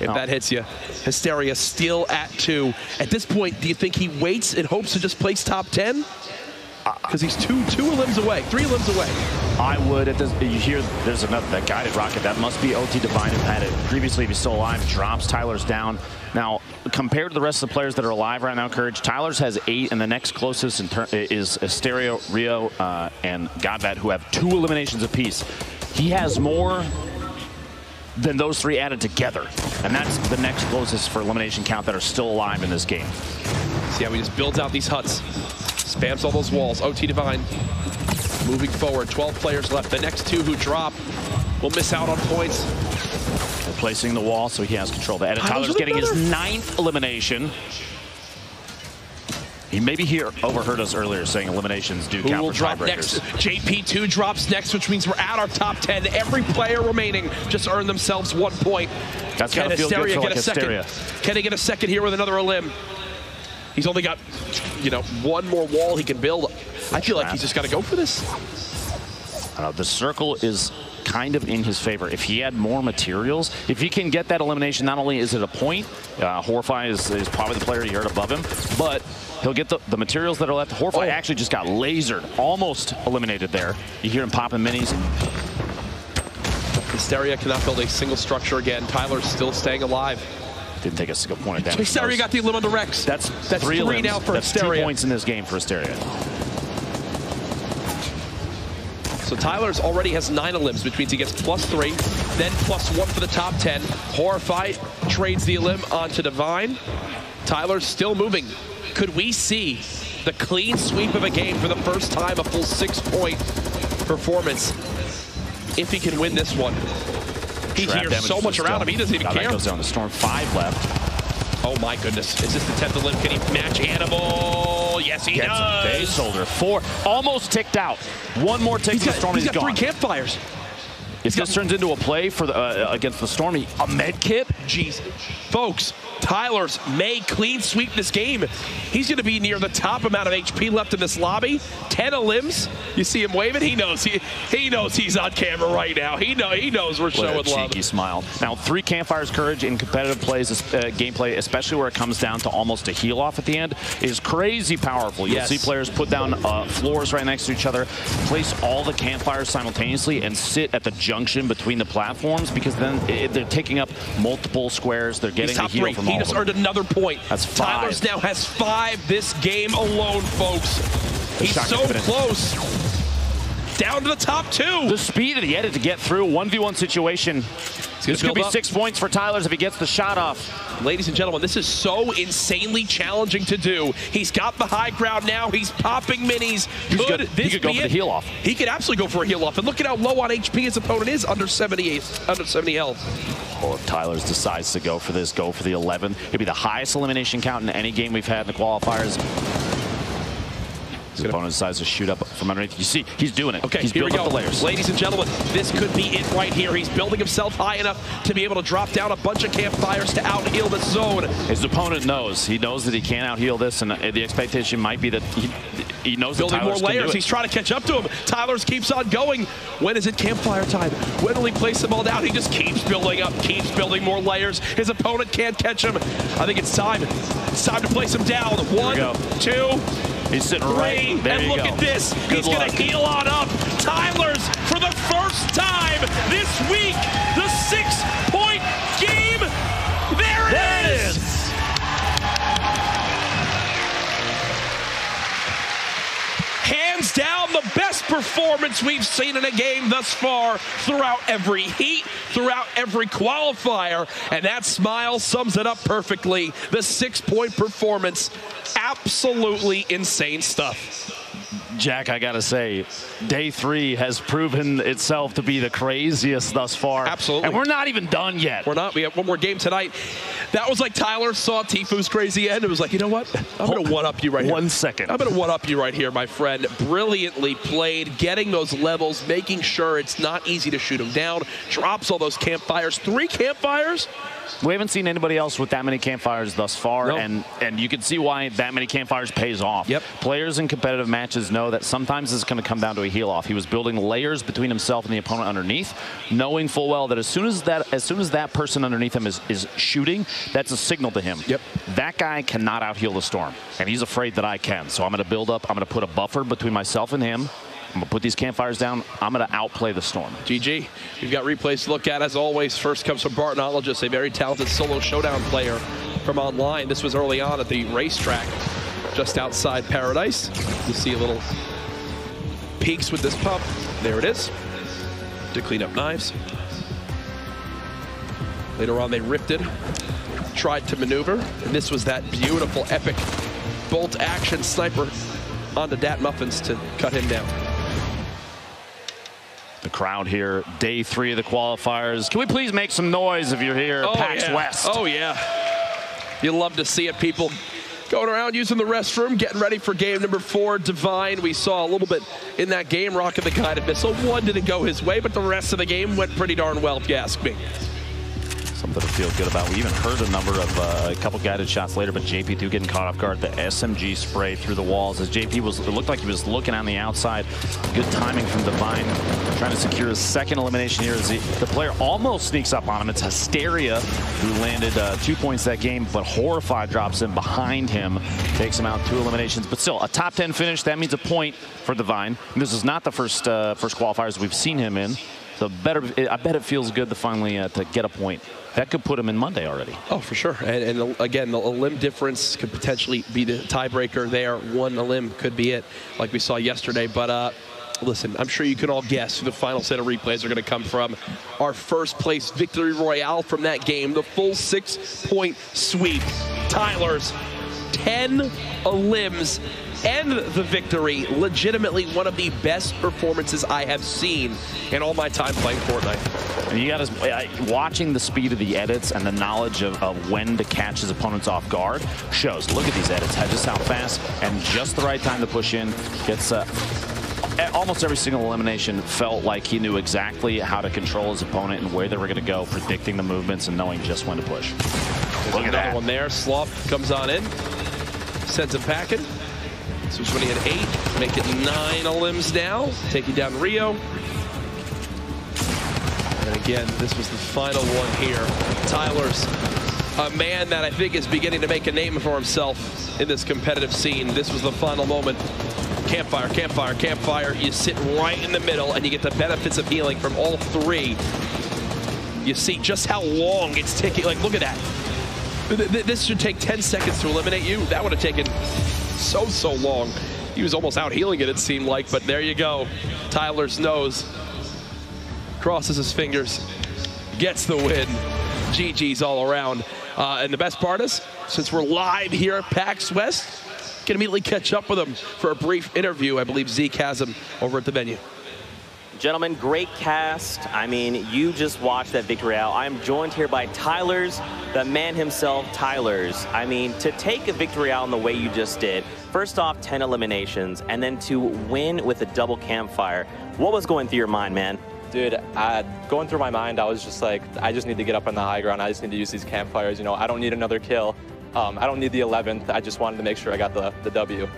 [SPEAKER 1] if that hits you. Hysteria still at 2. At this point, do you think he waits and hopes to just place top 10? Because he's 2 elims away, 3 elims away.
[SPEAKER 2] I would. You hear there's another, that guided rocket. That must be OT Divine who had it previously. If he's still alive, drops Tyler's down. Now, compared to the rest of the players that are alive right now, Courage, Tyler's has 8, and the next closest is Hysteria, Rio, and Godvat, who have 2 eliminations apiece. He has more than those 3 added together, and that's the next closest for elimination count that are still alive in this game.
[SPEAKER 1] See how he just builds out these huts, spams all those walls. OT Divine moving forward, 12 players left. The next 2 who drop will miss out on points.
[SPEAKER 2] Replacing the wall so he has control. The edit. Tyler's getting his 9th elimination. He maybe overheard us earlier saying eliminations do count for tiebreakers.
[SPEAKER 1] JP2 drops next, which means we're at our top 10. Every player remaining just earned themselves 1 point.
[SPEAKER 2] That's gotta feel good for like Hysteria.
[SPEAKER 1] Can he get a second here with another elim? He's only got, 1 more wall he can build. I feel like he's just got to go for this.
[SPEAKER 2] The circle is kind of in his favor. If he had more materials, if he can get that elimination, not only is it a point, Horfy is probably the player you heard above him, but he'll get the materials that are left. Horfy actually just got lasered, almost eliminated there. You hear him popping minis.
[SPEAKER 1] Hysteria cannot build a single structure again. Tyler's still staying alive.
[SPEAKER 2] Didn't take a single point of damage.
[SPEAKER 1] Hysteria got the elim on the Rex.
[SPEAKER 2] That's
[SPEAKER 1] 3 now for Hysteria.
[SPEAKER 2] That's 2 points in this game for Hysteria.
[SPEAKER 1] So Tyler's already has 9 elims, which means he gets +3, then +1 for the top 10. Horrify trades the elim onto Divine. Tyler's still moving. Could we see the clean sweep of a game for the first time, a full 6 point performance if he can win this one. He hears so much around him, he doesn't even care.
[SPEAKER 2] That goes down to Storm. 5 left.
[SPEAKER 1] Oh my goodness. Is this the 10th limb? Can he match Animal? Yes, he does.
[SPEAKER 2] Base holder. 4. Almost ticked out. One more tick to the Storm.
[SPEAKER 1] He's got 3 campfires.
[SPEAKER 2] If this turns into a play for the, against the Stormy, a med kit?
[SPEAKER 1] Jeez. Folks, Tyler's may clean sweep this game. He's going to be near the top amount of HP left in this lobby. 10 limbs. You see him waving? He knows. He knows he's on camera right now. He knows we're showing love.
[SPEAKER 2] What a cheeky smile. Now, 3 campfires courage in competitive plays, gameplay, especially where it comes down to almost a heal off at the end, is crazy powerful. You'll see players put down floors right next to each other, place all the campfires simultaneously, and sit at the junction between the platforms, because then they're taking up multiple squares. They're getting a heal from all of them. He just
[SPEAKER 1] earned another point.
[SPEAKER 2] That's 5.
[SPEAKER 1] Tyler's now has 5 this game alone, folks. He's so close. Down to the top 2.
[SPEAKER 2] The speed that he had to get through 1v1 situation. This could be 6 points for Tyler's if he gets the shot off.
[SPEAKER 1] Ladies and gentlemen, this is so insanely challenging to do. He's got the high ground now. He's popping minis.
[SPEAKER 2] He could go for the heal off.
[SPEAKER 1] He could absolutely go for a heal off. And look at how low on HP his opponent is, under 70 health.
[SPEAKER 2] Oh, if Tyler's decides to go for this, go for the 11. It'd be the highest elimination count in any game we've had in the qualifiers. His opponent decides to shoot up from underneath. You see, he's doing it.
[SPEAKER 1] Okay,
[SPEAKER 2] he's
[SPEAKER 1] here we
[SPEAKER 2] building
[SPEAKER 1] go.
[SPEAKER 2] up the layers.
[SPEAKER 1] Ladies and gentlemen, this could be it right here. He's building himself high enough to be able to drop down a bunch of campfires to out-heal this zone.
[SPEAKER 2] His opponent knows. He knows that he can't out-heal this, and the expectation might be that he knows that
[SPEAKER 1] building more layers. He's trying to catch up to him. Tyler's keeps on going. When is it campfire time? When will he place them all down? He just keeps building up, keeps building more layers. His opponent can't catch him. I think it's time. It's time to place him down. 1, 2.
[SPEAKER 2] He's sitting
[SPEAKER 1] 3,
[SPEAKER 2] right there.
[SPEAKER 1] And look at this. He's going to heal on up. Tyler's, for the first time this week, the 6-point game. There it is. Hands down, the best performance we've seen in a game thus far, throughout every heat, throughout every qualifier, and that smile sums it up perfectly. The 6-point performance, absolutely insane stuff.
[SPEAKER 2] Jack, I gotta say, day 3 has proven itself to be the craziest thus far.
[SPEAKER 1] Absolutely.
[SPEAKER 2] And we're not even done yet.
[SPEAKER 1] We're not. We have one more game tonight. That was like Tyler saw Tifu's crazy end. It was like, you know what? I'm going to one-up you right here.
[SPEAKER 2] 1 second.
[SPEAKER 1] I'm going to one-up you right here, my friend. Brilliantly played, getting those levels, making sure it's not easy to shoot him down. Drops all those campfires. 3 campfires.
[SPEAKER 2] We haven't seen anybody else with that many campfires thus far, and you can see why that many campfires pays off.
[SPEAKER 1] Yep.
[SPEAKER 2] Players in competitive matches know that sometimes it's going to come down to a heal off. He was building layers between himself and the opponent underneath, knowing full well that as soon as that person underneath him is shooting, that's a signal to him.
[SPEAKER 1] Yep.
[SPEAKER 2] That guy cannot out-heal the Storm, and he's afraid that I can. So I'm going to build up. I'm going to put a buffer between myself and him. I'm going to put these campfires down. I'm going to outplay the Storm.
[SPEAKER 1] GG. We've got replays to look at, as always. First comes from Bartonologist, a very talented solo showdown player from online. This was early on at the racetrack just outside Paradise. You see a little peaks with this pump. There it is. To clean up knives. Later on, they rifted, tried to maneuver. And this was that beautiful, epic bolt action sniper onto Dat Muffins to cut him down.
[SPEAKER 2] The crowd here, day 3 of the qualifiers. Can we please make some noise if you're here, PAX West?
[SPEAKER 1] Oh, yeah. You love to see it, people going around using the restroom, getting ready for game number 4, Divine. We saw a little bit in that game, rocking the guided missile. 1 didn't go his way, but the rest of the game went pretty darn well, if you ask me.
[SPEAKER 2] Something to feel good about. We even heard a number of a couple guided shots later, but JP2 getting caught off guard. The SMG spray through the walls as JP it looked like he was looking on the outside. Good timing from Divine, trying to secure his 2nd elimination here as the player almost sneaks up on him. It's Hysteria who landed 2 points that game, but Horrified drops in behind him, takes him out 2 eliminations. But still, a top 10 finish. That means a point for Divine. And this is not the first qualifiers we've seen him in. So I bet it feels good to finally to get a point. That could put him in Monday already.
[SPEAKER 1] Oh, for sure. And again, the limb difference could potentially be the tiebreaker there. 1 limb could be it, like we saw yesterday. But listen, I'm sure you can all guess who the final set of replays are going to come from. Our first place victory royale from that game, the full 6-point sweep. Tyler's 10 elims and the victory. Legitimately one of the best performances I have seen in all my time playing Fortnite.
[SPEAKER 2] And you got to, watching the speed of the edits and the knowledge of when to catch his opponents off guard shows. Look at these edits, just how fast and just the right time to push in. Gets almost every single elimination felt like he knew exactly how to control his opponent and where they were going to go, predicting the movements and knowing just when to push.
[SPEAKER 1] Look at that one there. Slop comes on in, sends him packing. So he's winning at 8, make it 9 elims now, taking down Rio. And again, this was the final one here. Tyler's a man that I think is beginning to make a name for himself in this competitive scene. This was the final moment. Campfire, campfire, campfire. You sit right in the middle and you get the benefits of healing from all 3. You see just how long it's taking. Like, look at that. This should take 10 seconds to eliminate you. That would have taken so long. He was almost out healing it seemed like, but there you go. Tyler's nose, crosses his fingers, gets the win. GG's all around. And the best part is, since we're live here at PAX West, can immediately catch up with him for a brief interview. I believe Zeke has him over at the venue.
[SPEAKER 4] Gentlemen, great cast. I mean, you just watched that victory out. I'm joined here by Tyler's, the man himself, Tyler's. I mean, to take a victory out in the way you just did, first off, 10 eliminations, and then to win with a double campfire. What was going through your mind, man?
[SPEAKER 6] Dude, going through my mind, I was just like, I just need to get up on the high ground. I just need to use these campfires. You know, I don't need another kill. I don't need the 11th. I just wanted to make sure I got the W.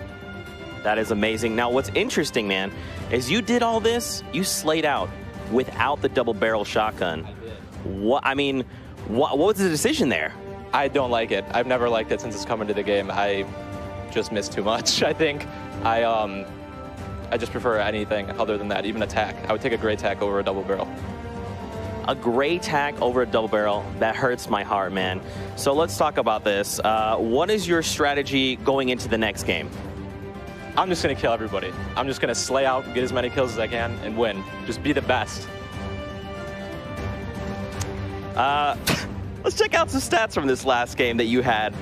[SPEAKER 4] That is amazing. Now, what's interesting, man, is you did all this, you slayed out without the double barrel shotgun. What was the decision there?
[SPEAKER 6] I don't like it. I've never liked it since it's come into the game. I just miss too much, I think. I just prefer anything other than that, even attack. I would take a gray tack over a double barrel.
[SPEAKER 4] A gray tack over a double barrel, that hurts my heart, man. So let's talk about this. What is your strategy going into the next game?
[SPEAKER 6] I'm just going to kill everybody. I'm just going to slay out, get as many kills as I can, and win. Just be the best.
[SPEAKER 4] Let's check out some stats from this last game that you had.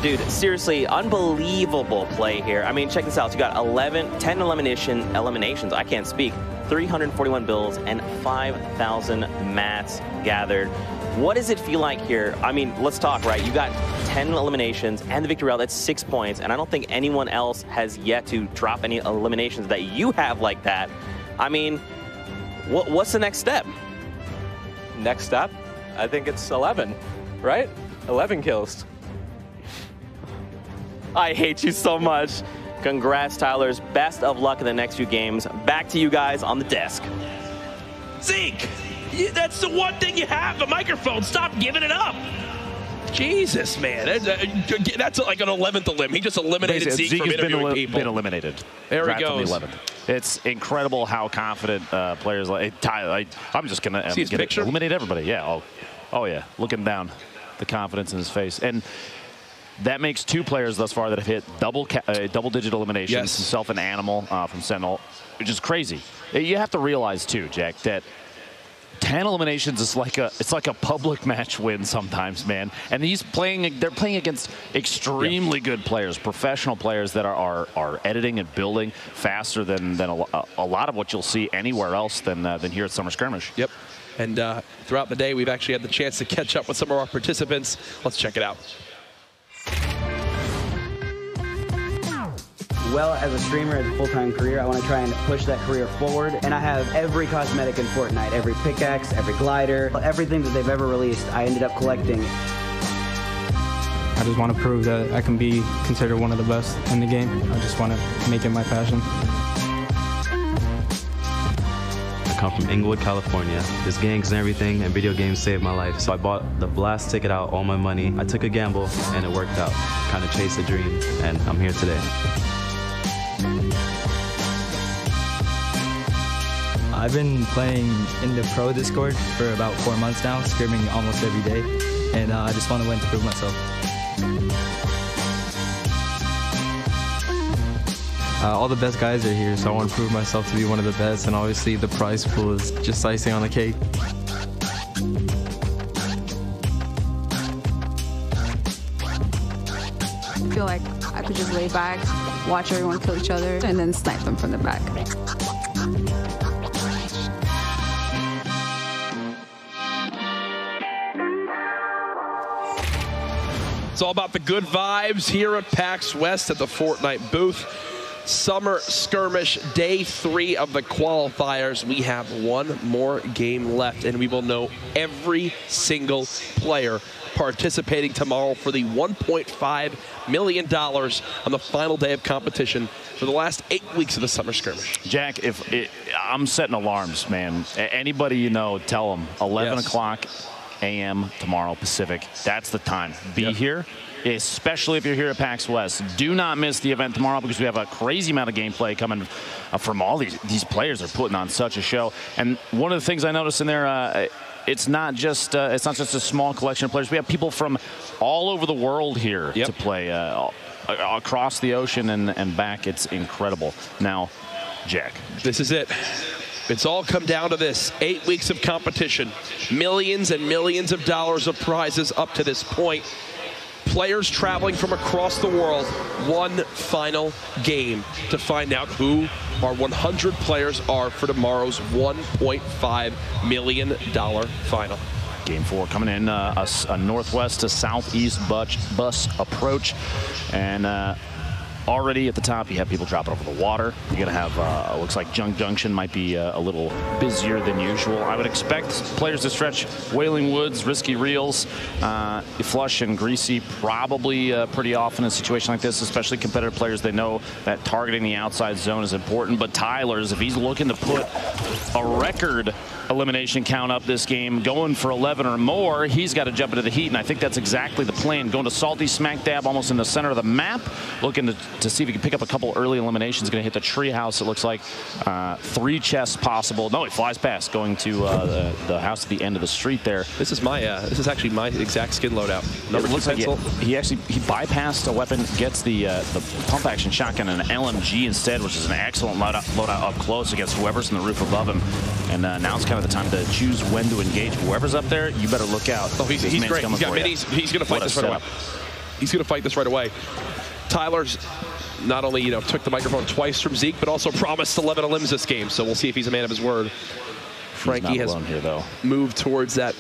[SPEAKER 4] Dude, seriously, unbelievable play here. I mean, check this out. You got 10 eliminations. I can't speak. 341 bills and 5,000 mats gathered. What does it feel like here? I mean, let's talk, right? You got 10 eliminations and the victory route. That's 6 points, and I don't think anyone else has yet to drop any eliminations that you have like that. I mean, what's the next step?
[SPEAKER 6] Next step? I think it's 11, right? 11 kills.
[SPEAKER 4] I hate you so much. Congrats, Tyler's. Best of luck in the next few games. Back to you guys on the desk.
[SPEAKER 1] Zeke, that's the one thing you have, the microphone. Stop giving it up. Jesus, man. That's like an 11th elim. He just eliminated Zeke from interviewing people.
[SPEAKER 2] Been eliminated.
[SPEAKER 1] There he goes.
[SPEAKER 2] The 11th. It's incredible how confident players like Tyler. I'm just going to eliminate everybody. Yeah. Oh, yeah. Looking down, the confidence in his face. And that makes 2 players thus far that have hit double-digit eliminations.
[SPEAKER 1] Yes.
[SPEAKER 2] Himself and Animal from Sentinel, which is crazy. You have to realize too, Jack, that 10 eliminations is like a public match win sometimes, man. And they're playing against extremely good players, professional players that are editing and building faster than a lot of what you'll see anywhere else than here at Summer Skirmish.
[SPEAKER 1] Yep. And throughout the day, we've actually had the chance to catch up with some of our participants. Let's check it out.
[SPEAKER 7] Well, as a streamer, as a full-time career, I want to try and push that career forward. And I have every cosmetic in Fortnite, every pickaxe, every glider, everything that they've ever released, I ended up collecting.
[SPEAKER 8] I just want to prove that I can be considered one of the best in the game. I just want to make it my passion.
[SPEAKER 9] I come from Inglewood, California. There's gangs and everything, and video games saved my life. So I bought the blast ticket out, all my money. I took a gamble, and it worked out. Kind of chased a dream, and I'm here today.
[SPEAKER 10] I've been playing in the pro Discord for about 4 months now, scrimming almost every day, and I just want to win to prove myself. All the best guys are here, so I want to prove myself to be one of the best, and obviously the prize pool is just icing on the cake.
[SPEAKER 11] feel like I could just lay back, watch everyone kill each other, and then snipe them from the back.
[SPEAKER 1] It's all about the good vibes here at PAX West at the Fortnite booth. Summer Skirmish, day 3 of the qualifiers. We have one more game left, and we will know every single player participating tomorrow for the $1.5 million on the final day of competition for the last 8 weeks of the Summer Skirmish.
[SPEAKER 2] Jack, I'm setting alarms, man. Anybody you know, tell them 11 o'clock a.m. tomorrow Pacific. That's the time. Be here, especially if you're here at PAX West. Do not miss the event tomorrow because we have a crazy amount of gameplay coming from all these players. Are putting on such a show. And one of the things I noticed in there, it's not just a small collection of players. We have people from all over the world here to play across the ocean and back. It's incredible. Now, Jack,
[SPEAKER 1] this is it. It's all come down to this. 8 weeks of competition, millions and millions of dollars of prizes up to this point. Players traveling from across the world, one final game to find out who our 100 players are for tomorrow's $1.5 million final.
[SPEAKER 2] Game 4 coming in, a northwest to southeast bus approach. And already at the top, you have people dropping over the water. You're going to have, looks like Junk Junction might be a little busier than usual. I would expect players to stretch Wailing Woods, Risky Reels, Flush and Greasy probably pretty often in a situation like this, especially competitive players. They know that targeting the outside zone is important. But Tyler's, if he's looking to put a record elimination count up this game, going for 11 or more, he's got to jump into the heat, and I think that's exactly the plan. Going to Salty smack dab almost in the center of the map, looking to see if he can pick up a couple early eliminations. Going to hit the treehouse. It looks like 3 chests possible. No, he flies past, going to the house at the end of the street there.
[SPEAKER 1] This is actually my exact skin loadout.
[SPEAKER 2] It looks like he bypassed a weapon, gets the pump action shotgun and an LMG instead, which is an excellent loadout up close against whoever's in the roof above him. And now it's kind of the time to choose when to engage. Whoever's up there, you better look out.
[SPEAKER 1] Oh, he's great. He's got minis. He's going to fight this right away. He's going to fight this right away. Tyler's not only took the microphone twice from Zeke, but also promised 11 elims this game. So we'll see if he's a man of his word. Frankie has moved towards that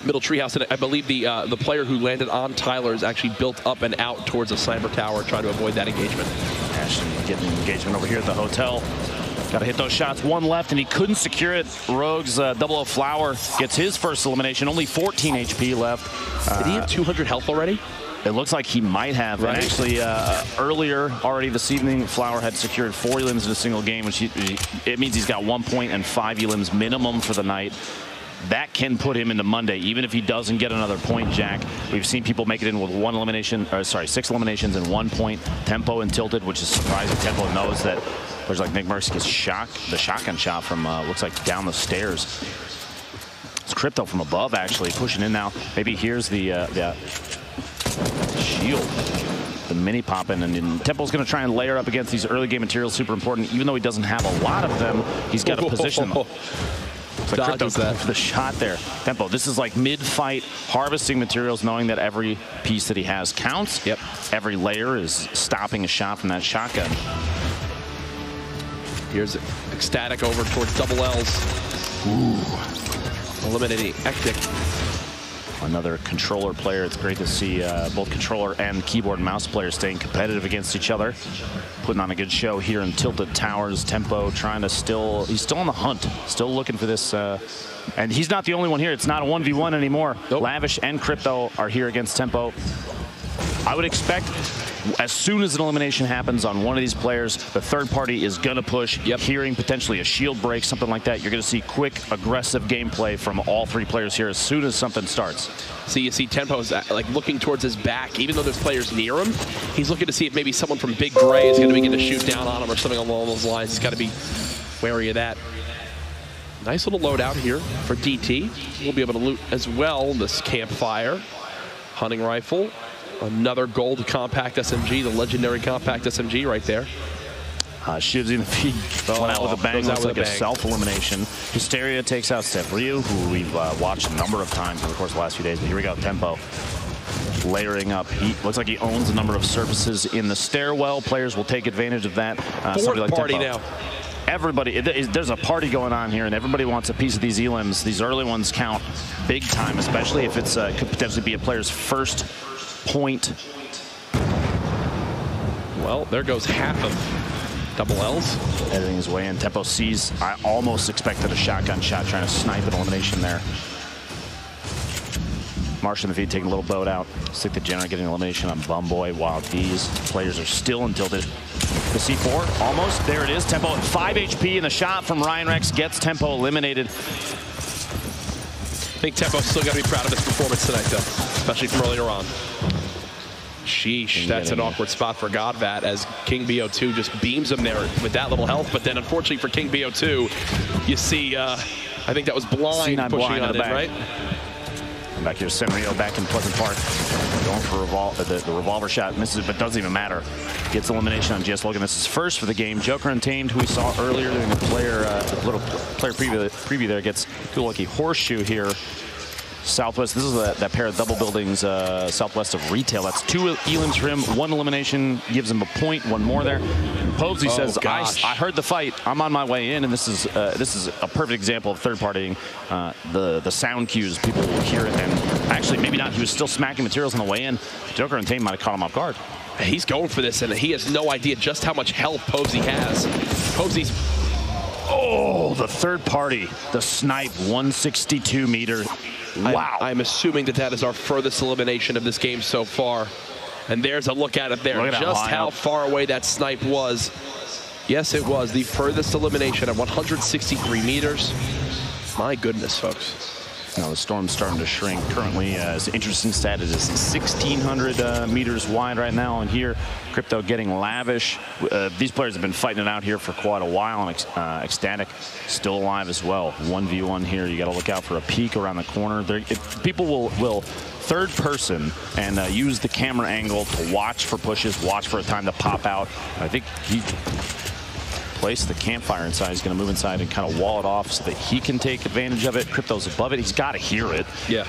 [SPEAKER 1] middle treehouse, and I believe the player who landed on Tyler is actually built up and out towards a sniper tower, trying to avoid that engagement.
[SPEAKER 2] Ashton getting an engagement over here at the hotel. Got to hit those shots. One left, and he couldn't secure it. Rogue's Double O Flower gets his first elimination. Only 14 HP left.
[SPEAKER 1] Did he have 200 health already?
[SPEAKER 2] It looks like he might have. Right. And actually, earlier already this evening, Flower had secured 4 elims in a single game, which it means he's got 1 point and 5 elims minimum for the night. That can put him into Monday, even if he doesn't get another point, Jack. We've seen people make it in with 6 eliminations and 1 point. Tempo and Tilted, which is surprising. Tempo knows that players like Nick Mercy gets the shotgun shot from, looks like down the stairs. It's Crypto from above, actually, pushing in now. Maybe here's the shield. The mini popping, and Tempo's going to try and layer up against these early game materials. Super important. Even though he doesn't have a lot of them, he's got to position them. Like Crypto for the shot there. Tempo, this is like mid-fight harvesting materials, knowing that every piece that he has counts.
[SPEAKER 1] Yep.
[SPEAKER 2] Every layer is stopping a shot from that shotgun.
[SPEAKER 1] Here's Ecstatic over towards Double L's. Ooh. Eliminating Ectic.
[SPEAKER 2] Another controller player. It's great to see both controller and keyboard and mouse players staying competitive against each other. Putting on a good show here in Tilted Towers. Tempo trying to he's still on the hunt. Still looking for this. And he's not the only one here. It's not a 1v1 anymore. Nope. Lavish and Crypto are here against Tempo. I would expect as soon as an elimination happens on one of these players, the third party is going to push, hearing potentially a shield break, something like that. You're going to see quick, aggressive gameplay from all 3 players here as soon as something starts.
[SPEAKER 1] So you see Tempo's like looking towards his back, even though there's players near him. He's looking to see if maybe someone from Big Gray is going to begin to shoot down on him or something along those lines. He's got to be wary of that. Nice little loadout here for DT. We'll be able to loot as well this campfire. Hunting rifle. Another gold compact SMG, the legendary compact SMG right there.
[SPEAKER 2] Shoots in the feet. Went out with a bang. Looks like a self-elimination. Hysteria takes out Steph Ryu, who we've watched a number of times over the course of the last few days. But here we go, Tempo. layering up. He looks like he owns a number of surfaces in the stairwell. Players will take advantage of that.
[SPEAKER 1] Fourth party now.
[SPEAKER 2] Everybody, there's a party going on here, and everybody wants a piece of these elims. These early ones count big time, especially if it's could potentially be a player's first point.
[SPEAKER 1] Well, there goes half of double L's.
[SPEAKER 2] Editing his way in. Tempo sees. I almost expected a shotgun shot trying to snipe an elimination there. Marsh in the feed taking a little boat out. Stick the General getting elimination on Bumboy while these players are still untilted. The C4 almost. There it is. Tempo at 5 HP, and the shot from Ryan Rex gets Tempo eliminated.
[SPEAKER 1] I think Tempo's still got to be proud of his performance tonight, though, especially from earlier on. Sheesh, that's an awkward spot for Godvat as King BO2 just beams him there with that little health. But then, unfortunately for King BO2, you see, I think that was blind
[SPEAKER 2] C9
[SPEAKER 1] pushing
[SPEAKER 2] blind
[SPEAKER 1] on it, right?
[SPEAKER 2] And back here, Senrio back in Pleasant Park, going for the revolver shot, misses it, but doesn't even matter. Gets elimination on GS Logan. This is first for the game. Joker Untamed, who we saw earlier during the little player preview there, gets cool lucky horseshoe here. Southwest, this is that pair of double buildings southwest of retail. That's 2 elims for him. 1 elimination gives him a point. 1 more there. Posey says, I heard the fight. I'm on my way in, and this is a perfect example of third partying. The sound cues, people will hear it, and actually maybe not. He was still smacking materials on the way in. Joker Untamed might have caught him off guard.
[SPEAKER 1] He's going for this, and he has no idea just how much health Posey has. Posey's.
[SPEAKER 2] Oh, the third party, the snipe, 162 meter. Wow.
[SPEAKER 1] I'm assuming that is our furthest elimination of this game so far. And there's a look at it there. Just how far away that snipe was. Yes, it was the furthest elimination at 163 meters. My goodness, folks.
[SPEAKER 2] Now the storm's starting to shrink. Currently, it's an interesting stat. It is 1,600 meters wide right now. And here, Crypto getting lavish. These players have been fighting it out here for quite a while. And Ecstatic still alive as well. 1v1 here. You got to look out for a peek around the corner. People will third person and use the camera angle to watch for pushes, watch for a time to pop out. I think he placed the campfire inside. He's going to move inside and kind of wall it off so that he can take advantage of it. Crypto's above it. He's got to hear it.
[SPEAKER 1] Yeah.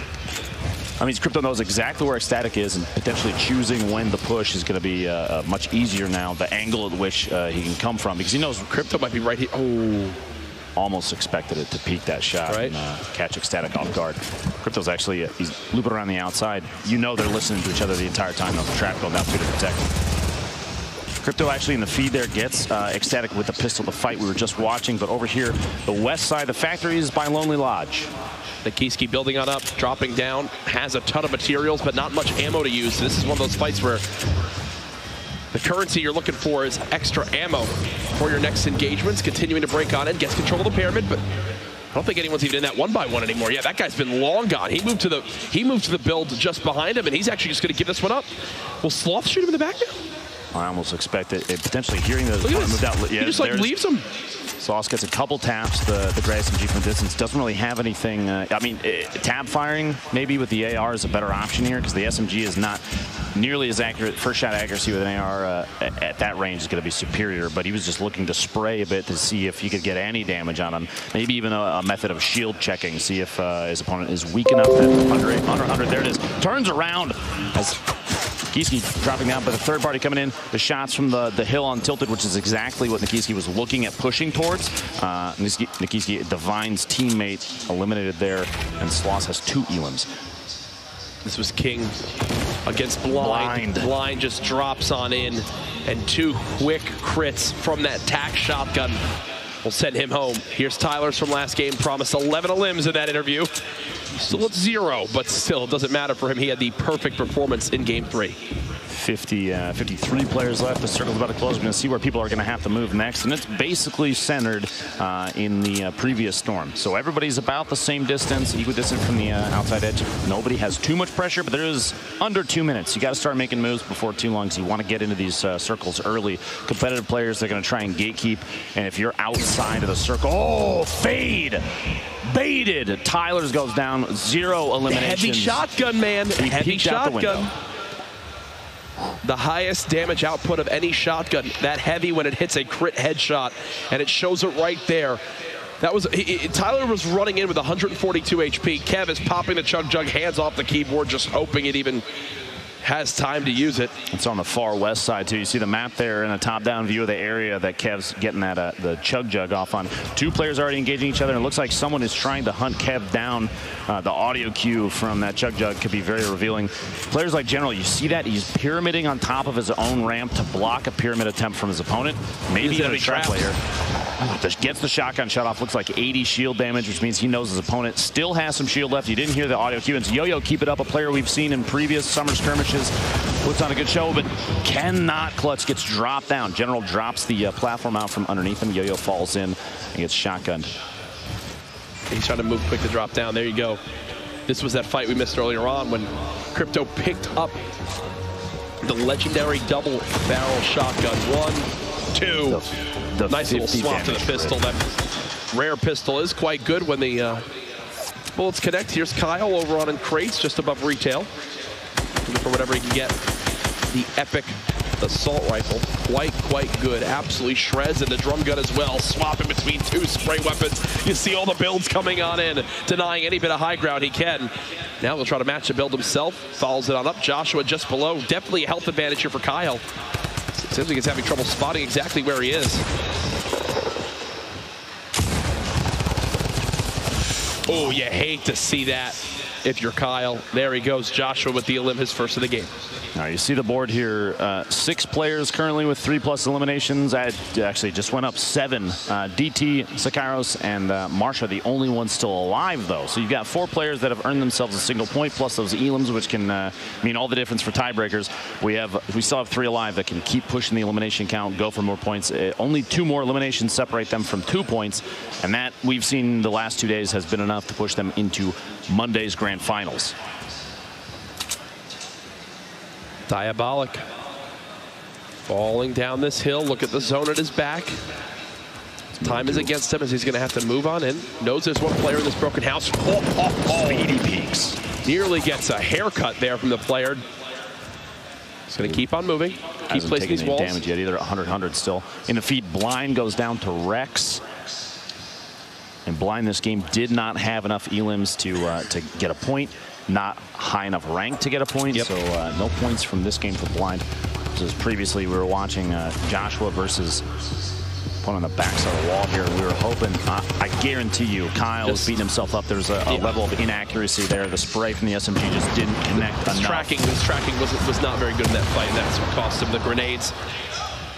[SPEAKER 2] I mean, Crypto knows exactly where Ecstatic is, and potentially choosing when the push is going to be much easier now. The angle at which he can come from, because he knows
[SPEAKER 1] Crypto might be right here. Oh.
[SPEAKER 2] Almost expected it to peek that shot and catch Ecstatic off guard. Crypto's actually, he's looping around the outside. You know they're listening to each other the entire time. Though the trap going down to protect. Crypto actually in the feed there gets Ecstatic with the pistol to fight we were just watching. But over here, the west side, the factory is by Lonely Lodge.
[SPEAKER 1] Nikiski building on up, dropping down, has a ton of materials, but not much ammo to use. This is one of those fights where the currency you're looking for is extra ammo for your next engagements. Continuing to break on it, gets control of the pyramid, but I don't think anyone's even in that 1-by-1 anymore. Yeah, that guy's been long gone. He moved to the build just behind him, and he's actually just going to give this one up. Will Sloth shoot him in the back now?
[SPEAKER 2] I almost expected it potentially hearing the
[SPEAKER 1] moved out. Yeah, he just like leaves him.
[SPEAKER 2] Sloth gets a couple taps. The gray SMG from distance doesn't really have anything. I mean, tab firing maybe with the AR is a better option here because the SMG is not nearly as accurate. First shot accuracy with an AR at that range is going to be superior. But he was just looking to spray a bit to see if he could get any damage on him. Maybe even a method of shield checking. See if his opponent is weak enough that under 100. There it is. Turns around as Nikiski dropping down, but the third party coming in. The shots from the hill on Tilted, which is exactly what Nikiski was looking at pushing towards. Nikiski, Divine's teammate, eliminated there, and Sloss has 2 elims.
[SPEAKER 1] This was King against Blind. Blind just drops on in, and 2 quick crits from that tack shotgun will send him home. Here's Tyler's from last game, promised 11 elims in that interview. Still at 0, but still, it doesn't matter for him. He had the perfect performance in game 3.
[SPEAKER 2] 53 players left. The circle's about to close. We're going to see where people are going to have to move next, and it's basically centered in the previous storm. So everybody's about the same distance, equidistant from the outside edge. Nobody has too much pressure, but there is under 2 minutes. You got to start making moves before too long, so you want to get into these circles early. Competitive players, they're going to try and gatekeep, and if you're outside of the circle, oh, fade! Baited. Tyler's goes down, 0 eliminations.
[SPEAKER 1] Heavy shotgun, man. Heavy shotgun. The highest damage output of any shotgun. That heavy when it hits a crit headshot, and it shows it right there. That was Tyler was running in with 142 HP. Kev is popping the chug jug, hands off the keyboard, just hoping it even has time to use it.
[SPEAKER 2] It's on the far west side, too. You see the map there in a top-down view of the area that Kev's getting that the chug jug off on. Two players already engaging each other. It looks like someone is trying to hunt Kev down. The audio cue from that chug jug could be very revealing. Players like General, you see that? He's pyramiding on top of his own ramp to block a pyramid attempt from his opponent. Maybe even a trap player. Gets the shotgun shut off. Looks like 80 shield damage, which means he knows his opponent still has some shield left. You didn't hear the audio cue. It's Yo-Yo, keep it up, a player we've seen in previous summer skirmishes. Puts on a good show, but cannot clutch. Gets dropped down. General drops the platform out from underneath him. Yo-Yo falls in and gets shotgunned.
[SPEAKER 1] He's trying to move quick to drop down. There you go. This was that fight we missed earlier on when Crypto picked up the legendary double barrel shotgun. 1, 2.
[SPEAKER 2] The
[SPEAKER 1] nice little swap to the pistol. That rare pistol is quite good when the bullets connect. Here's Kyle over on in crates just above retail. Looking for whatever he can get. The epic assault rifle. Quite good. Absolutely shreds, and the drum gun as well. Swapping between two spray weapons. You see all the builds coming on in, denying any bit of high ground he can. Now he'll try to match the build himself. Follows it on up. Joshua just below. Definitely a health advantage here for Kyle. Seems like he's having trouble spotting exactly where he is. Oh, you hate to see that if you're Kyle. There he goes, Joshua with the elim, his first of the game.
[SPEAKER 2] Now you see the board here, 6 players currently with 3+ eliminations. Actually just went up 7. DT, Sakairos, and Marsha, the only ones still alive though. So you've got 4 players that have earned themselves a single point, plus those elims, which can mean all the difference for tiebreakers. We still have 3 alive that can keep pushing the elimination count, go for more points. Only 2 more eliminations separate them from 2 points, and that we've seen the last 2 days has been enough to push them into Monday's grand finals.
[SPEAKER 1] Diabolic. Falling down this hill. Look at the zone at his back. Time is against him as he's going to have to move on in. Knows there's one player in this broken house.
[SPEAKER 2] Speedy peaks.
[SPEAKER 1] Nearly gets a haircut there from the player. He's going to keep on moving. Keep placing these walls.
[SPEAKER 2] Damage yet either. 100 still. In the feed, Blind goes down to Rex. And Blind this game did not have enough elims to get a point. Not high enough rank to get a point, so no points from this game for Blind. As previously we were watching Joshua versus one on the backside of the wall here. We were hoping, I guarantee you, Kyle was beating himself up. There's a level of inaccuracy there. The spray from the SMG just didn't connect enough.
[SPEAKER 1] His tracking was not very good in that fight, and that's what cost him the grenades.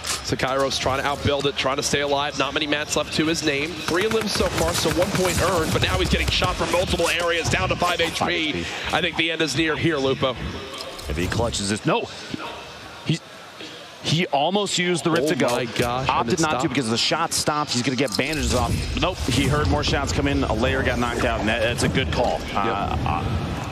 [SPEAKER 1] Sakairos trying to outbuild it, trying to stay alive. Not many mats left to his name. 3 limbs so far, so 1 point earned, but now he's getting shot from multiple areas, down to 5 HP. I think the end is near here, Lupo.
[SPEAKER 2] If he clutches this, no. He almost used the rip to go.
[SPEAKER 1] Oh my gosh.
[SPEAKER 2] Opted not to because the shot stopped. He's going to get bandages off. Nope, he heard more shots come in. A layer got knocked out, and that's a good call.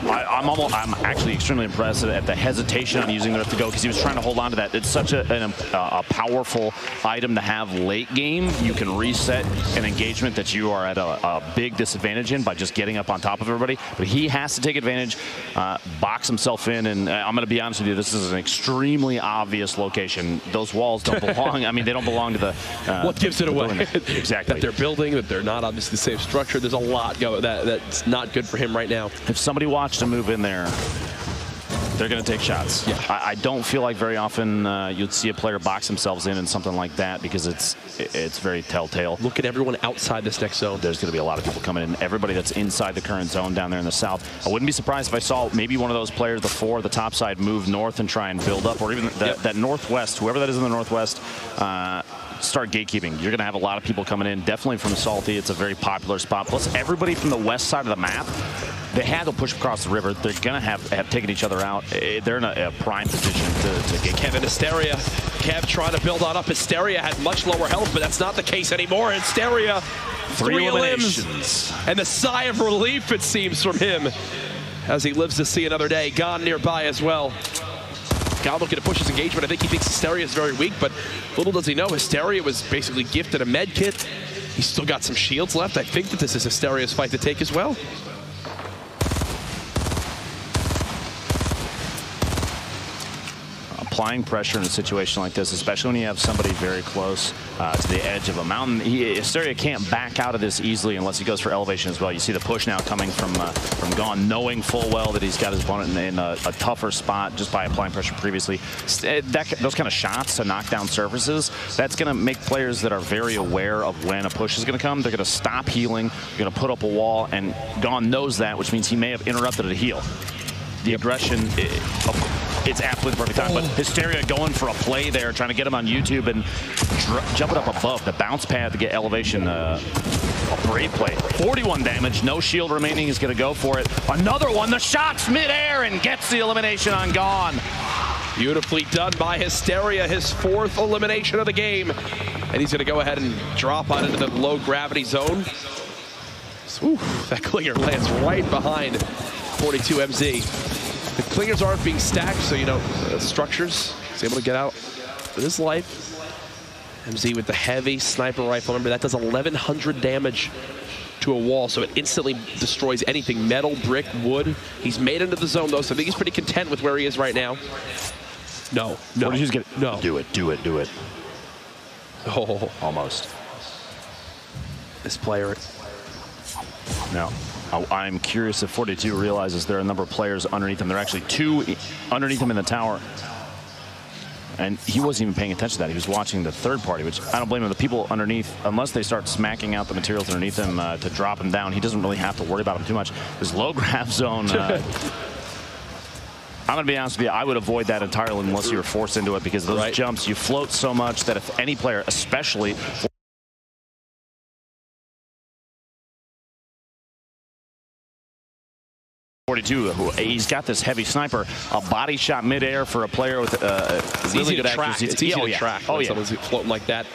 [SPEAKER 2] I'm actually extremely impressed at the hesitation on using the rip to go because he was trying to hold on to that. It's such a powerful item to have late game. You can reset an engagement that you are at a big disadvantage in by just getting up on top of everybody. But he has to take advantage, box himself in, and I'm going to be honest with you, this is an extremely obvious location. Those walls don't belong. I mean, they don't belong to the.
[SPEAKER 1] What gives it away?
[SPEAKER 2] Exactly.
[SPEAKER 1] That they're building, that they're not obviously the same structure. There's a lot that's not good for him right now.
[SPEAKER 2] If somebody watched him move in there, they're going to take shots. Yeah. I don't feel like very often you'd see a player box themselves in something like that because it's very telltale.
[SPEAKER 1] Look at everyone outside this next zone.
[SPEAKER 2] There's going to be a lot of people coming in. Everybody that's inside the current zone down there in the south. I wouldn't be surprised if I saw maybe one of those players, the 4, the top side, move north and try and build up, or even that northwest, whoever that is in the northwest, start gatekeeping. You're going to have a lot of people coming in, definitely from Salty. It's a very popular spot. Plus, everybody from the west side of the map, they had to push across the river. They're going to have taken each other out. They're in a prime position to get
[SPEAKER 1] Kevin Hysteria. Kev trying to build on up. Hysteria had much lower health, but that's not the case anymore. Hysteria, 3 eliminations. And the sigh of relief, it seems, from him as he lives to see another day. Gone nearby as well. Kyle looking to push his engagement. I think he thinks Hysteria is very weak, but little does he know, Hysteria was basically gifted a med kit. He's still got some shields left. I think that this is Hysteria's fight to take as well.
[SPEAKER 2] applying pressure in a situation like this, especially when you have somebody very close to the edge of a mountain. Hysteria can't back out of this easily unless he goes for elevation as well. You see the push now coming from Gone, knowing full well that he's got his opponent in a tougher spot just by applying pressure previously. Those kind of shots to knock down surfaces, that's going to make players that are very aware of when a push is going to come. They're going to stop healing, they're going to put up a wall, and Gone knows that, which means he may have interrupted a heal. The aggression, it's absolutely perfect time, but Hysteria going for a play there, trying to get him on YouTube and jumping up above the bounce pad to get elevation. A brave play. 41 damage, no shield remaining. He's going to go for it. Another one, the shot's midair and gets the elimination on Gone.
[SPEAKER 1] Beautifully done by Hysteria, his 4th elimination of the game. And he's going to go ahead and drop out into the low gravity zone. Ooh, that clinger lands right behind 42 MZ. The clingers aren't being stacked, so you know, structures. He's able to get out with his life. MZ with the heavy sniper rifle. Remember, that does 1,100 damage to a wall, so it instantly destroys anything. Metal, brick, wood. He's made into the zone, though, so I think he's pretty content with where he is right now. No.
[SPEAKER 2] He's gonna,
[SPEAKER 1] no.
[SPEAKER 2] Do it.
[SPEAKER 1] Oh.
[SPEAKER 2] Almost.
[SPEAKER 1] This player.
[SPEAKER 2] Now, I'm curious if 42 realizes there are a number of players underneath him. There are actually 2 underneath him in the tower. And he wasn't even paying attention to that. He was watching the third party, which I don't blame him. The people underneath, unless they start smacking out the materials underneath him to drop him down, he doesn't really have to worry about him too much. This low grab zone, I'm going to be honest with you, I would avoid that entirely unless you were forced into it, because those jumps, you float so much that if any player, especially 42, he's got this heavy sniper, a body shot midair for a player with really good accuracy.
[SPEAKER 1] It's easy to track when someone's floating like that.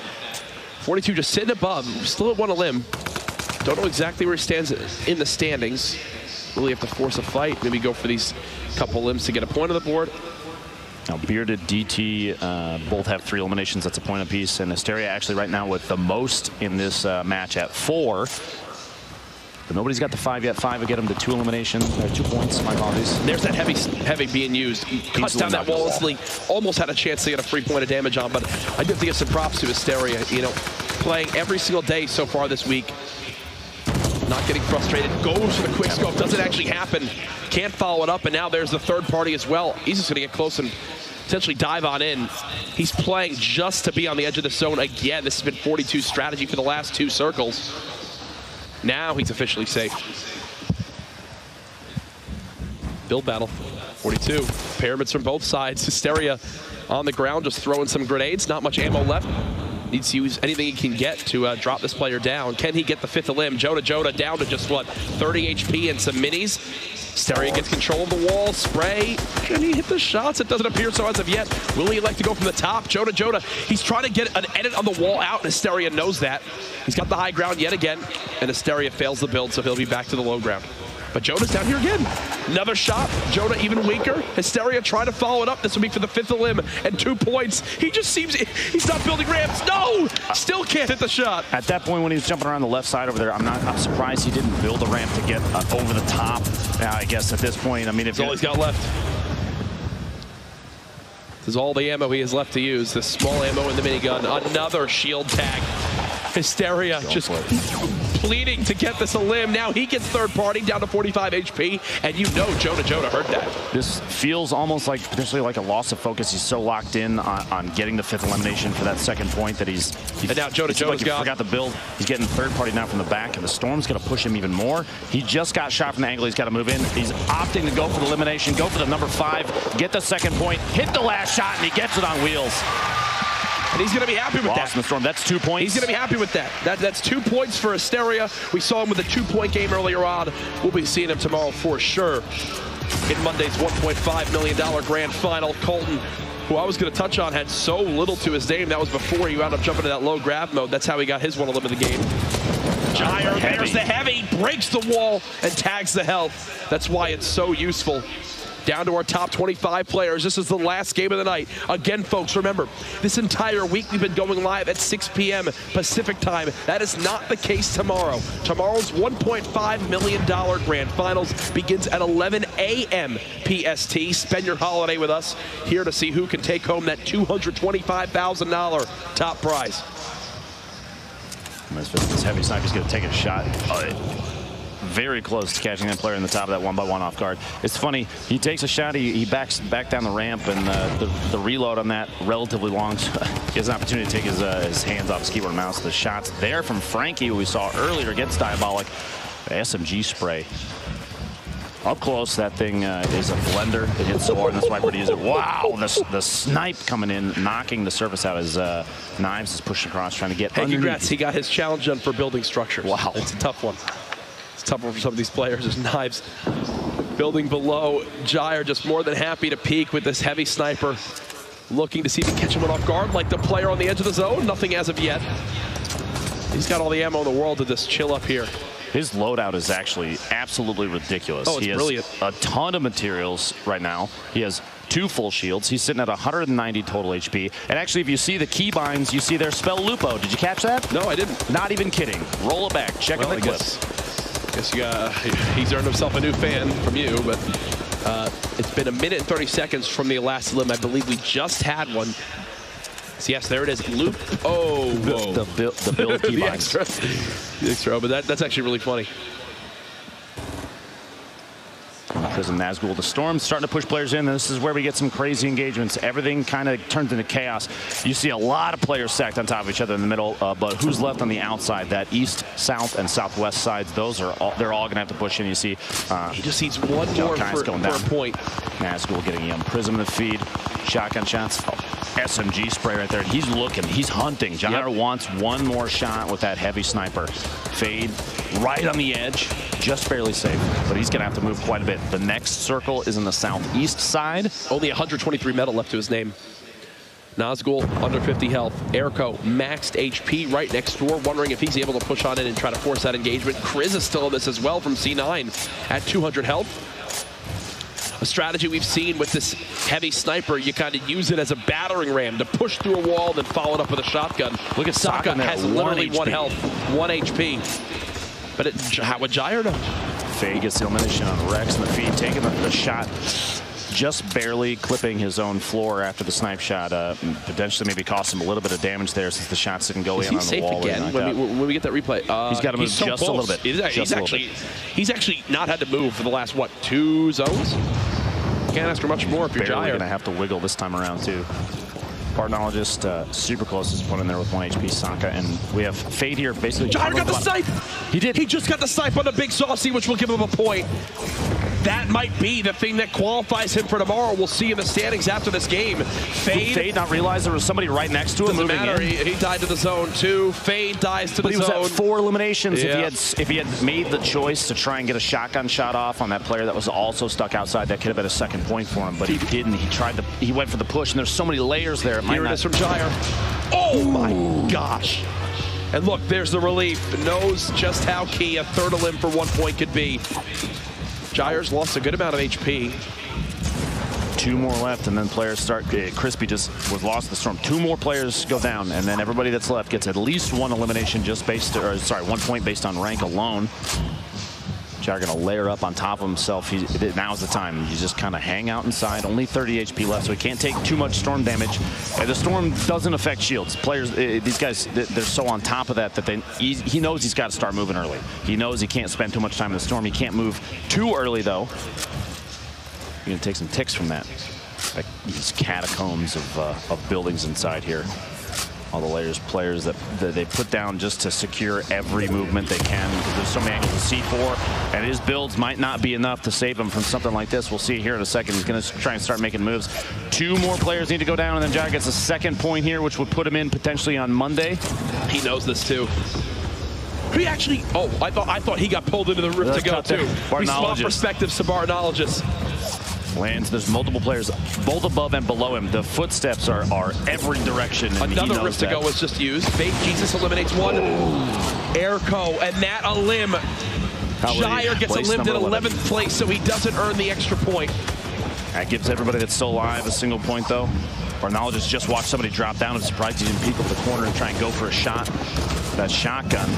[SPEAKER 1] 42 just sitting above, still at 1 limb. Don't know exactly where he stands in the standings. Really have to force a fight, maybe go for these couple limbs to get a point on the board.
[SPEAKER 2] Now, Bearded, DT, both have 3 eliminations. That's a point apiece. And Hysteria actually right now with the most in this match at 4. But nobody's got the 5 yet. 5 will get him to 2 eliminations. 2 points. My apologies.
[SPEAKER 1] There's that heavy being used. He cuts down that wall instantly. Almost had a chance to get a free point of damage on, but I do have to give some props to Hysteria. You know, playing every single day so far this week. Not getting frustrated. Goes for the quick scope. Doesn't actually happen. Can't follow it up, and now there's the third party as well. He's just going to get close and potentially dive on in. He's playing just to be on the edge of the zone again. This has been 42's strategy for the last 2 circles. Now he's officially safe. Build battle. 42. Pyramids from both sides. Hysteria on the ground, just throwing some grenades. Not much ammo left. Needs to use anything he can get to drop this player down. Can he get the 5th limb? Joda down to just, what, 30 HP and some minis. Hysteria gets control of the wall. Spray. Can he hit the shots? It doesn't appear so as of yet. Will he elect to go from the top? Joda. He's trying to get an edit on the wall out, and Hysteria knows that. He's got the high ground yet again, and Hysteria fails the build, so he'll be back to the low ground. But Joda's down here again. Another shot. Joda even weaker. Hysteria trying to follow it up. This will be for the 5th limb and 2 points. He just seems, he's not building ramps. No! Still can't hit the shot.
[SPEAKER 2] At that point when he was jumping around the left side over there, I'm surprised he didn't build a ramp to get over the top. I guess at this point, I mean, if
[SPEAKER 1] that's all he's got left. This is all the ammo he has left to use. The small ammo in the minigun. Another shield tag. Hysteria just pleading to get this a limb. Now he gets third party down to 45 HP, and you know Joda heard that.
[SPEAKER 2] This feels almost like potentially like a loss of focus. He's so locked in on getting the 5th elimination for that 2nd point that he's
[SPEAKER 1] and now Joda's
[SPEAKER 2] like he forgot the build. He's getting third party now from the back, and the Storm's going to push him even more. He just got shot from the angle. He's got to move in. He's opting to go for the elimination, go for the number 5, get the 2nd point, hit the last shot, and he gets it on wheels.
[SPEAKER 1] And he's going to be happy with that.
[SPEAKER 2] In the Storm. That's 2 points.
[SPEAKER 1] He's going to be happy with that. That's 2 points for Hysteria. We saw him with a 2-point game earlier on. We'll be seeing him tomorrow for sure in Monday's $1.5 million grand final. Colton, who I was going to touch on, had so little to his name. That was before he wound up jumping to that low grab mode. That's how he got his 1 limb of the game. Gyre, there's the heavy, breaks the wall and tags the health. That's why it's so useful. down to our top 25 players. This is the last game of the night. Again, folks, remember, this entire week we've been going live at 6 p.m. Pacific time. That is not the case tomorrow. Tomorrow's $1.5 million grand finals begins at 11 a.m. PST. Spend your holiday with us here to see who can take home that $225,000 top prize.
[SPEAKER 2] This heavy sniper's going to take a shot. Very close to catching that player in the top of that 1-by-1 off guard. It's funny, he takes a shot, he backs back down the ramp, and the reload on that relatively long. He has an opportunity to take his hands off his keyboard and mouse. The shots there from Frankie, who we saw earlier, gets diabolic. The SMG spray. Up close, that thing is a blender. It hits so hard, and that's why we're using it. Wow, the snipe coming in, knocking the surface out as Knives is pushing across, trying to get underneath.
[SPEAKER 1] Congrats, he got his challenge done for building structures. Wow. It's a tough one. It's a tough one for some of these players. There's Knives building below. Jair just more than happy to peek with this heavy sniper, looking to see if he can catch him off guard like the player on the edge of the zone. Nothing as of yet. He's got all the ammo in the world to just chill up here.
[SPEAKER 2] His loadout is actually absolutely ridiculous.
[SPEAKER 1] Oh, it's brilliant.
[SPEAKER 2] He has a ton of materials right now. He has 2 full shields. He's sitting at 190 total HP. And actually, if you see the keybinds, you see their spell Lupo. Did you catch that?
[SPEAKER 1] No, I didn't.
[SPEAKER 2] Not even kidding. Roll it back. Check the clips.
[SPEAKER 1] He's earned himself a new fan from you, but it's been 1 minute and 30 seconds from the last limb. I believe we just had one. So yes, there it is. Loop. Oh, whoa.
[SPEAKER 2] The build keybinds.
[SPEAKER 1] the extra, but that's actually really funny.
[SPEAKER 2] Prism Nazgul, the Storm starting to push players in. This is where we get some crazy engagements. Everything kind of turns into chaos. You see a lot of players stacked on top of each other in the middle, but who's left on the outside? That east, south, and southwest sides, they're all going to have to push in. You see
[SPEAKER 1] he just needs one more for a point.
[SPEAKER 2] Nazgul getting young Prism in the feed. Shotgun shots. SMG spray right there. He's looking. He's hunting. Jair wants one more shot with that heavy sniper. Fade right on the edge. Just barely safe, but he's going to have to move quite a bit. The next circle is in the southeast side.
[SPEAKER 1] Only 123 metal left to his name. Nazgul under 50 health. Airco maxed HP right next door, wondering if he's able to push on in and try to force that engagement. Kriz is still in this as well from C9 at 200 health. A strategy we've seen with this heavy sniper, you kind of use it as a battering ram to push through a wall, then follow it up with a shotgun.
[SPEAKER 2] Look at
[SPEAKER 1] Saka has literally 1 health, 1 HP. But how would Jair know?
[SPEAKER 2] Faye gets the elimination on Rex in the feed, taking the shot, just barely clipping his own floor after the snipe shot. Potentially maybe cost him a little bit of damage there since the shots didn't go in on the
[SPEAKER 1] safe
[SPEAKER 2] wall.
[SPEAKER 1] Again when we get that replay?
[SPEAKER 2] He's got to move just a little bit.
[SPEAKER 1] He's actually not had to move for the last, what, 2 zones? Can't ask for much more if you're Jair.
[SPEAKER 2] Going to have to wiggle this time around, too. Partnologist super close to his opponent there with 1 HP, Saka, and we have Fade here basically.
[SPEAKER 1] Jair got the snipe!
[SPEAKER 2] He did.
[SPEAKER 1] He just got the snipe on the big saucy, which will give him a point. That might be the thing that qualifies him for tomorrow. We'll see in the standings after this game.
[SPEAKER 2] Fade not realize there was somebody right next to him moving in.
[SPEAKER 1] He died to the zone too. Fade dies to the zone.
[SPEAKER 2] He was at 4 eliminations. Yeah. If he had made the choice to try and get a shotgun shot off on that player that was also stuck outside, that could have been a second point for him. But he didn't. He went for the push, and there's so many layers there.
[SPEAKER 1] Here it is from Jair. Oh my gosh. And look, there's the relief. Knows just how key a third of limb for 1 point could be. Jair's lost a good amount of HP.
[SPEAKER 2] 2 more left, and then players start. Crispy just was lost the storm. 2 more players go down, and then everybody that's left gets at least 1 elimination just based, or sorry, 1 point based on rank alone. Jair going to layer up on top of himself. Now's the time. You just kind of hang out inside. Only 30 HP left, so he can't take too much storm damage. The storm doesn't affect shields. Players, these guys, they're so on top of that he knows he's got to start moving early. He knows he can't spend too much time in the storm. He can't move too early, though. You're going to take some ticks from that. Like these catacombs of buildings inside here. All the players that they put down just to secure every movement they can. There's so many angles of C4, and his builds might not be enough to save him from something like this. We'll see here in a second. He's going to try and start making moves. 2 more players need to go down, and then Jair gets a second point here, which would put him in potentially on Monday.
[SPEAKER 1] He knows this too. He actually, I thought he got pulled into the rift to go too. We swap perspectives to Barnologist.
[SPEAKER 2] Lands. There's multiple players, both above and below him. The footsteps are every direction.
[SPEAKER 1] Another rift to go was just used. Fake Jesus eliminates 1. Airco, and that a limb. Jair gets a limb in 11th place, so he doesn't earn the extra point.
[SPEAKER 2] That gives everybody that's still alive a single point, though. Barnologist just watched somebody drop down. I'm surprised he didn't peek over the corner and try and go for a shot. That shotgun.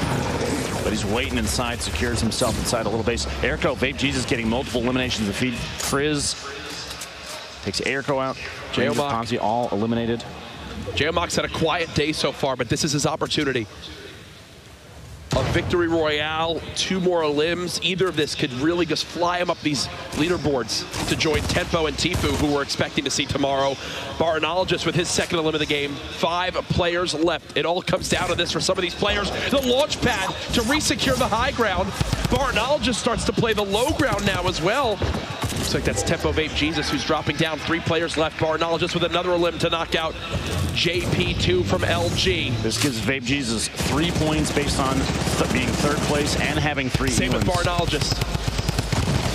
[SPEAKER 2] But he's waiting inside, secures himself inside a little base. Airco, Vape Jesus getting multiple eliminations to feed. Frizz takes Airco out. Ponzi all eliminated.
[SPEAKER 1] Geomoc's had a quiet day so far, but this is his opportunity. A victory royale, 2 more limbs. Either of this could really just fly him up these leaderboards to join Tempo and Tfue, who we're expecting to see tomorrow. Barnologist with his second elim of the game. 5 players left. It all comes down to this for some of these players. The launch pad to re-secure the high ground. Barnologist starts to play the low ground now as well. Looks like that's Tempo Vape Jesus who's dropping down. 3 players left. Barnologist with another elim to knock out JP2 from LG.
[SPEAKER 2] This gives Vape Jesus 3 points based on being 3rd place and having 3
[SPEAKER 1] Same
[SPEAKER 2] elims.
[SPEAKER 1] with Barnologist.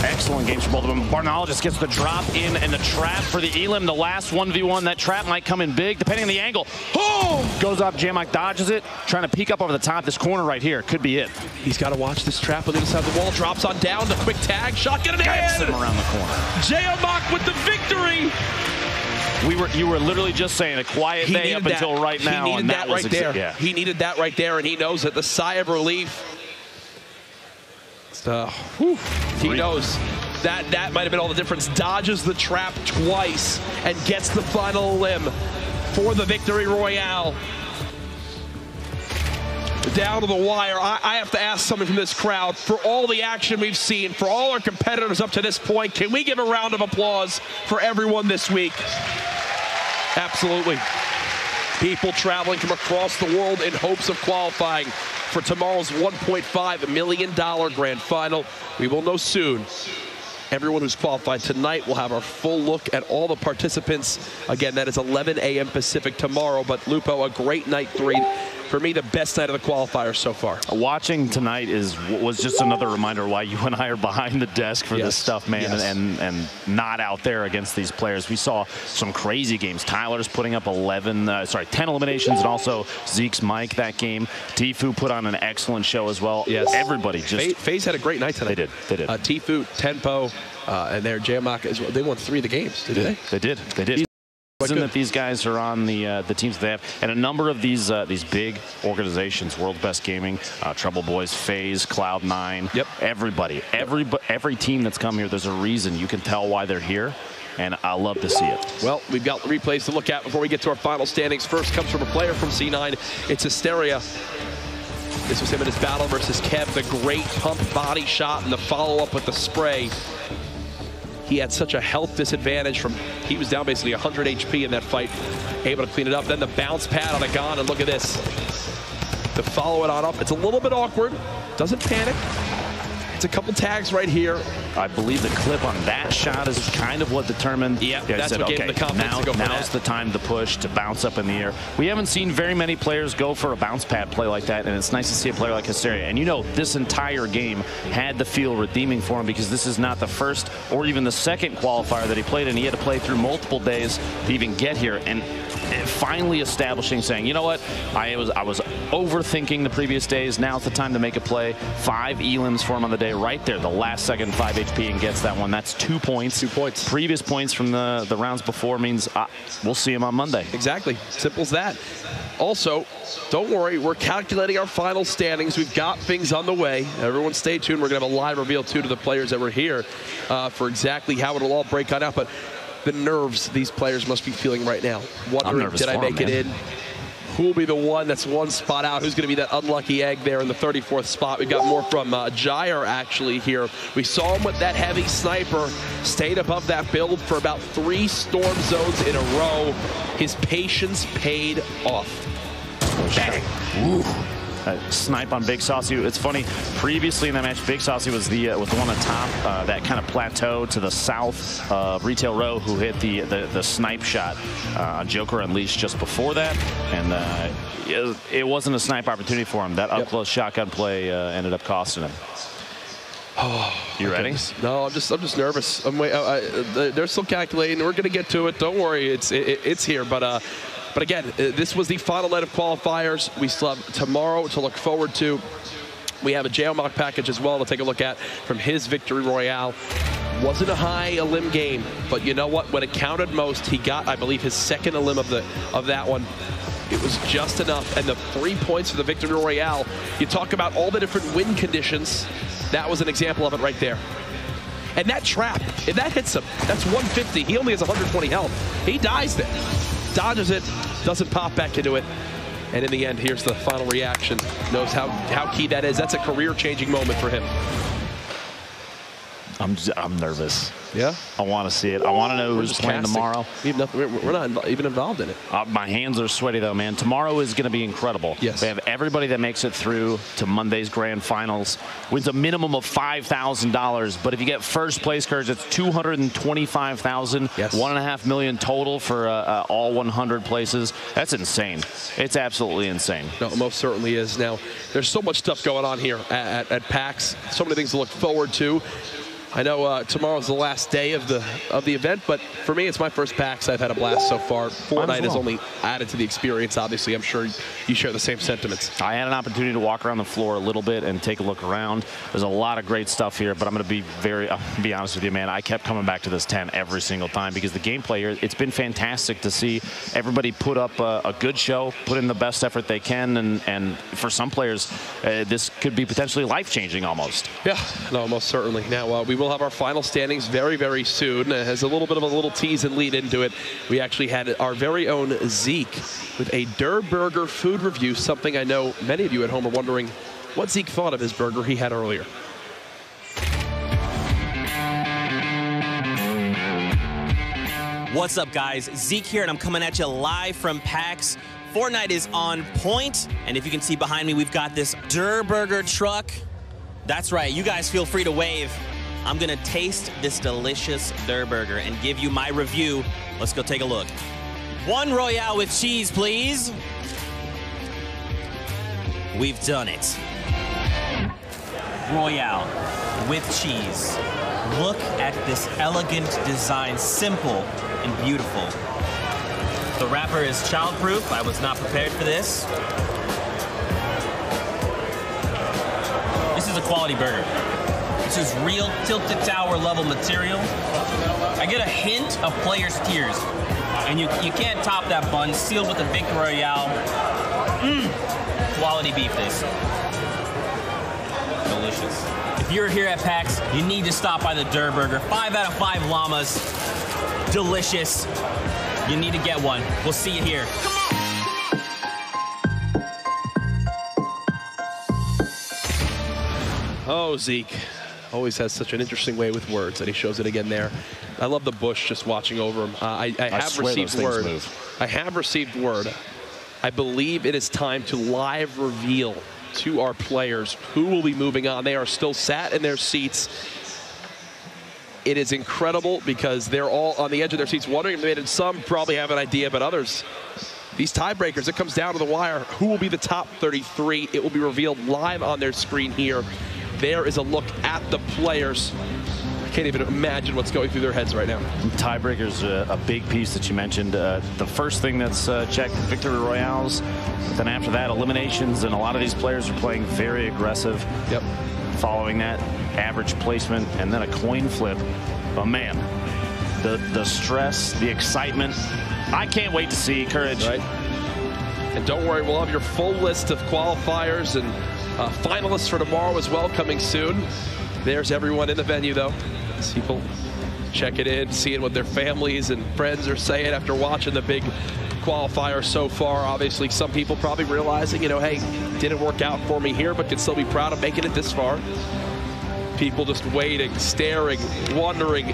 [SPEAKER 2] Excellent games for both of them. Barnologist gets the drop in and the trap for the elim. The last 1v1. That trap might come in big depending on the angle. Oh! Goes off. Jamok dodges it. Trying to peek up over the top. This corner right here could be it.
[SPEAKER 1] He's got to watch this trap on the other side of the wall. Drops on down. The quick tag. Shotgun in the
[SPEAKER 2] Gets
[SPEAKER 1] hand.
[SPEAKER 2] him around the corner.
[SPEAKER 1] Jamok with the victory.
[SPEAKER 2] You were literally just saying a quiet day up until right now.
[SPEAKER 1] He needed
[SPEAKER 2] and
[SPEAKER 1] that right there.
[SPEAKER 2] Yeah.
[SPEAKER 1] He needed that right there, and he knows it. The sigh of relief. He knows that might have been all the difference. Dodges the trap twice and gets the final limb for the victory royale. Down to the wire. I have to ask something from this crowd. For all the action we've seen, for all our competitors up to this point, can we give a round of applause for everyone this week? Absolutely. People traveling from across the world in hopes of qualifying for tomorrow's $1.5 million grand final. We will know soon. Everyone who's qualified tonight will have our full look at all the participants. Again, that is 11 a.m. Pacific tomorrow. But Lupo, a great night 3. For me, the best night of the qualifiers so far.
[SPEAKER 2] Watching tonight was just another reminder why you and I are behind the desk for this stuff, man, and not out there against these players. We saw some crazy games. Tyler's putting up 10 eliminations, and also Zeke's Mike that game. Tfue put on an excellent show as well.
[SPEAKER 1] Yes.
[SPEAKER 2] Everybody just...
[SPEAKER 1] FaZe had a great night tonight.
[SPEAKER 2] They did.
[SPEAKER 1] Tfue, Tempo, and their Jamok as well. They won 3 of the games, didn't they?
[SPEAKER 2] They did. That these guys are on the teams they have, and a number of these big organizations, World's Best Gaming, Trouble Boys, FaZe, Cloud9, every team that's come here, there's a reason. You can tell why they're here, and I love to see it.
[SPEAKER 1] Well, we've got replays to look at before we get to our final standings. First comes from a player from C9. It's Hysteria. This was him in his battle versus Kev. The great pump body shot and the follow-up with the spray. He had such a health disadvantage from, he was down basically 100 HP in that fight, able to clean it up. Then the bounce pad on the gun, and look at this. To follow it on up, it's a little bit awkward, doesn't panic. It's a couple tags right here.
[SPEAKER 2] I believe the clip on that shot is kind of what determined.
[SPEAKER 1] That's what gave him the confidence to go for that.
[SPEAKER 2] Now's the time to push, to bounce up in the air. We haven't seen very many players go for a bounce pad play like that, and it's nice to see a player like Hysteria. And you know, this entire game had to feel redeeming for him, because this is not the first or even the second qualifier that he played in. He had to play through multiple days to even get here, and finally establishing, saying, you know what, I was overthinking the previous days. Now it's the time to make a play. 5 elims for him on the day right there. The last second 5 HP and gets that one. That's 2 points. 2 points. Previous points from the rounds before means we'll see him on Monday.
[SPEAKER 1] Exactly. Simple as that. Also, don't worry, we're calculating our final standings. We've got things on the way. Everyone stay tuned. We're going to have a live reveal, too, to the players that were here for exactly how it'll all break on out. But the nerves these players must be feeling right now. Wondering, did I make it in? Who will be the one that's one spot out? Who's going to be that unlucky egg there in the 34th spot? We've got more from Jair actually here. We saw him with that heavy sniper, stayed above that build for about 3 storm zones in a row. His patience paid off. Bang!
[SPEAKER 2] Ooh. Snipe on Big Saucy. It's funny, previously in that match, Big Saucy was the one on top, that kind of plateau to the south of Retail Row, who hit the snipe shot on Joker Unleashed just before that, and it wasn't a snipe opportunity for him. That up-close shotgun play ended up costing him.
[SPEAKER 1] Oh,
[SPEAKER 2] you ready?
[SPEAKER 1] No, I'm just nervous. They're still calculating. We're going to get to it. Don't worry, it's here, But again, this was the final night of qualifiers. We still have tomorrow to look forward to. We have a Geomok package as well to take a look at from his Victory Royale. Wasn't a high elim game, but you know what? When it counted most, he got, I believe, his second elim of that one. It was just enough, and the 3 points for the Victory Royale. You talk about all the different win conditions. That was an example of it right there. And that trap, if that hits him, that's 150. He only has 120 health. He dies there. Dodges it, doesn't pop back into it. And in the end, here's the final reaction. Knows how key that is. That's a career-changing moment for him.
[SPEAKER 2] I'm nervous.
[SPEAKER 1] Yeah?
[SPEAKER 2] I want to see it. I want to know who's playing tomorrow.
[SPEAKER 1] We're not even involved in it.
[SPEAKER 2] My hands are sweaty, though, man. Tomorrow is going to be incredible.
[SPEAKER 1] Yes.
[SPEAKER 2] They have everybody that makes it through to Monday's grand finals wins a minimum of $5,000. But if you get first place, Courage, it's $225,000.
[SPEAKER 1] Yes.
[SPEAKER 2] $1.5 million total for all 100 places. That's insane. It's absolutely insane.
[SPEAKER 1] No, it most certainly is. Now, there's so much stuff going on here at PAX. So many things to look forward to. I know tomorrow's the last day of the event, but for me, it's my first PAX. I've had a blast so far. Fortnite has only added to the experience, obviously. I'm sure you share the same sentiments.
[SPEAKER 2] I had an opportunity to walk around the floor a little bit and take a look around. There's a lot of great stuff here, but I'm going to be honest with you, man. I kept coming back to this tent every single time because the gameplay here, it's been fantastic to see everybody put up a good show, put in the best effort they can, and for some players, this could be potentially life-changing almost.
[SPEAKER 1] Yeah, no, most certainly. Now, we will have our final standings very, very soon. It has a little bit of a tease and lead into it. We actually had our very own Zeke with a Der Burger food review, something I know many of you at home are wondering what Zeke thought of his burger he had earlier.
[SPEAKER 12] What's up, guys? Zeke here, and I'm coming at you live from PAX. Fortnite is on point, and if you can see behind me, we've got this Der Burger truck. That's right, you guys feel free to wave. I'm gonna taste this delicious Der Burger and give you my review. Let's go take a look. One Royale with cheese, please. We've done it. Royale with cheese. Look at this elegant design, simple and beautiful. The wrapper is childproof. I was not prepared for this. This is a quality burger. This is real tilted tower level material. I get a hint of player's tears. And you can't top that bun, sealed with a Victory Royale. Quality beef this. Delicious. If you're here at PAX, you need to stop by the Der Burger. 5 out of 5 llamas. Delicious. You need to get one. We'll see you here.
[SPEAKER 1] Oh, Zeke. Always has such an interesting way with words, and he shows it again there. I love the bush just watching over him. I have received word. I have received word. I believe it is time to live reveal to our players who will be moving on. They are still sat in their seats. It is incredible because they're all on the edge of their seats wondering if they did. Some probably have an idea, but others, these tiebreakers, it comes down to the wire. Who will be the top 33? It will be revealed live on their screen here. There is a look at the players. I can't even imagine what's going through their heads right now.
[SPEAKER 2] Tiebreakers, a big piece that you mentioned. The first thing that's checked, Victory Royales. But then after that, eliminations, and a lot of these players are playing very aggressive.
[SPEAKER 1] Yep.
[SPEAKER 2] Following that, average placement, and then a coin flip. But man, the stress, the excitement. I can't wait to see Courage.
[SPEAKER 1] Right. And don't worry, we'll have your full list of qualifiers and finalists for tomorrow as well, coming soon. There's everyone in the venue, though. As people check it in, seeing what their families and friends are saying after watching the big qualifier so far. Obviously, some people probably realizing, you know, hey, didn't work out for me here, but can still be proud of making it this far. People just waiting, staring, wondering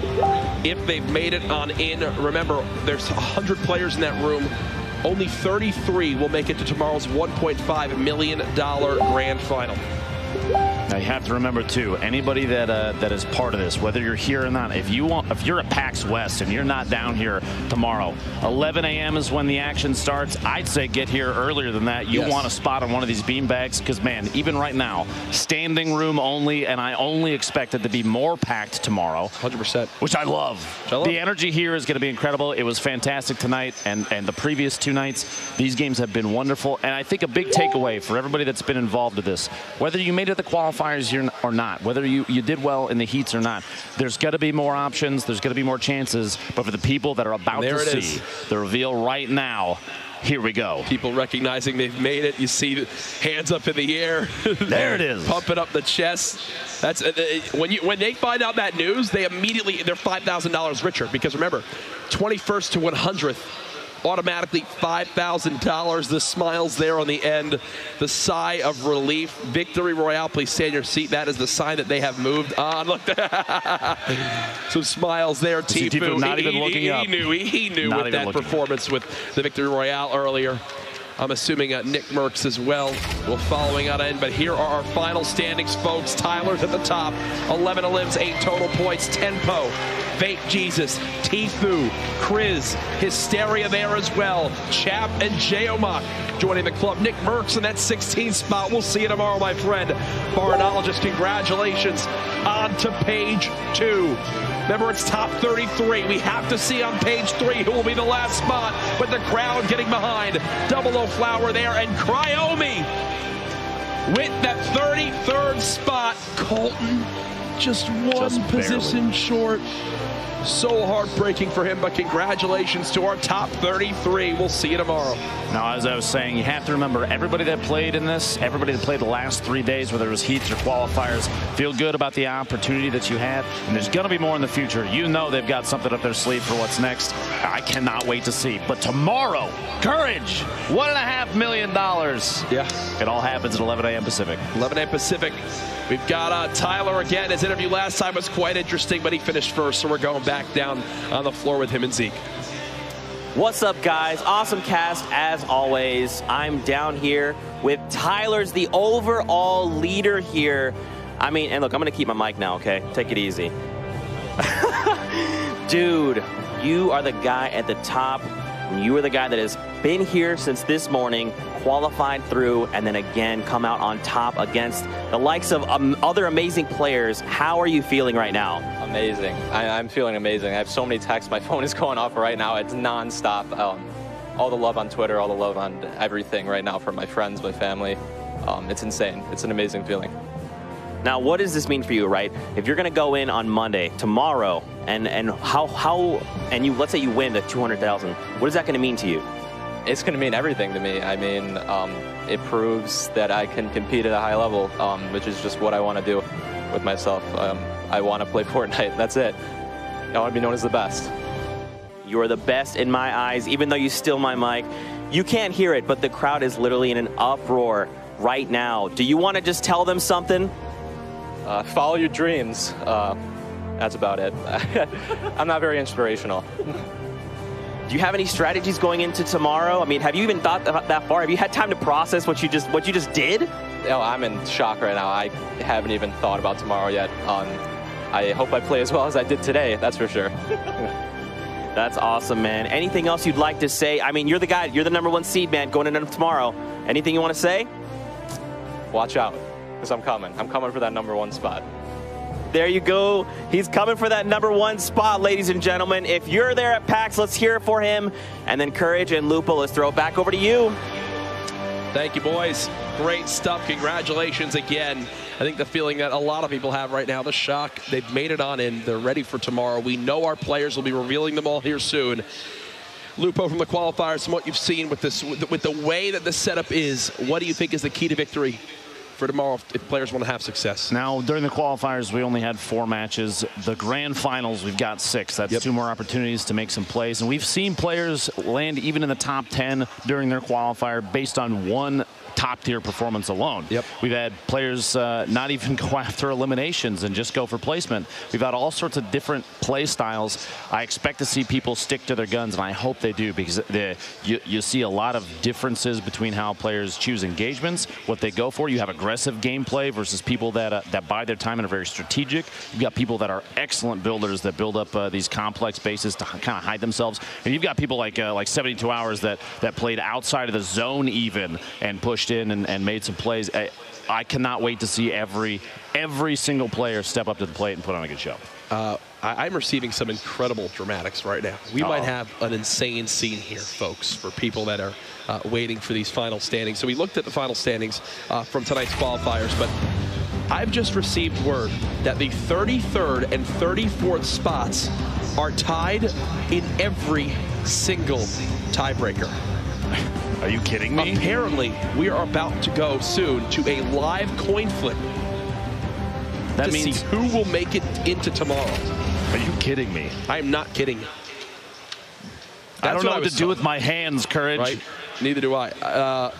[SPEAKER 1] if they've made it on in. Remember, there's 100 players in that room. Only 33 will make it to tomorrow's $1.5 million grand final.
[SPEAKER 2] Now you have to remember too, anybody that is part of this, whether you're here or not, if you're at PAX West and you're not down here tomorrow, 11 a.m. is when the action starts. I'd say get here earlier than that. You want a spot on one of these beanbags because, man, even right now, standing room only, and I only expect it to be more packed tomorrow.
[SPEAKER 1] 100%.
[SPEAKER 2] Which I love. The energy here is going to be incredible. It was fantastic tonight, and the previous 2 nights. These games have been wonderful, and I think a big takeaway for everybody that's been involved with this, whether you made it to the qualifier qualifiers or not, whether you did well in the heats or not, there's got to be more options. There's got to be more chances. But for the people that are about to see the reveal right now, here we go.
[SPEAKER 1] People recognizing they've made it. You see the hands up in the air.
[SPEAKER 2] There it is.
[SPEAKER 1] Pumping up the chest. That's when they find out that news, they're $5,000 richer, because remember, 21st to 100th. Automatically $5,000. The smiles there on the end. The sigh of relief. Victory Royale, please stay in your seat. That is the sign that they have moved on. Look, some smiles there. Tfue,
[SPEAKER 2] not even looking up.
[SPEAKER 1] He knew with that performance with the Victory Royale earlier. I'm assuming Nick Merckx as well will following on in. But here are our final standings, folks. Tyler's at the top. 11 elims, 8 total points. Tenpo, Fake Jesus, Tfue, Kriz, Hysteria there as well. Chap and Jeomok joining the club. Nick Merckx in that 16th spot. We'll see you tomorrow, my friend. Barnologist, congratulations. On to page 2. Remember, it's top 33. We have to see on page 3 who will be the last spot, but the crowd getting behind. Double O Flower there, and Cryomi with that 33rd spot. Colton just one position short. So heartbreaking for him, but congratulations to our top 33. We'll see you tomorrow.
[SPEAKER 2] Now, as I was saying, you have to remember, everybody that played in this, everybody that played the last 3 days, whether it was heats or qualifiers, feel good about the opportunity that you had, and there's going to be more in the future. You know they've got something up their sleeve for what's next. I cannot wait to see. But tomorrow, Courage, $1.5 million.
[SPEAKER 1] Yeah.
[SPEAKER 2] It all happens at 11 a.m. Pacific.
[SPEAKER 1] 11 a.m. Pacific. We've got Tyler again. His interview last time was quite interesting, but he finished first, so we're going back down on the floor with him and Zeke.
[SPEAKER 4] What's up, guys? Awesome cast as always. I'm down here with Tyler's the overall leader here. I mean, and look, I'm gonna keep my mic now, okay? Take it easy. Dude, you are the guy at the top. You are the guy that has been here since this morning, qualified through, and then again come out on top against the likes of other amazing players. How are you feeling right now?
[SPEAKER 6] Amazing. I'm feeling amazing. I have so many texts. My phone is going off right now. It's nonstop. All the love on Twitter, all the love on everything right now from my friends, my family. It's insane. It's an amazing feeling.
[SPEAKER 4] Now, what does this mean for you, right? If you're going to go in on Monday, tomorrow, and you let's say you win the 200,000, what is that going to mean to you?
[SPEAKER 6] It's going to mean everything to me. I mean, it proves that I can compete at a high level, which is just what I want to do with myself. I want to play Fortnite. That's it. I want to be known as the best.
[SPEAKER 4] You're the best in my eyes, even though you steal my mic. You can't hear it, but the crowd is literally in an uproar right now. Do you want to just tell them something?
[SPEAKER 6] Follow your dreams. That's about it. I'm not very inspirational.
[SPEAKER 4] Do you have any strategies going into tomorrow? I mean, have you even thought that far? Have you had time to process what you just did?
[SPEAKER 6] No, I'm in shock right now. I haven't even thought about tomorrow yet. I hope I play as well as I did today, that's for sure.
[SPEAKER 4] That's awesome, man. Anything else you'd like to say? I mean, you're the guy, you're the #1 seed, man, going into tomorrow. Anything you want to say?
[SPEAKER 6] Watch out, because I'm coming. I'm coming for that #1 spot.
[SPEAKER 4] There you go. He's coming for that #1 spot, ladies and gentlemen. If you're there at PAX, let's hear it for him. And then Courage and Lupo, let's throw it back over to you.
[SPEAKER 1] Thank you, boys. Great stuff. Congratulations again. I think the feeling that a lot of people have right now, the shock, they've made it on in. They're ready for tomorrow. We know our players will be revealing them all here soon. Lupo, from the qualifiers, from what you've seen with this, with the way that the setup is, what do you think is the key to victory for tomorrow if players want to have success?
[SPEAKER 2] Now, during the qualifiers, we only had 4 matches. The grand finals, we've got 6. That's 2 more opportunities to make some plays. And we've seen players land even in the top 10 during their qualifier based on one top-tier performance alone. We've had players not even go after eliminations and just go for placement. We've had all sorts of different play styles. I expect to see people stick to their guns, and I hope they do, because you see a lot of differences between how players choose engagements, what they go for. You have aggressive gameplay versus people that bide their time and are very strategic. You've got people that are excellent builders that build up these complex bases to kind of hide themselves. And you've got people like 72 Hours that played outside of the zone even and pushed in and made some plays. I cannot wait to see every single player step up to the plate and put on a good show.
[SPEAKER 1] I'm receiving some incredible dramatics right now. We might have an insane scene here, folks, for people that are waiting for these final standings. So we looked at the final standings from tonight's qualifiers, but I've just received word that the 33rd and 34th spots are tied in every single tiebreaker.
[SPEAKER 2] Are you kidding me?
[SPEAKER 1] Apparently, we are about to go soon to a live coin flip. That means see who will make it into tomorrow.
[SPEAKER 2] Are you kidding me?
[SPEAKER 1] I am not kidding you.
[SPEAKER 2] I don't know what to do with my hands, Courage.
[SPEAKER 1] Right? Neither do I.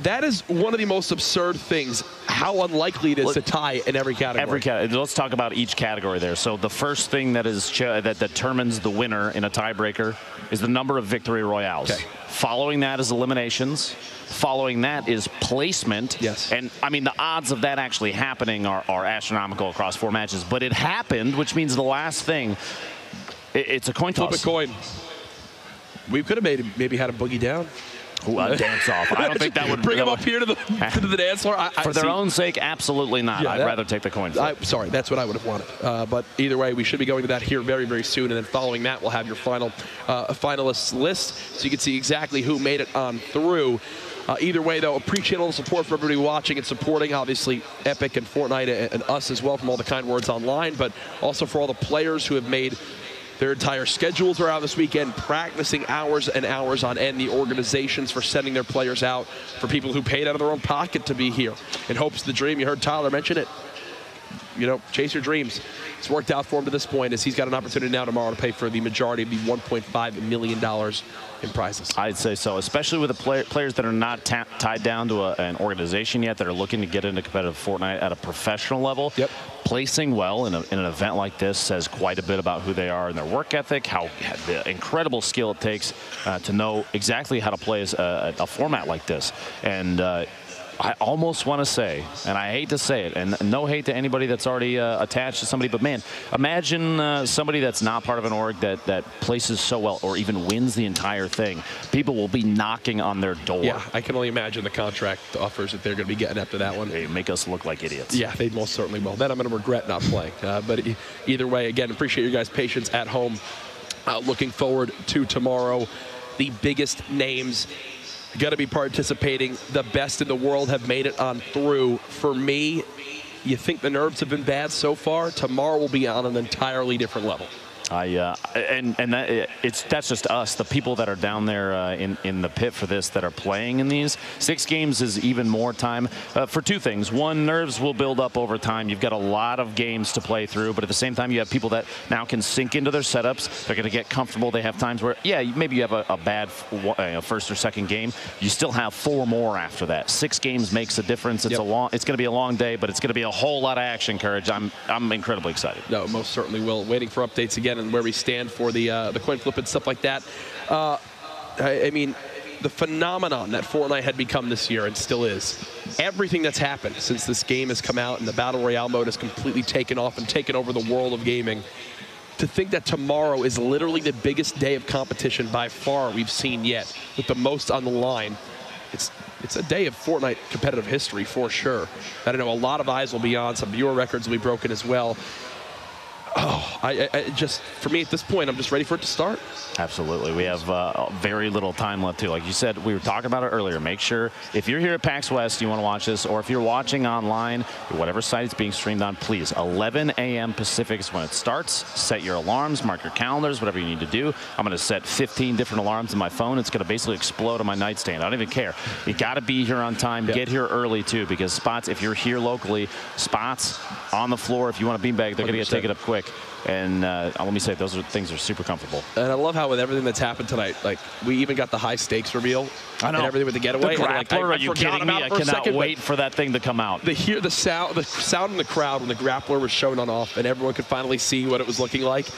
[SPEAKER 1] That is one of the most absurd things, how unlikely it is to tie in every category.
[SPEAKER 2] Let's talk about each category there. So the first thing that is that determines the winner in a tiebreaker is the number of victory royales. Okay. Following that is eliminations. Following that is placement.
[SPEAKER 1] Yes.
[SPEAKER 2] And, I mean, the odds of that actually happening are astronomical across 4 matches. But it happened, which means the last thing, it's a coin toss.
[SPEAKER 1] Flip a coin. We could have maybe had a boogie down.
[SPEAKER 2] Dance off. I don't think that would
[SPEAKER 1] bring them up here to the dance floor.
[SPEAKER 2] For their own sake, absolutely not. Yeah, I'd rather take the coin flip.
[SPEAKER 1] Sorry, that's what I would have wanted. But either way, we should be going to that here very, very soon. And then following that, we'll have your finalists list, so you can see exactly who made it on through. Either way, though, appreciate all the support for everybody watching and supporting, obviously, Epic and Fortnite and us as well, from all the kind words online, but also for all the players who have made their entire schedules are out this weekend, practicing hours and hours on end. The organizations for sending their players out, for people who paid out of their own pocket to be here in hopes of the dream. You heard Tyler mention it. You know, chase your dreams. It's worked out for him to this point, as he's got an opportunity now tomorrow to pay for the majority of the $1.5 million in prizes.
[SPEAKER 2] I'd say so, especially with the players that are not tied down to an organization yet, that are looking to get into competitive Fortnite at a professional level.
[SPEAKER 1] Yep.
[SPEAKER 2] Placing well in an event like this says quite a bit about who they are and their work ethic, how the incredible skill it takes to know exactly how to play a format like this. And I almost want to say, and I hate to say it, and no hate to anybody that's already attached to somebody, but man, imagine somebody that's not part of an org that places so well or even wins the entire thing. People will be knocking on their door.
[SPEAKER 1] Yeah, I can only imagine the contract offers that they're going to be getting after that one.
[SPEAKER 2] They make us look like idiots.
[SPEAKER 1] Yeah, they most certainly will. Then I'm going to regret not playing. But either way, again, appreciate your guys' patience at home. Looking forward to tomorrow. The biggest names going to be participating. The best in the world have made it on through. For me, you think the nerves have been bad so far? Tomorrow will be on an entirely different level.
[SPEAKER 2] That's just us, the people that are down there in the pit for this, that are playing in these. 6 games is even more time for 2 things. One, nerves will build up over time. You've got a lot of games to play through, but at the same time, you have people that now can sink into their setups. They're going to get comfortable. They have times where, yeah, maybe you have a bad first or second game. You still have 4 more after that. 6 games makes a difference. It's it's going to be a long day, but it's going to be a whole lot of action, Courage. I'm incredibly excited.
[SPEAKER 1] No, most certainly will. Waiting for updates again and where we stand for the coin flip and stuff like that. I mean, the phenomenon that Fortnite had become this year and still is, everything that's happened since this game has come out and the Battle Royale mode has completely taken off and taken over the world of gaming, to think that tomorrow is literally the biggest day of competition by far we've seen yet, with the most on the line. It's a day of Fortnite competitive history for sure. I don't know, a lot of eyes will be on, some viewer records will be broken as well. Oh, I just, for me at this point, I'm just ready for it to start.
[SPEAKER 2] Absolutely. We have very little time left, too. Like you said, we were talking about it earlier. Make sure, if you're here at PAX West, you want to watch this, or if you're watching online, whatever site it's being streamed on, please, 11 a.m. Pacific is when it starts. Set your alarms, mark your calendars, whatever you need to do. I'm going to set 15 different alarms on my phone. It's going to basically explode on my nightstand. I don't even care. You got to be here on time. Get here early, too, because spots, if you're here locally, spots on the floor, if you want a beanbag, they're going to get taken up quick. And let me say, those things are super comfortable.
[SPEAKER 1] And I love how with everything that's happened tonight, like, we even got the high stakes reveal.
[SPEAKER 2] I know.
[SPEAKER 1] And everything with the getaway.
[SPEAKER 2] The grappler, are you kidding me? I cannot wait for that thing to come out.
[SPEAKER 1] The sound in the crowd when the grappler was shown on off and everyone could finally see what it was looking like.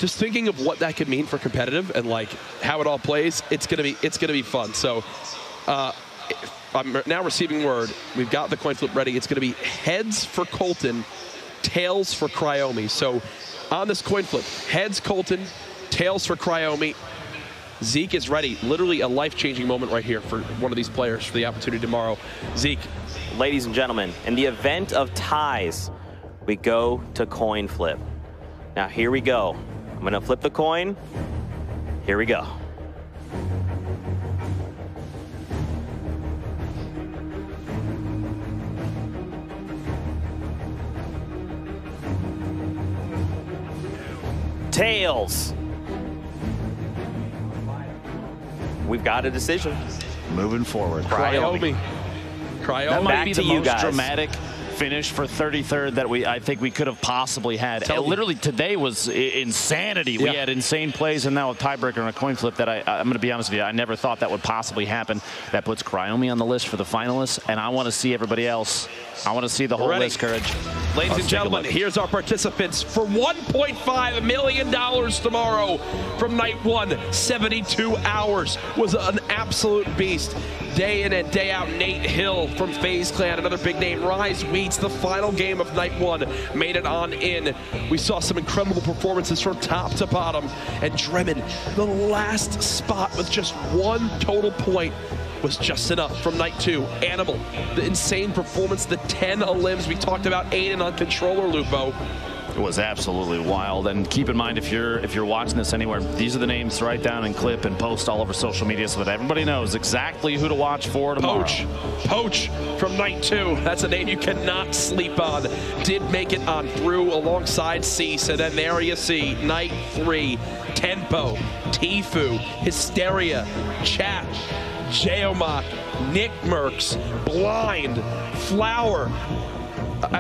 [SPEAKER 1] Just thinking of what that could mean for competitive and like how it all plays, it's gonna be fun. So I'm now receiving word. We've got the coin flip ready. It's gonna be heads for Colton, tails for Cryomi. So on this coin flip, heads Colton, tails for Cryomi. Zeke is ready. Literally a life-changing moment right here for one of these players for the opportunity tomorrow. Zeke.
[SPEAKER 4] Ladies and gentlemen, in the event of ties, we go to coin flip. Now here we go. I'm going to flip the coin. Here we go. Tails. We've got a decision.
[SPEAKER 2] Moving forward.
[SPEAKER 1] Cryomi.
[SPEAKER 2] That might be the most
[SPEAKER 4] guys.
[SPEAKER 2] dramatic finish for 33rd that I think we could have possibly had. Literally today was insanity. We had insane plays, and now a tiebreaker and a coin flip that I'm going to be honest with you, I never thought that would possibly happen. That puts Cryomi on the list for the finalists, and I want to see everybody else. I want to see the whole list, Courage.
[SPEAKER 1] Ladies and gentlemen, here's our participants for $1.5 million tomorrow from night 1. 72 hours was an absolute beast. Day in and day out, Nate Hill from FaZe Clan, another big name. Rise Wheats, the final game of night 1, made it on in. We saw some incredible performances from top to bottom. And Dremin, the last spot with just 1 total point, was just enough from night 2. Animal, the insane performance, the 10 elims. We talked about Aiden on controller, Lupo.
[SPEAKER 2] It was absolutely wild. And keep in mind, if you're watching this anywhere, these are the names to write down and clip and post all over social media so that everybody knows exactly who to watch for tomorrow.
[SPEAKER 1] Poach from night 2. That's a name you cannot sleep on. Did make it on through alongside Cease. And then there you see night 3. Tempo, Tfue, Hysteria, Chat, Geomach, Nick Merckx, Blind, Flower.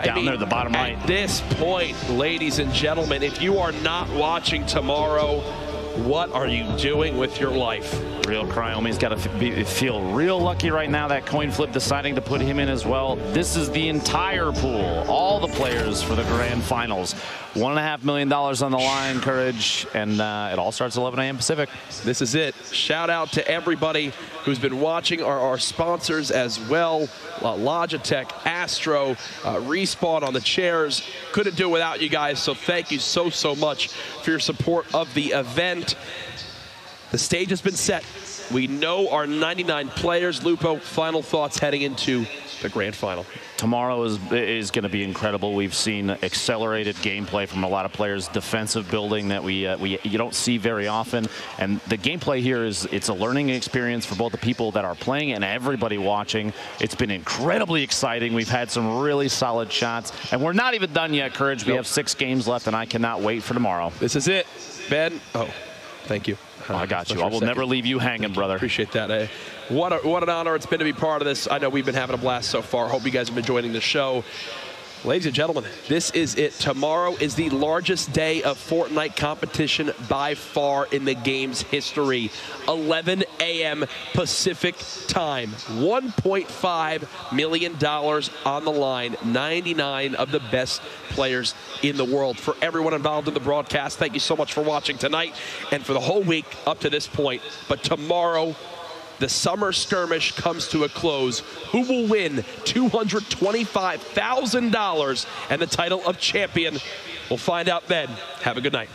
[SPEAKER 2] Down there at the bottom right.
[SPEAKER 1] At this point, ladies and gentlemen, if you are not watching tomorrow, what are you doing with your life?
[SPEAKER 2] Real Cryomi's got to feel real lucky right now. That coin flip deciding to put him in as well. This is the entire pool, all the players for the grand finals. $1.5 million on the line, Courage, and it all starts at 11 a.m. Pacific.
[SPEAKER 1] This is it. Shout out to everybody who's been watching, our sponsors as well. Logitech, Astro, Respawn on the chairs. Couldn't do it without you guys, so thank you so much for your support of the event. The stage has been set. We know our 99 players. Lupo, final thoughts heading into the grand final.
[SPEAKER 2] Tomorrow is going to be incredible. We've seen accelerated gameplay from a lot of players, defensive building that you don't see very often. And the gameplay here it's a learning experience for both the people that are playing and everybody watching. It's been incredibly exciting. We've had some really solid shots, and we're not even done yet, Courage. We have 6 games left, and I cannot wait for tomorrow.
[SPEAKER 1] This is it, Ben. Oh, thank you.
[SPEAKER 2] I got you. I will never leave you hanging, brother.
[SPEAKER 1] Appreciate that. What an honor it's been to be part of this. I know we've been having a blast so far. Hope you guys have been enjoying the show. Ladies and gentlemen, this is it. Tomorrow is the largest day of Fortnite competition by far in the game's history. 11 a.m. Pacific time. $1.5 million on the line. 99 of the best players in the world. For everyone involved in the broadcast, thank you so much for watching tonight and for the whole week up to this point. But tomorrow, the summer skirmish comes to a close. Who will win $225,000 and the title of champion? We'll find out then. Have a good night.